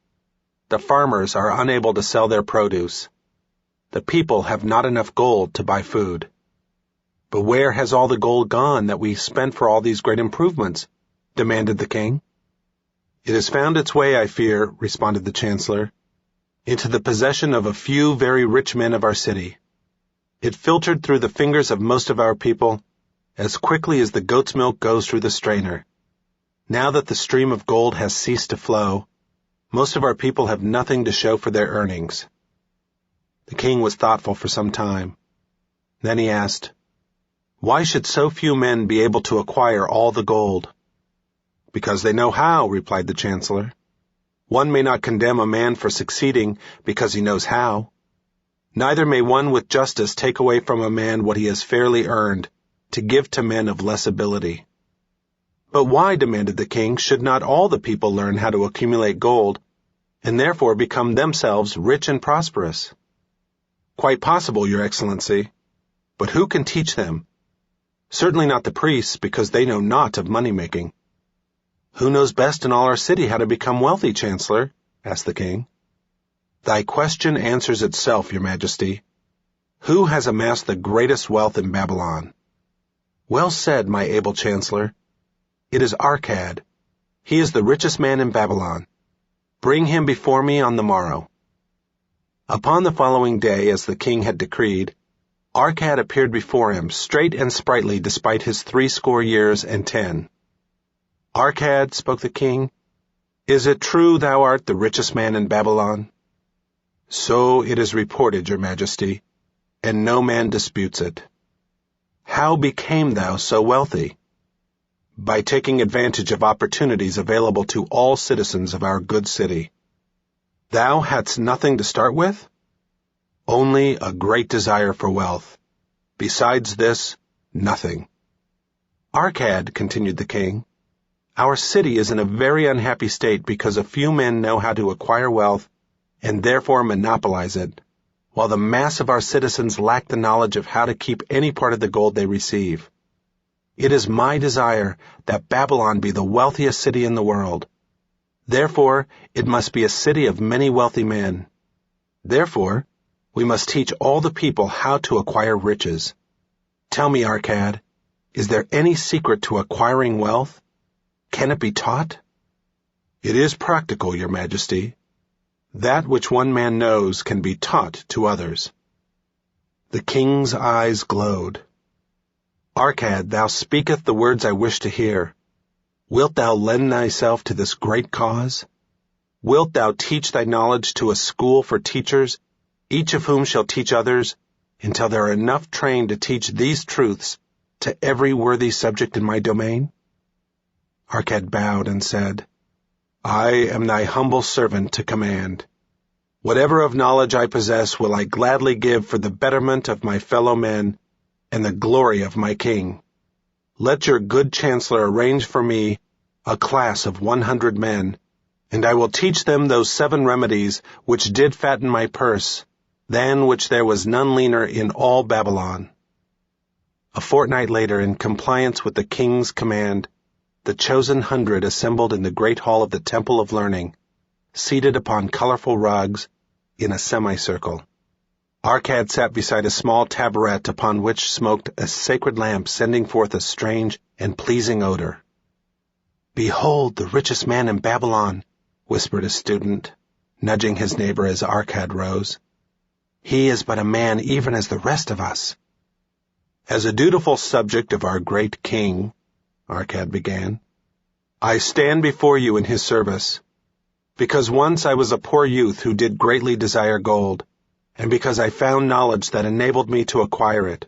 The farmers are unable to sell their produce. The people have not enough gold to buy food." "But where has all the gold gone that we spent for all these great improvements?" demanded the king. "It has found its way, I fear," responded the chancellor, "into the possession of a few very rich men of our city. It filtered through the fingers of most of our people as quickly as the goat's milk goes through the strainer. Now that the stream of gold has ceased to flow, most of our people have nothing to show for their earnings." The king was thoughtful for some time. Then he asked, "Why should so few men be able to acquire all the gold?" "Because they know how," replied the chancellor. "One may not condemn a man for succeeding because he knows how. Neither may one with justice take away from a man what he has fairly earned, to give to men of less ability." "But why," demanded the king, "should not all the people learn how to accumulate gold, and therefore become themselves rich and prosperous?" "Quite possible, Your Excellency. But who can teach them? Certainly not the priests, because they know naught of money-making." "Who knows best in all our city how to become wealthy, Chancellor?" asked the king. "Thy question answers itself, Your Majesty. Who has amassed the greatest wealth in Babylon?" "Well said, my able Chancellor. It is Arcad. He is the richest man in Babylon. Bring him before me on the morrow." Upon the following day, as the king had decreed, Arcad appeared before him, straight and sprightly despite his 70 years. "Arcad," spoke the king, "is it true thou art the richest man in Babylon?" "So it is reported, Your Majesty, and no man disputes it." "How became thou so wealthy?" "By taking advantage of opportunities available to all citizens of our good city." "Thou hadst nothing to start with?" "Only a great desire for wealth. Besides this, nothing." "Arcad," continued the king, "our city is in a very unhappy state because a few men know how to acquire wealth and therefore monopolize it, while the mass of our citizens lack the knowledge of how to keep any part of the gold they receive. It is my desire that Babylon be the wealthiest city in the world. Therefore, it must be a city of many wealthy men. Therefore, we must teach all the people how to acquire riches. Tell me, Arcad, is there any secret to acquiring wealth? Can it be taught? It is practical, Your Majesty. That which one man knows can be taught to others. The king's eyes glowed. Arcad, thou speakest the words I wish to hear. Wilt thou lend thyself to this great cause? Wilt thou teach thy knowledge to a school for teachers, each of whom shall teach others, until there are enough trained to teach these truths to every worthy subject in my domain? Arcad bowed and said, I am thy humble servant to command. Whatever of knowledge I possess will I gladly give for the betterment of my fellow men and the glory of my king. Let your good chancellor arrange for me a class of 100 men, and I will teach them those 7 remedies which did fatten my purse, than which there was none leaner in all Babylon. A fortnight later, in compliance with the king's command, the chosen 100 assembled in the great hall of the Temple of Learning, seated upon colorful rugs in a semicircle. Arcad sat beside a small taboret upon which smoked a sacred lamp sending forth a strange and pleasing odor. Behold the richest man in Babylon, whispered a student, nudging his neighbor as Arcad rose. He is but a man even as the rest of us. As a dutiful subject of our great king, Arcad began, I stand before you in his service, because once I was a poor youth who did greatly desire gold, and because I found knowledge that enabled me to acquire it.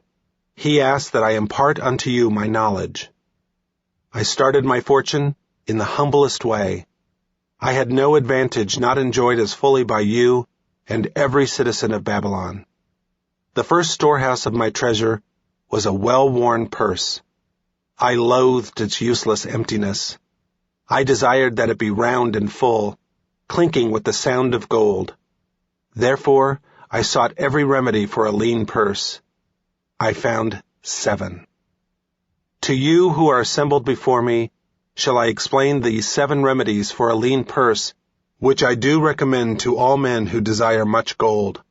He asked that I impart unto you my knowledge. I started my fortune in the humblest way. I had no advantage not enjoyed as fully by you and every citizen of Babylon. The first storehouse of my treasure was a well-worn purse. I loathed its useless emptiness. I desired that it be round and full, clinking with the sound of gold. Therefore, I sought every remedy for a lean purse. I found 7. To you who are assembled before me, shall I explain the 7 remedies for a lean purse, which I do recommend to all men who desire much gold.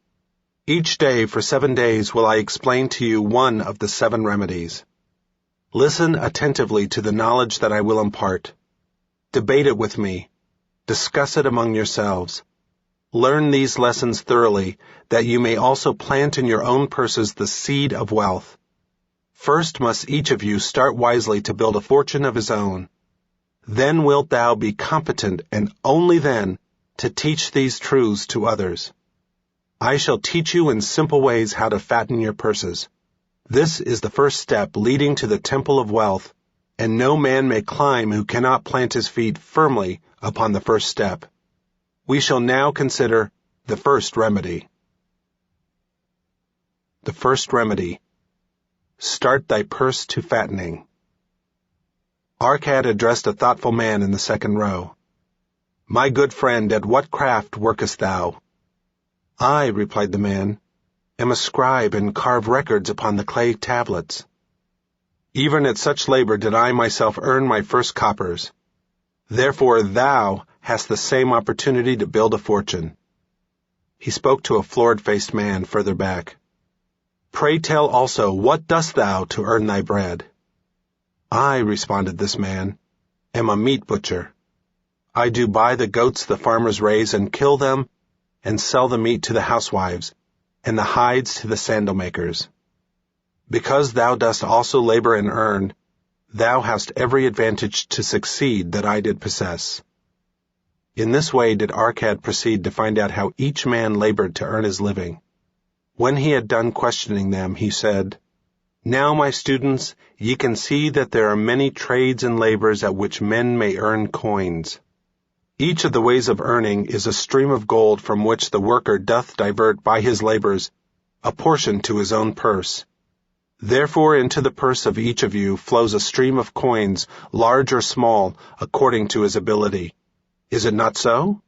Each day for 7 days will I explain to you one of the 7 remedies. Listen attentively to the knowledge that I will impart. Debate it with me. Discuss it among yourselves. Learn these lessons thoroughly, that you may also plant in your own purses the seed of wealth. First must each of you start wisely to build a fortune of his own. Then wilt thou be competent, and only then, to teach these truths to others. I shall teach you in simple ways how to fatten your purses. This is the first step leading to the temple of wealth, and no man may climb who cannot plant his feet firmly upon the first step. We shall now consider the first remedy. The first remedy. Start thy purse to fattening. Arcad addressed a thoughtful man in the second row. My good friend, at what craft workest thou? I, replied the man, am a scribe and carve records upon the clay tablets. Even at such labor did I myself earn my first coppers. Therefore thou hast the same opportunity to build a fortune. He spoke to a florid-faced man further back. Pray tell also, what dost thou to earn thy bread? I, responded this man, am a meat butcher. I do buy the goats the farmers raise and kill them and sell the meat to the housewives and the hides to the sandal makers. Because thou dost also labor and earn, thou hast every advantage to succeed that I did possess. In this way did Arcad proceed to find out how each man labored to earn his living. When he had done questioning them, he said, Now, my students, ye can see that there are many trades and labors at which men may earn coins. Each of the ways of earning is a stream of gold from which the worker doth divert by his labors a portion to his own purse. Therefore into the purse of each of you flows a stream of coins, large or small, according to his ability. Is it not so?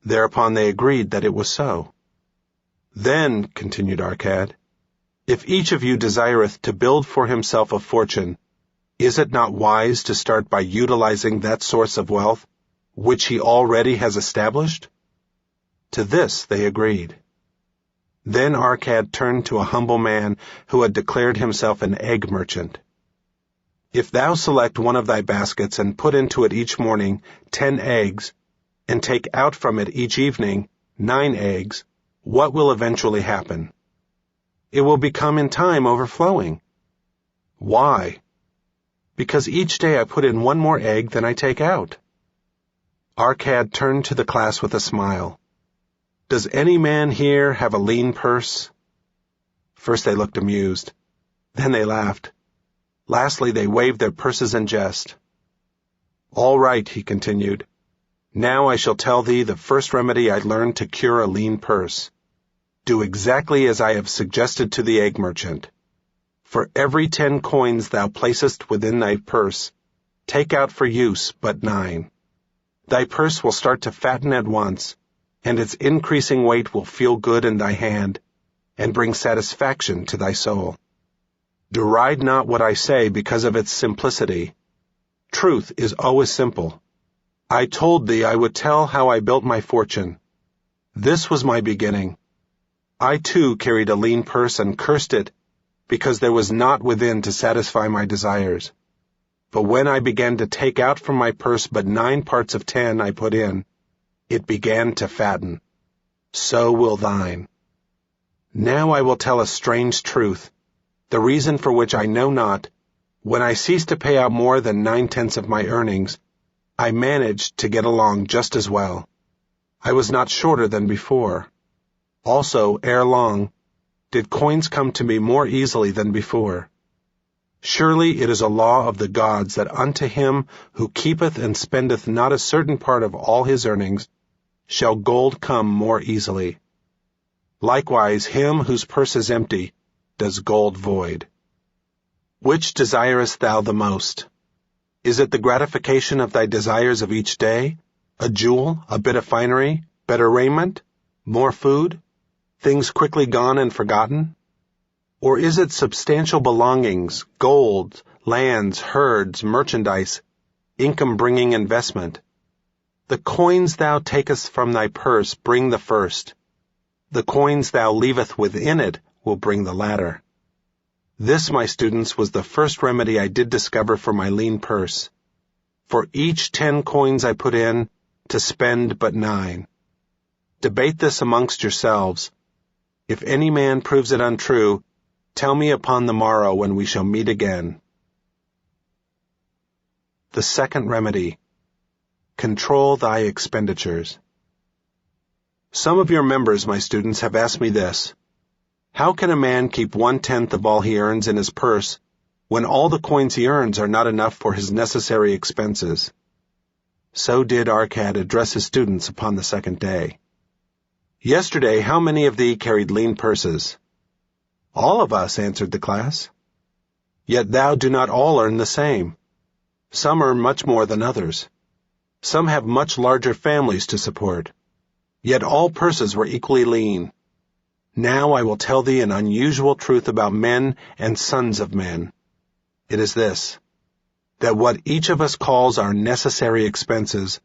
Thereupon they agreed that it was so. Then, continued Arcad, if each of you desireth to build for himself a fortune, is it not wise to start by utilizing that source of wealth, which he already has established? To this they agreed. Then Arcad turned to a humble man who had declared himself an egg merchant. If thou select one of thy baskets and put into it each morning 10 eggs, and take out from it each evening 9 eggs, what will eventually happen? It will become in time overflowing. Why? Because each day I put in one more egg than I take out. Arcad turned to the class with a smile. Does any man here have a lean purse? First they looked amused. Then they laughed. Lastly, they waved their purses in jest. All right, he continued. Now I shall tell thee the first remedy I learned to cure a lean purse. Do exactly as I have suggested to the egg merchant. For every 10 coins thou placest within thy purse, take out for use but 9. Thy purse will start to fatten at once, and its increasing weight will feel good in thy hand, and bring satisfaction to thy soul. Deride not what I say because of its simplicity. Truth is always simple. I told thee I would tell how I built my fortune. This was my beginning. I too carried a lean purse and cursed it, because there was naught within to satisfy my desires. But when I began to take out from my purse but 9 parts of 10 I put in, it began to fatten. So will thine. Now I will tell a strange truth, the reason for which I know not. When I ceased to pay out more than 9/10 of my earnings, I managed to get along just as well. I was not shorter than before. Also, ere long, did coins come to me more easily than before. Surely it is a law of the gods that unto him who keepeth and spendeth not a certain part of all his earnings shall gold come more easily. Likewise him whose purse is empty does gold void. Which desirest thou the most? Is it the gratification of thy desires of each day, a jewel, a bit of finery, better raiment, more food, things quickly gone and forgotten? Or is it substantial belongings, gold, lands, herds, merchandise, income-bringing investment? The coins thou takest from thy purse bring the first. The coins thou leavest within it will bring the latter. This, my students, was the first remedy I did discover for my lean purse. For each 10 coins I put in, to spend but 9. Debate this amongst yourselves. If any man proves it untrue, tell me upon the morrow when we shall meet again. The second remedy. Control thy expenditures. Some of your members, my students, have asked me this. How can a man keep 1/10 of all he earns in his purse when all the coins he earns are not enough for his necessary expenses? So did Arcad address his students upon the second day. Yesterday, how many of thee carried lean purses? All of us, answered the class. Yet thou do not all earn the same. Some earn much more than others. Some have much larger families to support. Yet all purses were equally lean. Now I will tell thee an unusual truth about men and sons of men. It is this, that what each of us calls our necessary expenses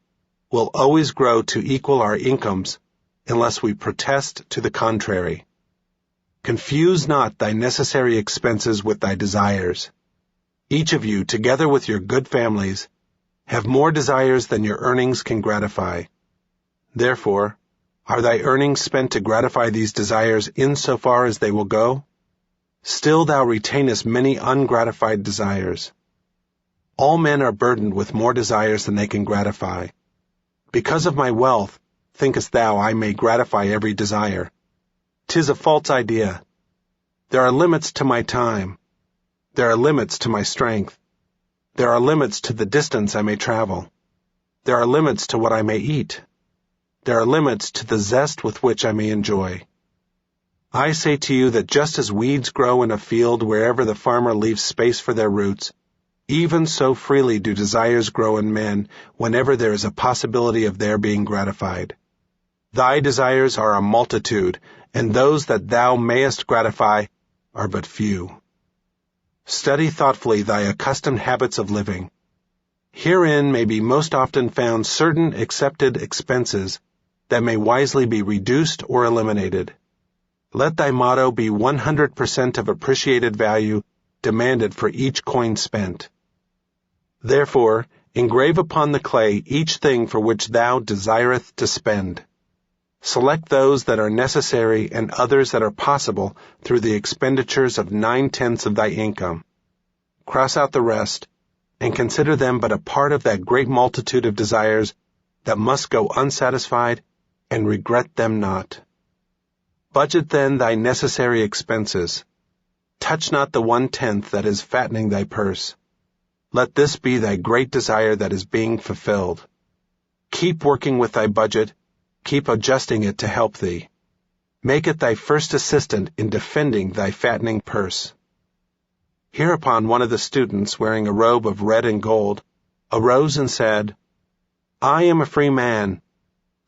will always grow to equal our incomes unless we protest to the contrary. Confuse not thy necessary expenses with thy desires. Each of you, together with your good families, have more desires than your earnings can gratify. Therefore, are thy earnings spent to gratify these desires insofar as they will go? Still thou retainest many ungratified desires. All men are burdened with more desires than they can gratify. Because of my wealth, thinkest thou I may gratify every desire? 'Tis a false idea. There are limits to my time. There are limits to my strength. There are limits to the distance I may travel. There are limits to what I may eat. There are limits to the zest with which I may enjoy. I say to you that just as weeds grow in a field wherever the farmer leaves space for their roots, even so freely do desires grow in men whenever there is a possibility of their being gratified. Thy desires are a multitude, and those that thou mayest gratify are but few. Study thoughtfully thy accustomed habits of living. Herein may be most often found certain accepted expenses that may wisely be reduced or eliminated. Let thy motto be 100% of appreciated value demanded for each coin spent. Therefore, engrave upon the clay each thing for which thou desireth to spend. Select those that are necessary and others that are possible through the expenditures of 9/10 of thy income. Cross out the rest, and consider them but a part of that great multitude of desires that must go unsatisfied, and regret them not. Budget then thy necessary expenses. Touch not the 1/10 that is fattening thy purse. Let this be thy great desire that is being fulfilled. Keep working with thy budget, keep adjusting it to help thee. Make it thy first assistant in defending thy fattening purse. Hereupon one of the students, wearing a robe of red and gold, arose and said, I am a free man.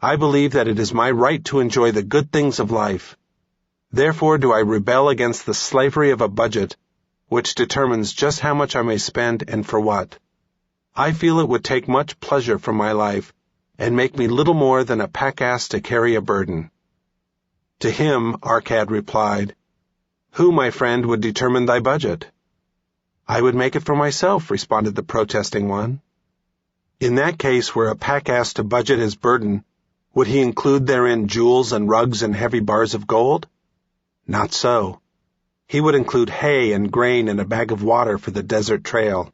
I believe that it is my right to enjoy the good things of life. Therefore do I rebel against the slavery of a budget, which determines just how much I may spend and for what. I feel it would take much pleasure from my life, and make me little more than a pack-ass to carry a burden. To him Arcad replied, Who, my friend, would determine thy budget? I would make it for myself, responded the protesting one. In that case, were a pack-ass to budget his burden, would he include therein jewels and rugs and heavy bars of gold? Not so. He would include hay and grain and a bag of water for the desert trail.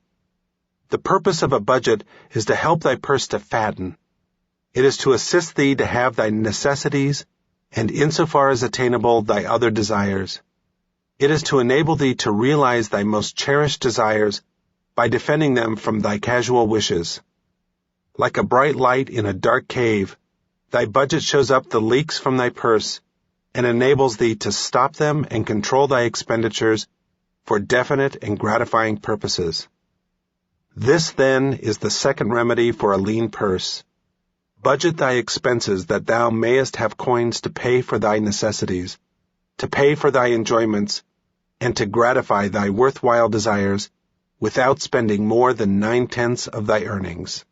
The purpose of a budget is to help thy purse to fatten. It is to assist thee to have thy necessities, and insofar as attainable, thy other desires. It is to enable thee to realize thy most cherished desires by defending them from thy casual wishes. Like a bright light in a dark cave, thy budget shows up the leaks from thy purse and enables thee to stop them and control thy expenditures for definite and gratifying purposes. This, then, is the second remedy for a lean purse. Budget thy expenses that thou mayest have coins to pay for thy necessities, to pay for thy enjoyments, and to gratify thy worthwhile desires without spending more than 9/10 of thy earnings.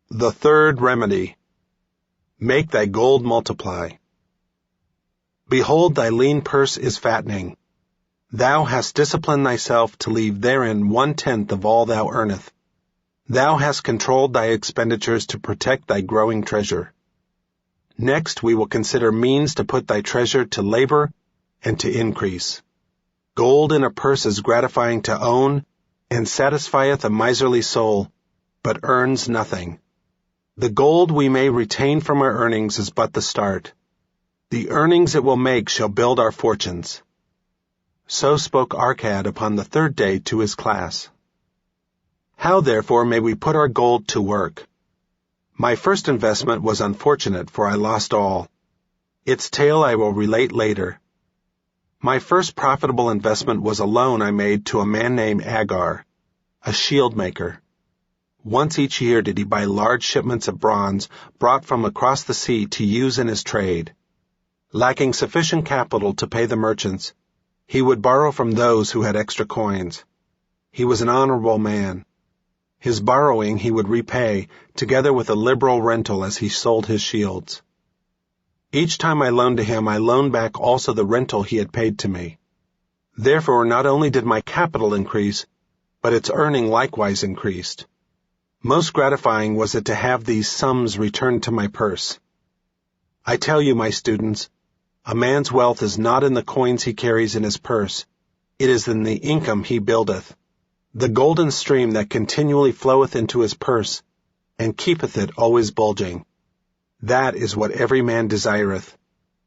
The third remedy. Make thy gold multiply. Behold, thy lean purse is fattening. Thou hast disciplined thyself to leave therein 1/10 of all thou earnest. Thou hast controlled thy expenditures to protect thy growing treasure. Next, we will consider means to put thy treasure to labor and to increase. Gold in a purse is gratifying to own, and satisfieth a miserly soul, but earns nothing. The gold we may retain from our earnings is but the start. The earnings it will make shall build our fortunes. So spoke Arcad upon the third day to his class. How, therefore, may we put our gold to work? My first investment was unfortunate, for I lost all. Its tale I will relate later. My first profitable investment was a loan I made to a man named Agar, a shield maker. Once each year did he buy large shipments of bronze brought from across the sea to use in his trade. Lacking sufficient capital to pay the merchants, he would borrow from those who had extra coins. He was an honorable man. His borrowing he would repay, together with a liberal rental as he sold his shields. Each time I loaned to him, I loaned back also the rental he had paid to me. Therefore, not only did my capital increase, but its earning likewise increased. Most gratifying was it to have these sums returned to my purse. I tell you, my students, a man's wealth is not in the coins he carries in his purse, it is in the income he buildeth, the golden stream that continually floweth into his purse, and keepeth it always bulging. That is what every man desireth.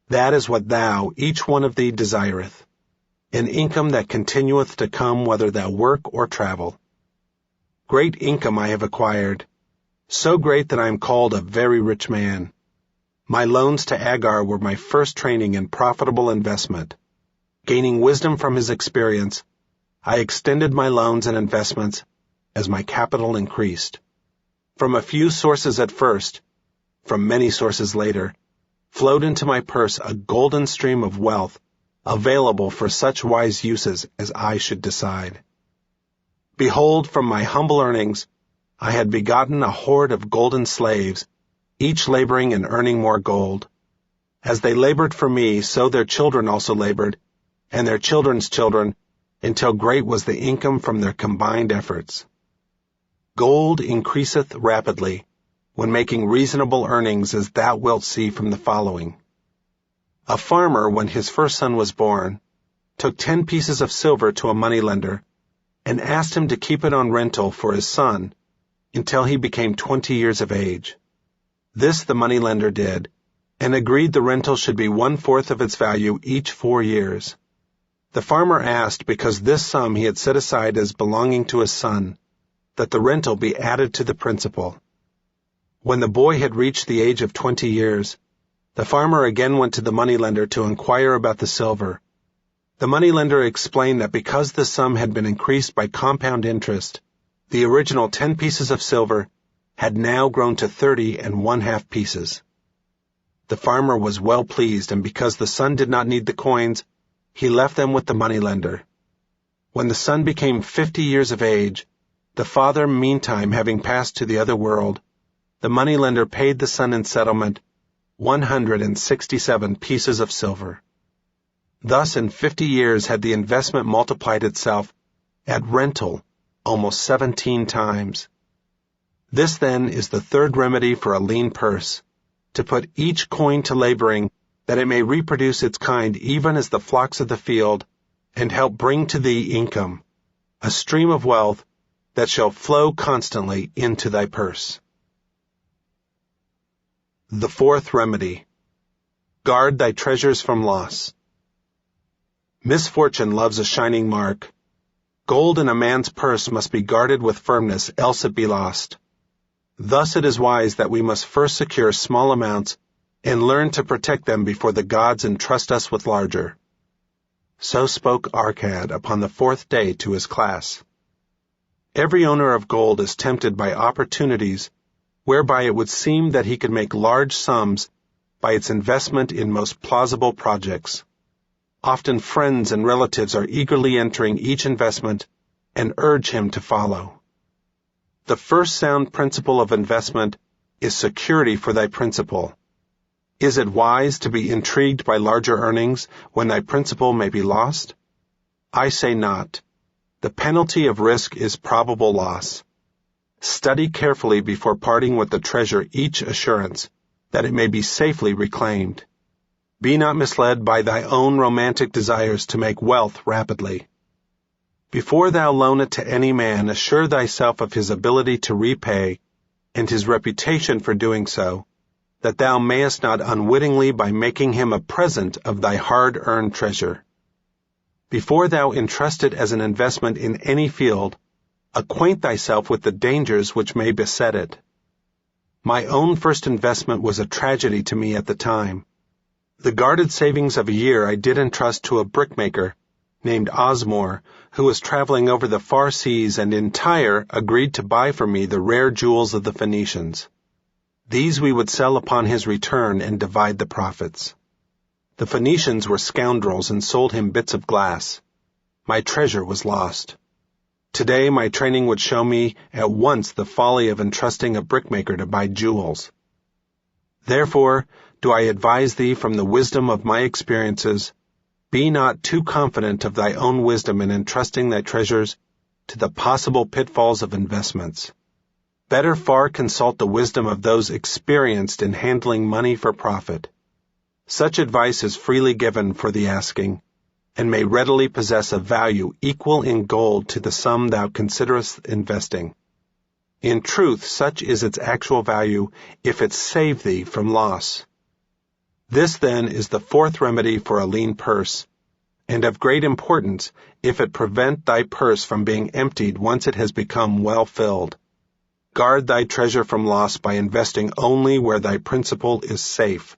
That is what thou, each one of thee, desireth. An income that continueth to come whether thou work or travel. Great income I have acquired, so great that I am called a very rich man. My loans to Agar were my first training in profitable investment. Gaining wisdom from his experience, I extended my loans and investments as my capital increased. From a few sources at first, from many sources later, flowed into my purse a golden stream of wealth available for such wise uses as I should decide. Behold, from my humble earnings, I had begotten a horde of golden slaves, each laboring and earning more gold. As they labored for me, so their children also labored, and their children's children, until great was the income from their combined efforts. Gold increaseth rapidly, when making reasonable earnings, as thou wilt see from the following. A farmer, when his first son was born, took 10 pieces of silver to a moneylender and asked him to keep it on rental for his son until he became 20 years of age. This the moneylender did, and agreed the rental should be 1/4 of its value each 4 years. The farmer asked, because this sum he had set aside as belonging to his son, that the rental be added to the principal. When the boy had reached the age of 20 years, the farmer again went to the moneylender to inquire about the silver. The moneylender explained that because the sum had been increased by compound interest, the original 10 pieces of silver had now grown to 30 1/2 pieces. The farmer was well pleased, and because the son did not need the coins, he left them with the moneylender. When the son became 50 years of age, the father meantime having passed to the other world, the moneylender paid the son in settlement 167 pieces of silver. Thus in 50 years had the investment multiplied itself at rental almost 17 times. This then is the third remedy for a lean purse, to put each coin to laboring, that it may reproduce its kind even as the flocks of the field, and help bring to thee income, a stream of wealth that shall flow constantly into thy purse. The fourth remedy. Guard thy treasures from loss. Misfortune loves a shining mark. Gold in a man's purse must be guarded with firmness, else it be lost. Thus it is wise that we must first secure small amounts and learn to protect them before the gods entrust us with larger. So spoke Arcad upon the 4th day to his class. Every owner of gold is tempted by opportunities whereby it would seem that he could make large sums by its investment in most plausible projects. Often friends and relatives are eagerly entering each investment and urge him to follow. The first sound principle of investment is security for thy principal. Is it wise to be intrigued by larger earnings when thy principal may be lost? I say not. The penalty of risk is probable loss. Study carefully before parting with the treasure each assurance that it may be safely reclaimed. Be not misled by thy own romantic desires to make wealth rapidly. Before thou loan it to any man, assure thyself of his ability to repay and his reputation for doing so, that thou mayest not unwittingly by making him a present of thy hard-earned treasure. Before thou entrust it as an investment in any field, acquaint thyself with the dangers which may beset it. My own first investment was a tragedy to me at the time. The guarded savings of a year I did entrust to a brickmaker named Osmore, who was traveling over the far seas and in Tyre agreed to buy for me the rare jewels of the Phoenicians. These we would sell upon his return and divide the profits. The Phoenicians were scoundrels and sold him bits of glass. My treasure was lost. Today my training would show me at once the folly of entrusting a brickmaker to buy jewels. Therefore, do I advise thee from the wisdom of my experiences, be not too confident of thy own wisdom in entrusting thy treasures to the possible pitfalls of investments. Better far consult the wisdom of those experienced in handling money for profit. Such advice is freely given for the asking, and may readily possess a value equal in gold to the sum thou considerest investing. In truth, such is its actual value if it save thee from loss. This, then, is the fourth remedy for a lean purse, and of great importance if it prevent thy purse from being emptied once it has become well filled. Guard thy treasure from loss by investing only where thy principal is safe,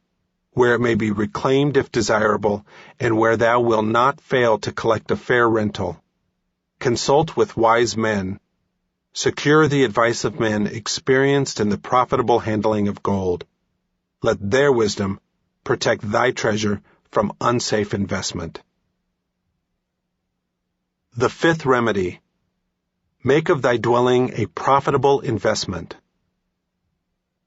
where it may be reclaimed if desirable, and where thou wilt not fail to collect a fair rental. Consult with wise men. Secure the advice of men experienced in the profitable handling of gold. Let their wisdom protect thy treasure from unsafe investment. The fifth remedy. Make of thy dwelling a profitable investment.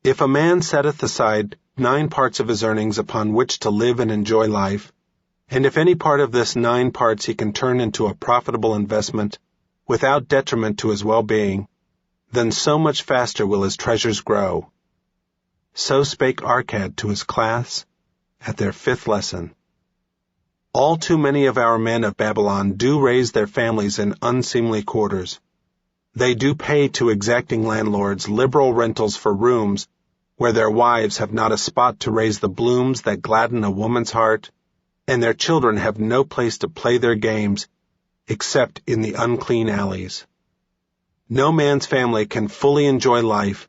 If a man setteth aside 9 parts of his earnings upon which to live and enjoy life, And if any part of this 9 parts he can turn into a profitable investment without detriment to his well-being, then so much faster will his treasures grow. So spake Arcad to his class at their 5th lesson. All too many of our men of Babylon do raise their families in unseemly quarters. They do pay to exacting landlords liberal rentals for rooms where their wives have not a spot to raise the blooms that gladden a woman's heart, and their children have no place to play their games except in the unclean alleys. No man's family can fully enjoy life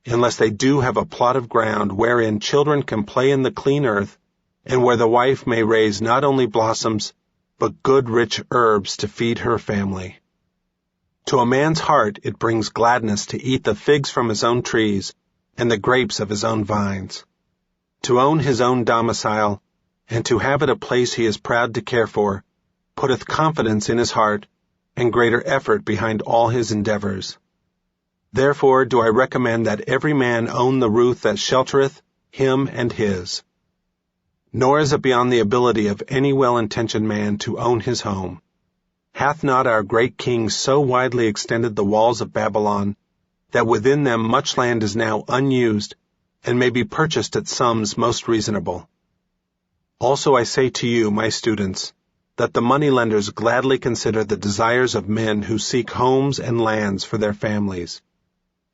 unless they do have a plot of ground wherein children can play in the clean earth, and where the wife may raise not only blossoms, but good rich herbs to feed her family. To a man's heart it brings gladness to eat the figs from his own trees and the grapes of his own vines, to own his own domicile, and to habit a place he is proud to care for, putteth confidence in his heart, and greater effort behind all his endeavors. Therefore do I recommend that every man own the roof that sheltereth him and his. Nor is it beyond the ability of any well-intentioned man to own his home. Hath not our great king so widely extended the walls of Babylon, that within them much land is now unused, and may be purchased at sums most reasonable? Also I say to you, my students, that the moneylenders gladly consider the desires of men who seek homes and lands for their families.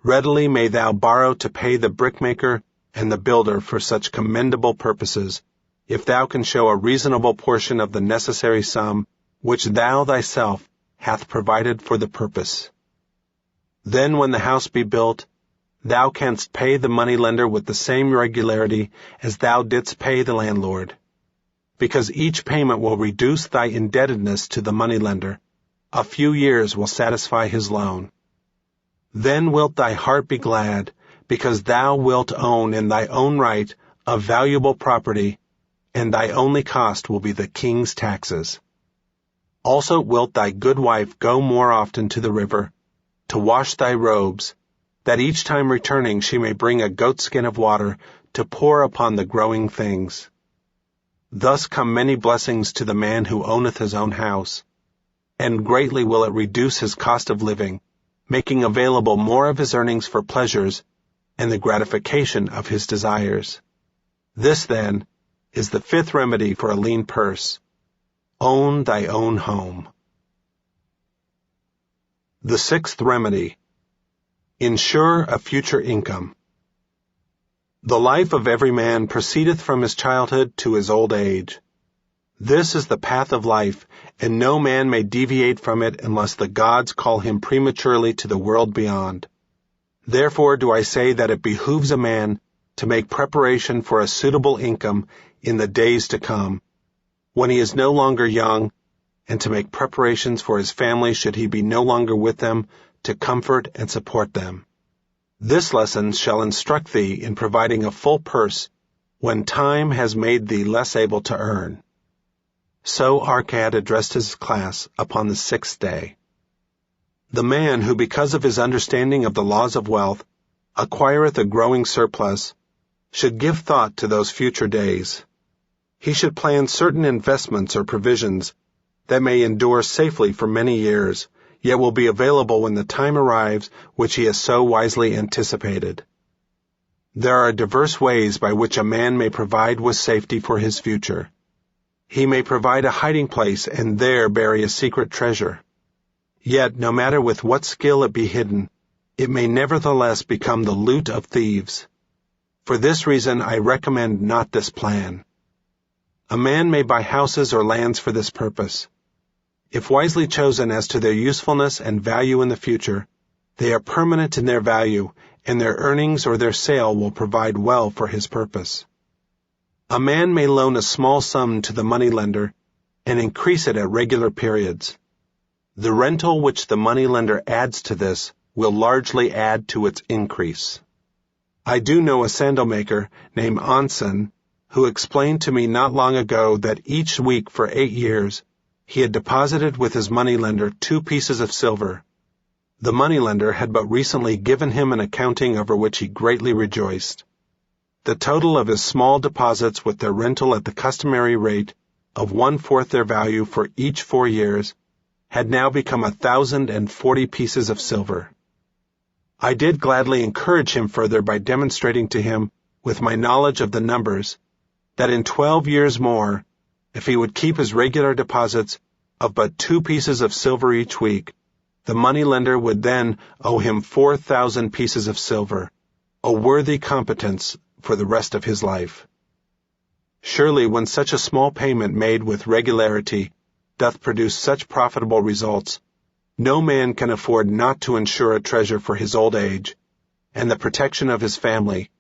Readily may thou borrow to pay the brickmaker and the builder for such commendable purposes, if thou can show a reasonable portion of the necessary sum which thou thyself hath provided for the purpose. Then when the house be built, thou canst pay the moneylender with the same regularity as thou didst pay the landlord, because each payment will reduce thy indebtedness to the moneylender. A few years will satisfy his loan. Then wilt thy heart be glad, because thou wilt own in thy own right a valuable property, and thy only cost will be the king's taxes. Also wilt thy good wife go more often to the river, to wash thy robes, that each time returning she may bring a goatskin of water to pour upon the growing things. Thus come many blessings to the man who owneth his own house, and greatly will it reduce his cost of living, making available more of his earnings for pleasures and the gratification of his desires. This, then, is the 5th remedy for a lean purse. Own thy own home. The 6th remedy. Ensure a future income. The life of every man proceedeth from his childhood to his old age. This is the path of life, and no man may deviate from it unless the gods call him prematurely to the world beyond. Therefore do I say that it behooves a man to make preparation for a suitable income in the days to come, when he is no longer young, and to make preparations for his family should he be no longer with them, to comfort and support them. This lesson shall instruct thee in providing a full purse when time has made thee less able to earn. So Arcad addressed his class upon the 6th day. The man who, because of his understanding of the laws of wealth, acquireth a growing surplus, should give thought to those future days. He should plan certain investments or provisions that may endure safely for many years, yet will be available when the time arrives which he has so wisely anticipated. There are diverse ways by which a man may provide with safety for his future. He may provide a hiding place and there bury a secret treasure. Yet, no matter with what skill it be hidden, it may nevertheless become the loot of thieves. For this reason I recommend not this plan. A man may buy houses or lands for this purpose. If wisely chosen as to their usefulness and value in the future, they are permanent in their value, and their earnings or their sale will provide well for his purpose. A man may loan a small sum to the moneylender and increase it at regular periods. The rental which the moneylender adds to this will largely add to its increase. I do know a sandal maker named Onsen, who explained to me not long ago that each week for 8 years he had deposited with his moneylender 2 pieces of silver. The moneylender had but recently given him an accounting over which he greatly rejoiced. The total of his small deposits with their rental at the customary rate of 1/4 their value for each 4 years, had now become 1,040 pieces of silver. I did gladly encourage him further by demonstrating to him, with my knowledge of the numbers, that in 12 years more, if he would keep his regular deposits of but 2 pieces of silver each week, the moneylender would then owe him 4,000 pieces of silver, a worthy competence for the rest of his life. Surely when such a small payment made with regularity doth produce such profitable results, no man can afford not to ensure a treasure for his old age, and the protection of his family,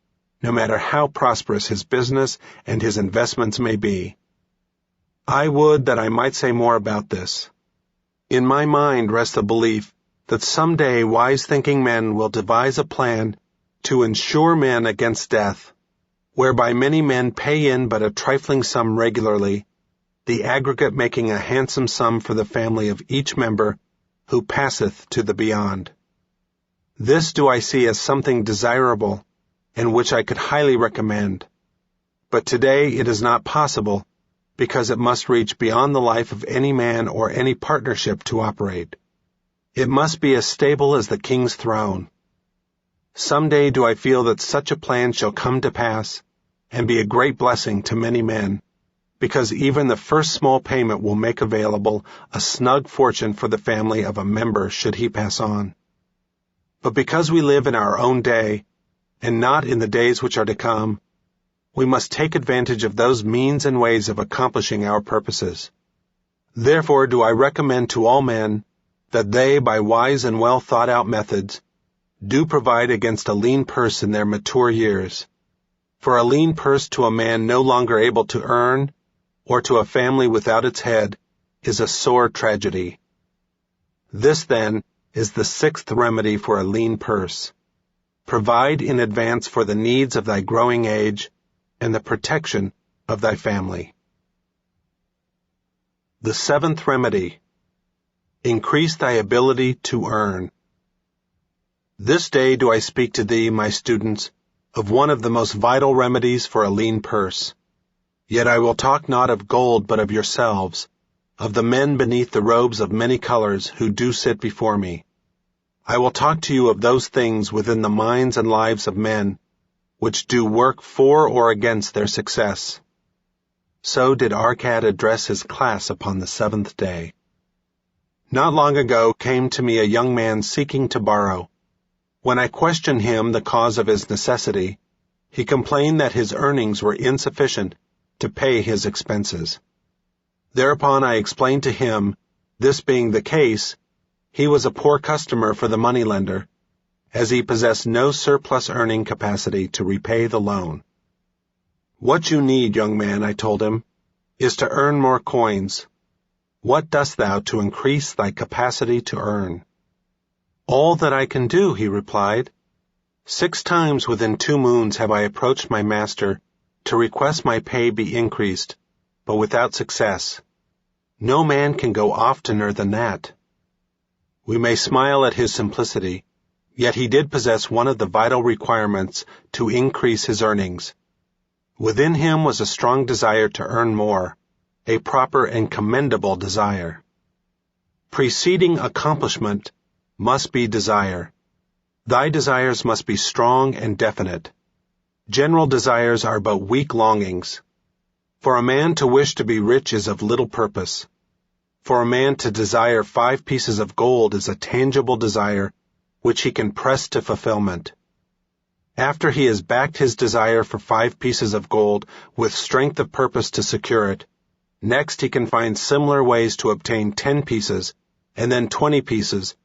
no matter how prosperous his business and his investments may be. I would that I might say more about this. In my mind rests the belief that someday wise-thinking men will devise a plan to insure men against death, whereby many men pay in but a trifling sum regularly, the aggregate making a handsome sum for the family of each member who passeth to the beyond. This do I see as something desirable, and which I could highly recommend. But today it is not possible, because it must reach beyond the life of any man or any partnership to operate. It must be as stable as the king's throne. Some day do I feel that such a plan shall come to pass, and be a great blessing to many men, because even the first small payment will make available a snug fortune for the family of a member should he pass on. But because we live in our own day, and not in the days which are to come, we must take advantage of those means and ways of accomplishing our purposes. Therefore do I recommend to all men that they, by wise and well thought out methods, do provide against a lean purse in their mature years. For a lean purse to a man no longer able to earn, or to a family without its head, is a sore tragedy. This, then, is the 6th remedy for a lean purse. Provide in advance for the needs of thy growing age and the protection of thy family. The 7th remedy. Increase thy ability to earn. This day do I speak to thee, my students, of one of the most vital remedies for a lean purse. Yet I will talk not of gold but of yourselves, of the men beneath the robes of many colors who do sit before me. I will talk to you of those things within the minds and lives of men, which do work for or against their success. So did Arcad address his class upon the 7th day. Not long ago came to me a young man seeking to borrow. When I questioned him the cause of his necessity, he complained that his earnings were insufficient to pay his expenses. Thereupon I explained to him, this being the case, he was a poor customer for the moneylender, as he possessed no surplus earning capacity to repay the loan. What you need, young man, I told him, is to earn more coins. What dost thou to increase thy capacity to earn? All that I can do, he replied. 6 times within 2 moons have I approached my master to request my pay be increased, but without success. No man can go oftener than that. We may smile at his simplicity, yet he did possess one of the vital requirements to increase his earnings. Within him was a strong desire to earn more, a proper and commendable desire. Preceding accomplishment must be desire. Thy desires must be strong and definite. General desires are but weak longings. For a man to wish to be rich is of little purpose. For a man to desire 5 pieces of gold is a tangible desire which he can press to fulfillment. After he has backed his desire for 5 pieces of gold with strength of purpose to secure it, next he can find similar ways to obtain 10 pieces, and then 20 pieces,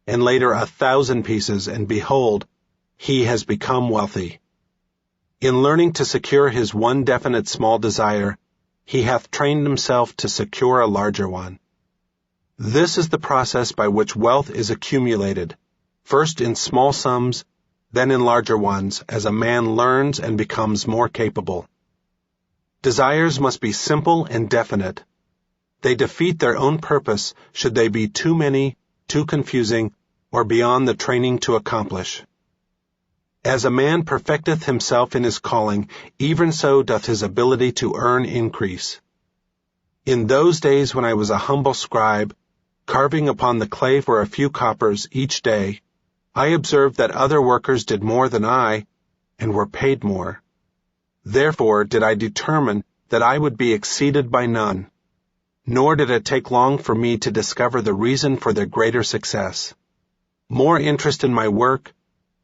and later 1,000 pieces, and behold, he has become wealthy. In learning to secure his one definite small desire, he hath trained himself to secure a larger one. This is the process by which wealth is accumulated, first in small sums, then in larger ones, as a man learns and becomes more capable. Desires must be simple and definite. They defeat their own purpose should they be too many, too confusing, or beyond the training to accomplish. As a man perfecteth himself in his calling, even so doth his ability to earn increase. In those days when I was a humble scribe, carving upon the clay for a few coppers each day, I observed that other workers did more than I, and were paid more. Therefore did I determine that I would be exceeded by none, nor did it take long for me to discover the reason for their greater success. More interest in my work,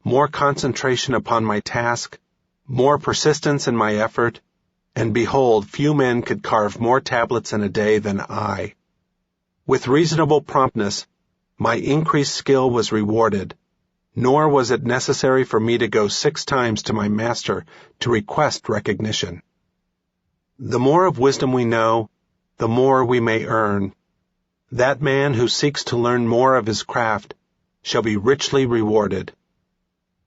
more concentration upon my task, more persistence in my effort, and behold, few men could carve more tablets in a day than I. With reasonable promptness, my increased skill was rewarded, nor was it necessary for me to go 6 times to my master to request recognition. The more of wisdom we know, the more we may earn. That man who seeks to learn more of his craft shall be richly rewarded.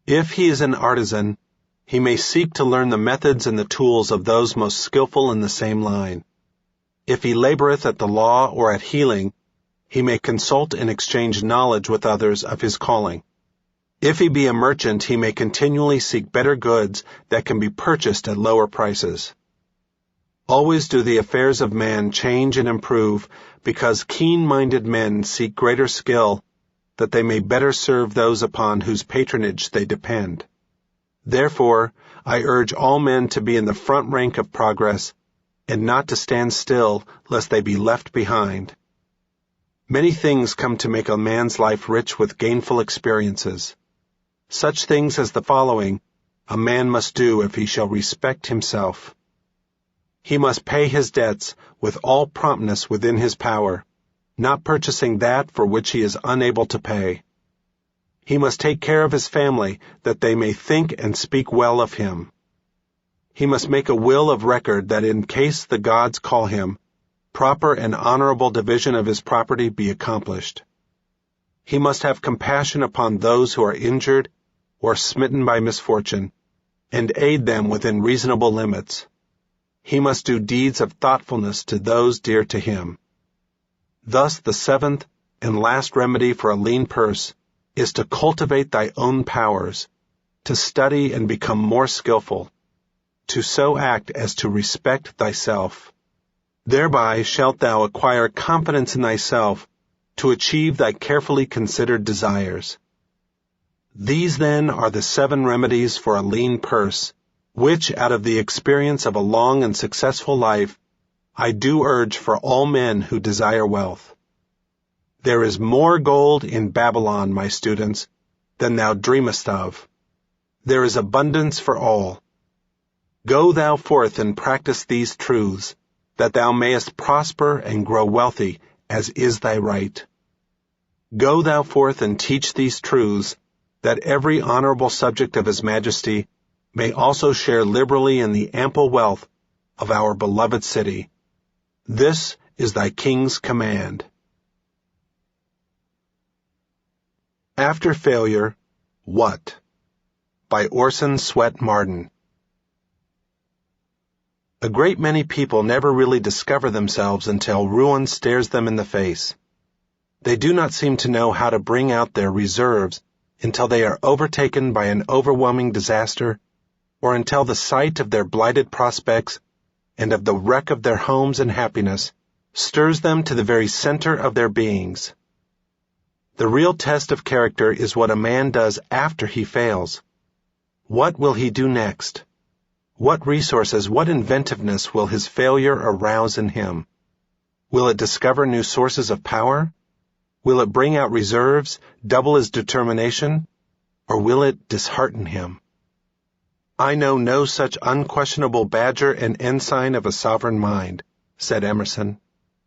If he is an artisan, he may seek to learn the methods and the tools of those most skillful in the same line. If he laboreth at the law or at healing, he may consult and exchange knowledge with others of his calling. If he be a merchant, he may continually seek better goods that can be purchased at lower prices. Always do the affairs of man change and improve, because keen-minded men seek greater skill, that they may better serve those upon whose patronage they depend. Therefore, I urge all men to be in the front rank of progress, and not to stand still, lest they be left behind. Many things come to make a man's life rich with gainful experiences. Such things as the following a man must do if he shall respect himself. He must pay his debts with all promptness within his power, not purchasing that for which he is unable to pay. He must take care of his family, that they may think and speak well of him. He must make a will of record that in case the gods call him, proper and honorable division of his property be accomplished. He must have compassion upon those who are injured or smitten by misfortune, and aid them within reasonable limits. He must do deeds of thoughtfulness to those dear to him. Thus the 7th and last remedy for a lean purse is to cultivate thy own powers, to study and become more skillful, to so act as to respect thyself. Thereby shalt thou acquire confidence in thyself to achieve thy carefully considered desires. These then are the 7 remedies for a lean purse, which out of the experience of a long and successful life, I do urge for all men who desire wealth. There is more gold in Babylon, my students, than thou dreamest of. There is abundance for all. Go thou forth and practice these truths, that thou mayest prosper and grow wealthy, as is thy right. Go thou forth and teach these truths, that every honorable subject of his majesty may also share liberally in the ample wealth of our beloved city. This is thy king's command. After Failure, What? By Orson Swett Marden. A great many people never really discover themselves until ruin stares them in the face. They do not seem to know how to bring out their reserves until they are overtaken by an overwhelming disaster, or until the sight of their blighted prospects and of the wreck of their homes and happiness stirs them to the very center of their beings. The real test of character is what a man does after he fails. What will he do next? What resources, what inventiveness will his failure arouse in him? Will it discover new sources of power? Will it bring out reserves, double his determination? Or will it dishearten him? I know no such unquestionable badger and ensign of a sovereign mind, said Emerson,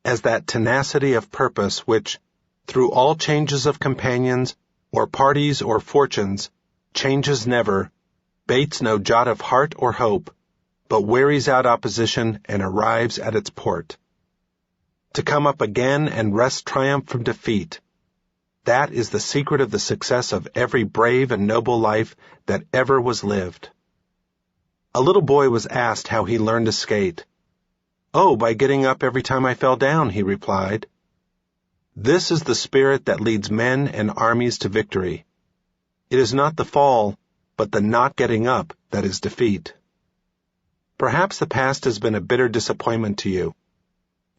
as that tenacity of purpose which, through all changes of companions, or parties or fortunes, changes never, bates no jot of heart or hope, but wearies out opposition and arrives at its port. To come up again and wrest triumph from defeat, that is the secret of the success of every brave and noble life that ever was lived. A little boy was asked how he learned to skate. "Oh, by getting up every time I fell down," he replied. This is the spirit that leads men and armies to victory. It is not the fall, but the not getting up that is defeat. Perhaps the past has been a bitter disappointment to you.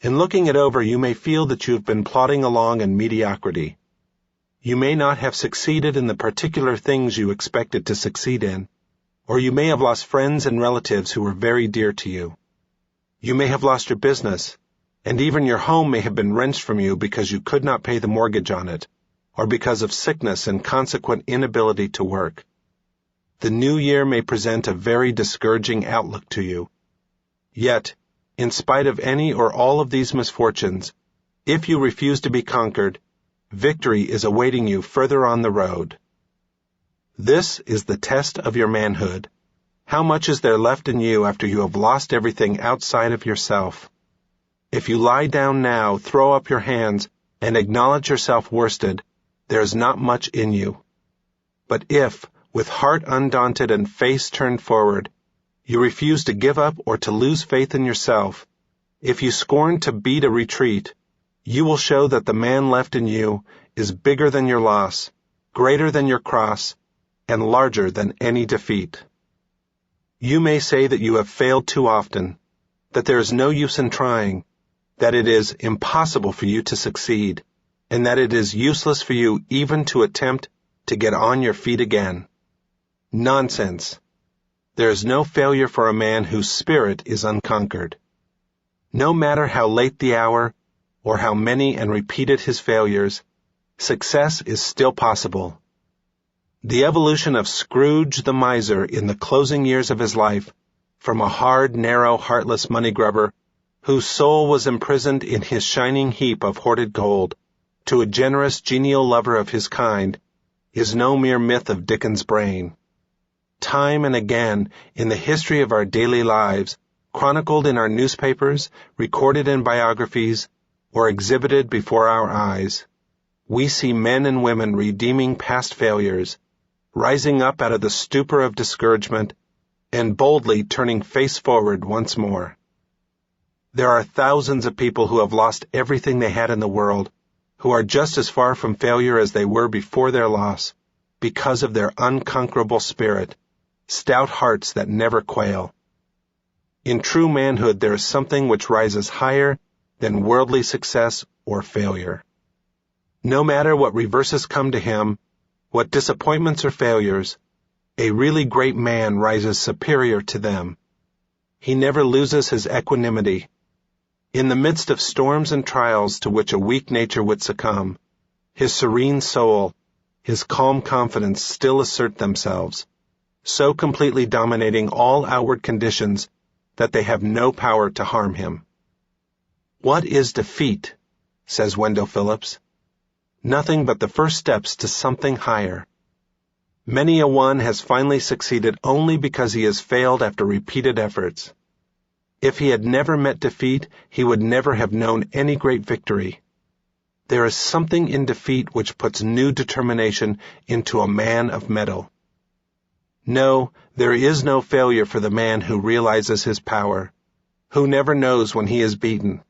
In looking it over, you may feel that you have been plodding along in mediocrity. You may not have succeeded in the particular things you expected to succeed in, or you may have lost friends and relatives who were very dear to you. You may have lost your business, and even your home may have been wrenched from you because you could not pay the mortgage on it, or because of sickness and consequent inability to work. The new year may present a very discouraging outlook to you. Yet, in spite of any or all of these misfortunes, if you refuse to be conquered, victory is awaiting you further on the road. This is the test of your manhood. How much is there left in you after you have lost everything outside of yourself? If you lie down now, throw up your hands, and acknowledge yourself worsted, there is not much in you. But if, with heart undaunted and face turned forward, you refuse to give up or to lose faith in yourself, if you scorn to beat a retreat, you will show that the man left in you is bigger than your loss, greater than your cross, and larger than any defeat. You may say that you have failed too often, that there is no use in trying, that it is impossible for you to succeed, and that it is useless for you even to attempt to get on your feet again. Nonsense. There is no failure for a man whose spirit is unconquered. No matter how late the hour, or how many and repeated his failures, success is still possible. The evolution of Scrooge the miser in the closing years of his life, from a hard, narrow, heartless money grubber, whose soul was imprisoned in his shining heap of hoarded gold, to a generous, genial lover of his kind, is no mere myth of Dickens' brain. Time and again, in the history of our daily lives, chronicled in our newspapers, recorded in biographies, or exhibited before our eyes, we see men and women redeeming past failures, rising up out of the stupor of discouragement, and boldly turning face forward once more. There are thousands of people who have lost everything they had in the world, who are just as far from failure as they were before their loss, because of their unconquerable spirit, stout hearts that never quail. In true manhood, there is something which rises higher than worldly success or failure. No matter what reverses come to him, what disappointments or failures, a really great man rises superior to them. He never loses his equanimity. In the midst of storms and trials to which a weak nature would succumb, his serene soul, his calm confidence still assert themselves, so completely dominating all outward conditions that they have no power to harm him. What is defeat? Says Wendell Phillips. Nothing but the first steps to something higher. Many a one has finally succeeded only because he has failed after repeated efforts. If he had never met defeat, he would never have known any great victory. There is something in defeat which puts new determination into a man of mettle. No, there is no failure for the man who realizes his power, who never knows when he is beaten.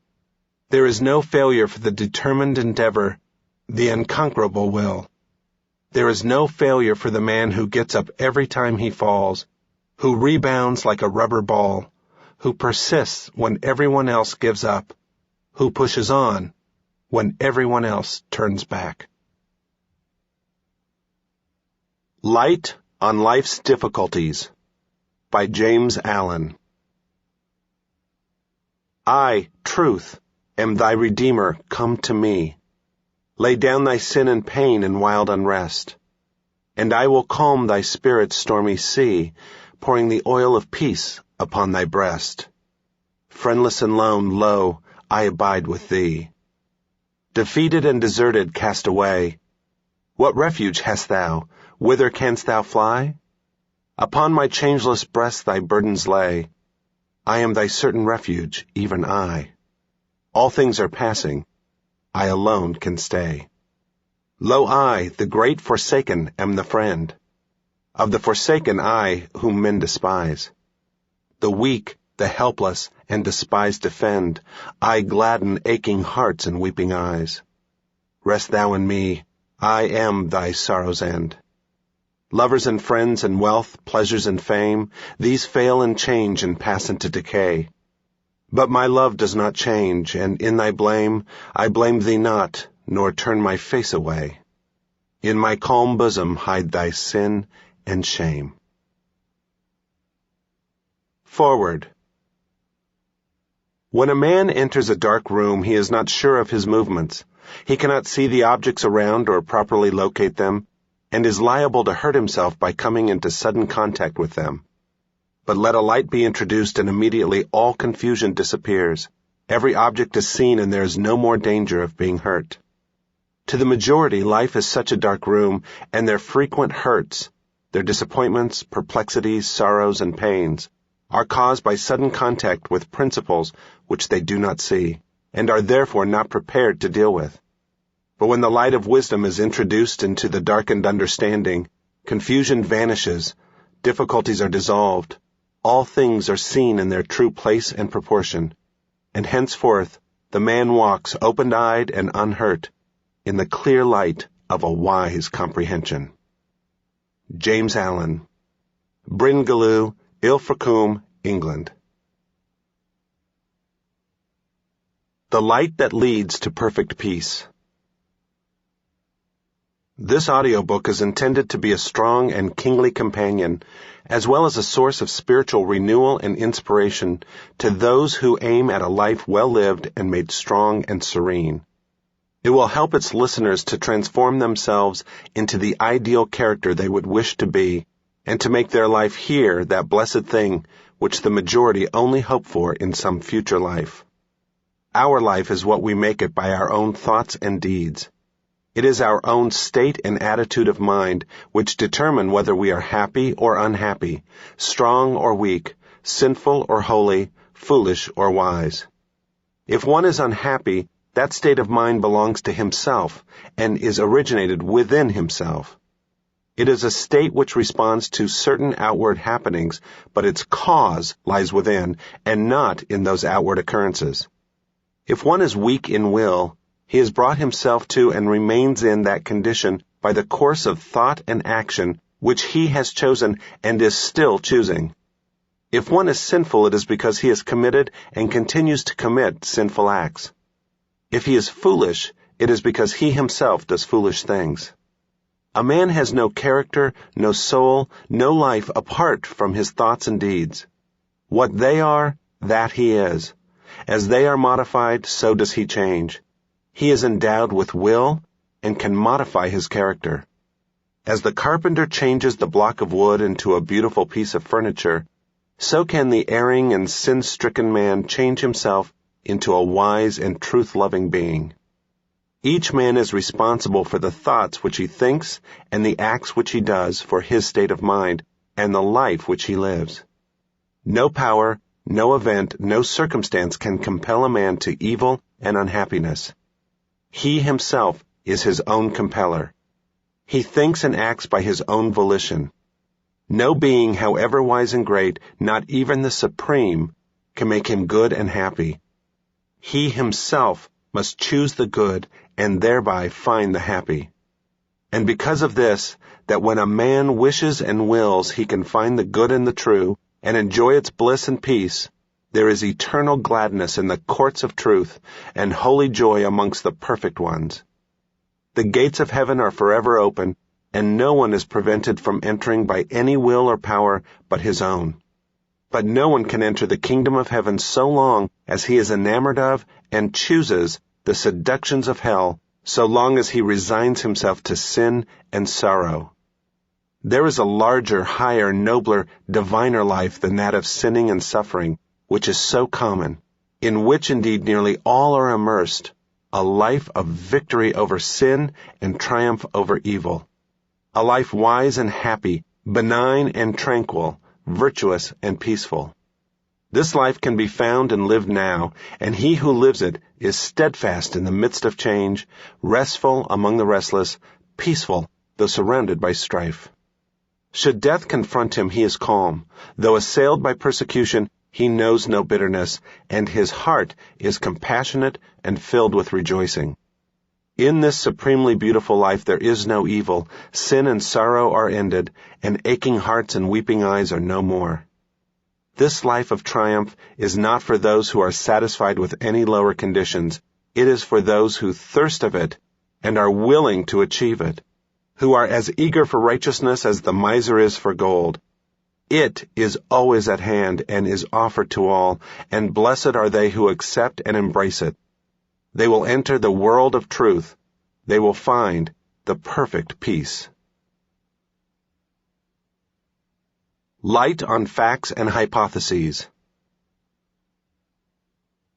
There is no failure for the determined endeavor, the unconquerable will. There is no failure for the man who gets up every time he falls, who rebounds like a rubber ball, who persists when everyone else gives up, who pushes on when everyone else turns back. Light on Life's Difficulties by James Allen. I, Truth, am thy Redeemer come to me. Lay down thy sin and pain and wild unrest, and I will calm thy spirit's stormy sea, pouring the oil of peace upon thy breast. Friendless and lone, lo, I abide with thee. Defeated and deserted, cast away, what refuge hast thou? Whither canst thou fly? Upon my changeless breast thy burdens lay. I am thy certain refuge, even I. All things are passing. I alone can stay. Lo, I, the great forsaken, am the friend. Of the forsaken I, whom men despise. The weak, the helpless, and despised defend. I gladden aching hearts and weeping eyes. Rest thou in me. I am thy sorrow's end. Lovers and friends and wealth, pleasures and fame, these fail and change and pass into decay. But my love does not change, and in thy blame I blame thee not, nor turn my face away. In my calm bosom hide thy sin and shame. Forward. When a man enters a dark room, he is not sure of his movements. He cannot see the objects around or properly locate them, and is liable to hurt himself by coming into sudden contact with them. But let a light be introduced and immediately all confusion disappears. Every object is seen and there is no more danger of being hurt. To the majority, life is such a dark room, and their frequent hurts, their disappointments, perplexities, sorrows, and pains, are caused by sudden contact with principles which they do not see, and are therefore not prepared to deal with. But when the light of wisdom is introduced into the darkened understanding, confusion vanishes, difficulties are dissolved, all things are seen in their true place and proportion, and henceforth the man walks open-eyed and unhurt in the clear light of a wise comprehension. James Allen, Bryngeloo, Ilfracombe, England. The Light That Leads to Perfect Peace. This audiobook is intended to be a strong and kingly companion, as well as a source of spiritual renewal and inspiration to those who aim at a life well lived and made strong and serene. It will help its listeners to transform themselves into the ideal character they would wish to be, and to make their life here that blessed thing which the majority only hope for in some future life. Our life is what we make it by our own thoughts and deeds. It is our own state and attitude of mind which determine whether we are happy or unhappy, strong or weak, sinful or holy, foolish or wise. If one is unhappy, that state of mind belongs to himself and is originated within himself. It is a state which responds to certain outward happenings, but its cause lies within and not in those outward occurrences. If one is weak in will, he has brought himself to and remains in that condition by the course of thought and action which he has chosen and is still choosing. If one is sinful, it is because he has committed and continues to commit sinful acts. If he is foolish, it is because he himself does foolish things. A man has no character, no soul, no life apart from his thoughts and deeds. What they are, that he is. As they are modified, so does he change. He is endowed with will and can modify his character. As the carpenter changes the block of wood into a beautiful piece of furniture, so can the erring and sin-stricken man change himself into a wise and truth-loving being. Each man is responsible for the thoughts which he thinks and the acts which he does for his state of mind and the life which he lives. No power, no event, no circumstance can compel a man to evil and unhappiness. He himself is his own compeller. He thinks and acts by his own volition. No being, however wise and great, not even the Supreme, can make him good and happy. He himself must choose the good and thereby find the happy. And because of this, that when a man wishes and wills he can find the good and the true, and enjoy its bliss and peace, there is eternal gladness in the courts of truth, and holy joy amongst the perfect ones. The gates of heaven are forever open, and no one is prevented from entering by any will or power but his own. But no one can enter the kingdom of heaven so long as he is enamored of and chooses the seductions of hell, so long as he resigns himself to sin and sorrow. There is a larger, higher, nobler, diviner life than that of sinning and suffering, which is so common, in which indeed nearly all are immersed, a life of victory over sin and triumph over evil, a life wise and happy, benign and tranquil, virtuous and peaceful. This life can be found and lived now, and he who lives it is steadfast in the midst of change, restful among the restless, peaceful though surrounded by strife. Should death confront him, he is calm. Though assailed by persecution, he knows no bitterness, and his heart is compassionate and filled with rejoicing. In this supremely beautiful life there is no evil, sin and sorrow are ended, and aching hearts and weeping eyes are no more. This life of triumph is not for those who are satisfied with any lower conditions. It is for those who thirst of it and are willing to achieve it, who are as eager for righteousness as the miser is for gold. It is always at hand and is offered to all, and blessed are they who accept and embrace it. They will enter the world of truth. They will find the perfect peace. Light on facts and hypotheses.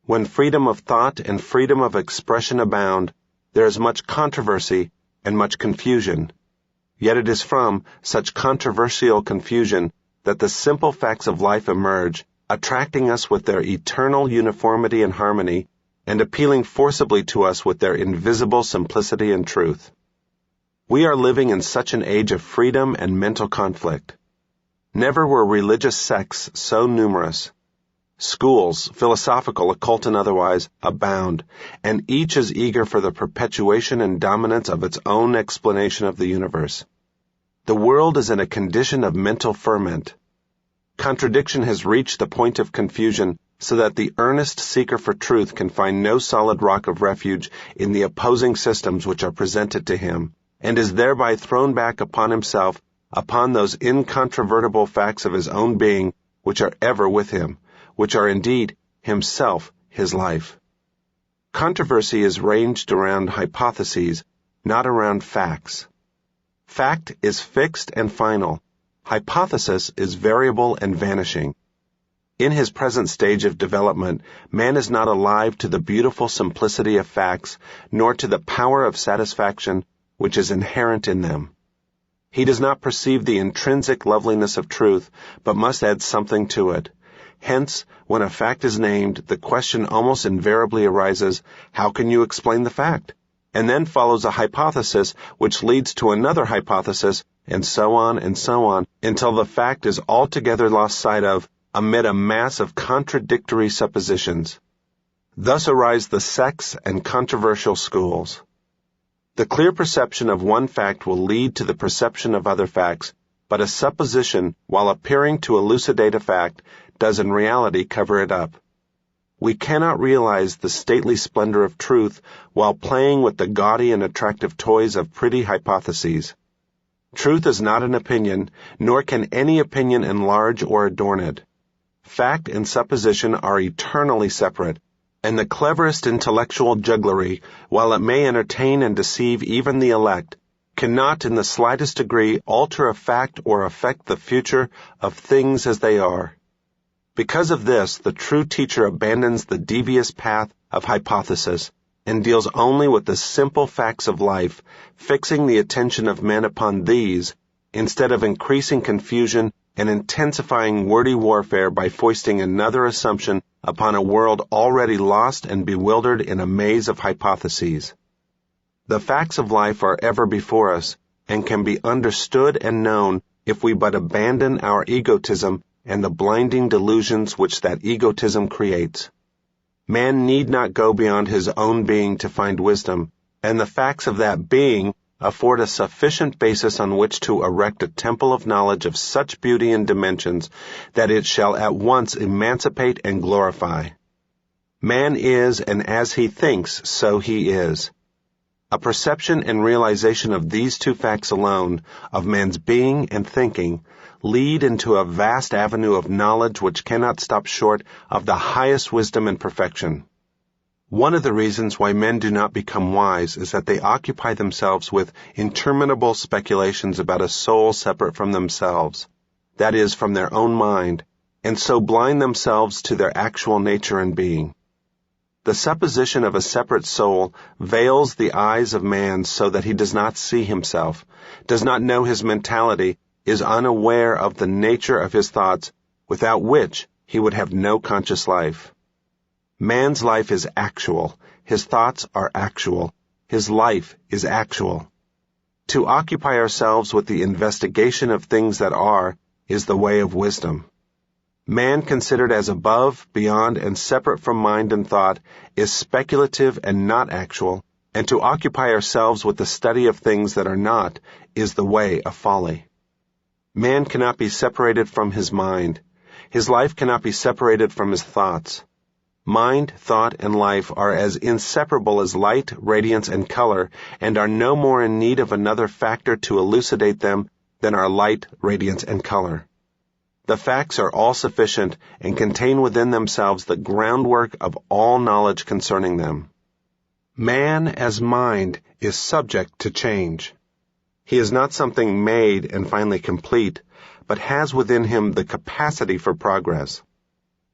When freedom of thought and freedom of expression abound, there is much controversy and much confusion. Yet it is from such controversial confusion that the simple facts of life emerge, attracting us with their eternal uniformity and harmony, and appealing forcibly to us with their invisible simplicity and truth. We are living in such an age of freedom and mental conflict. Never were religious sects so numerous. Schools, philosophical, occult, and otherwise, abound, and each is eager for the perpetuation and dominance of its own explanation of the universe. The world is in a condition of mental ferment. Contradiction has reached the point of confusion, so that the earnest seeker for truth can find no solid rock of refuge in the opposing systems which are presented to him, and is thereby thrown back upon himself, upon those incontrovertible facts of his own being which are ever with him, which are indeed himself his life. Controversy is ranged around hypotheses, not around facts. Fact is fixed and final. Hypothesis is variable and vanishing. In his present stage of development, man is not alive to the beautiful simplicity of facts, nor to the power of satisfaction which is inherent in them. He does not perceive the intrinsic loveliness of truth, but must add something to it. Hence, when a fact is named, the question almost invariably arises, how can you explain the fact? And then follows a hypothesis, which leads to another hypothesis, and so on, until the fact is altogether lost sight of, amid a mass of contradictory suppositions. Thus arise the sects and controversial schools. The clear perception of one fact will lead to the perception of other facts, but a supposition, while appearing to elucidate a fact, does in reality cover it up. We cannot realize the stately splendor of truth while playing with the gaudy and attractive toys of pretty hypotheses. Truth is not an opinion, nor can any opinion enlarge or adorn it. Fact and supposition are eternally separate, and the cleverest intellectual jugglery, while it may entertain and deceive even the elect, cannot in the slightest degree alter a fact or affect the future of things as they are. Because of this, the true teacher abandons the devious path of hypothesis and deals only with the simple facts of life, fixing the attention of men upon these, instead of increasing confusion and intensifying wordy warfare by foisting another assumption upon a world already lost and bewildered in a maze of hypotheses. The facts of life are ever before us, and can be understood and known if we but abandon our egotism and the blinding delusions which that egotism creates. Man need not go beyond his own being to find wisdom, and the facts of that being afford a sufficient basis on which to erect a temple of knowledge of such beauty and dimensions that it shall at once emancipate and glorify. Man is, and as he thinks, so he is. A perception and realization of these two facts alone, of man's being and thinking, lead into a vast avenue of knowledge which cannot stop short of the highest wisdom and perfection. One of the reasons why men do not become wise is that they occupy themselves with interminable speculations about a soul separate from themselves, that is, from their own mind, and so blind themselves to their actual nature and being. The supposition of a separate soul veils the eyes of man so that he does not see himself, does not know his mentality, is unaware of the nature of his thoughts, without which he would have no conscious life. Man's life is actual, his thoughts are actual, his life is actual. To occupy ourselves with the investigation of things that are is the way of wisdom. Man considered as above, beyond, and separate from mind and thought is speculative and not actual, and to occupy ourselves with the study of things that are not is the way of folly. Man cannot be separated from his mind. His life cannot be separated from his thoughts. Mind, thought, and life are as inseparable as light, radiance, and color, and are no more in need of another factor to elucidate them than are light, radiance, and color. The facts are all sufficient and contain within themselves the groundwork of all knowledge concerning them. Man, as mind, is subject to change. He is not something made and finally complete, but has within him the capacity for progress.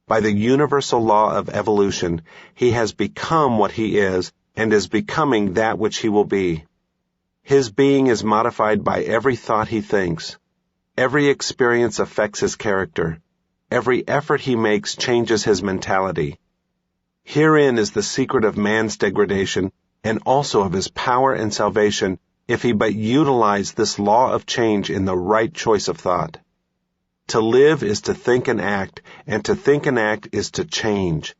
By the universal law of evolution, he has become what he is and is becoming that which he will be. His being is modified by every thought he thinks. Every experience affects his character. Every effort he makes changes his mentality. Herein is the secret of man's degradation and also of his power and salvation if he but utilize this law of change in the right choice of thought. To live is to think and act, and to think and act is to change,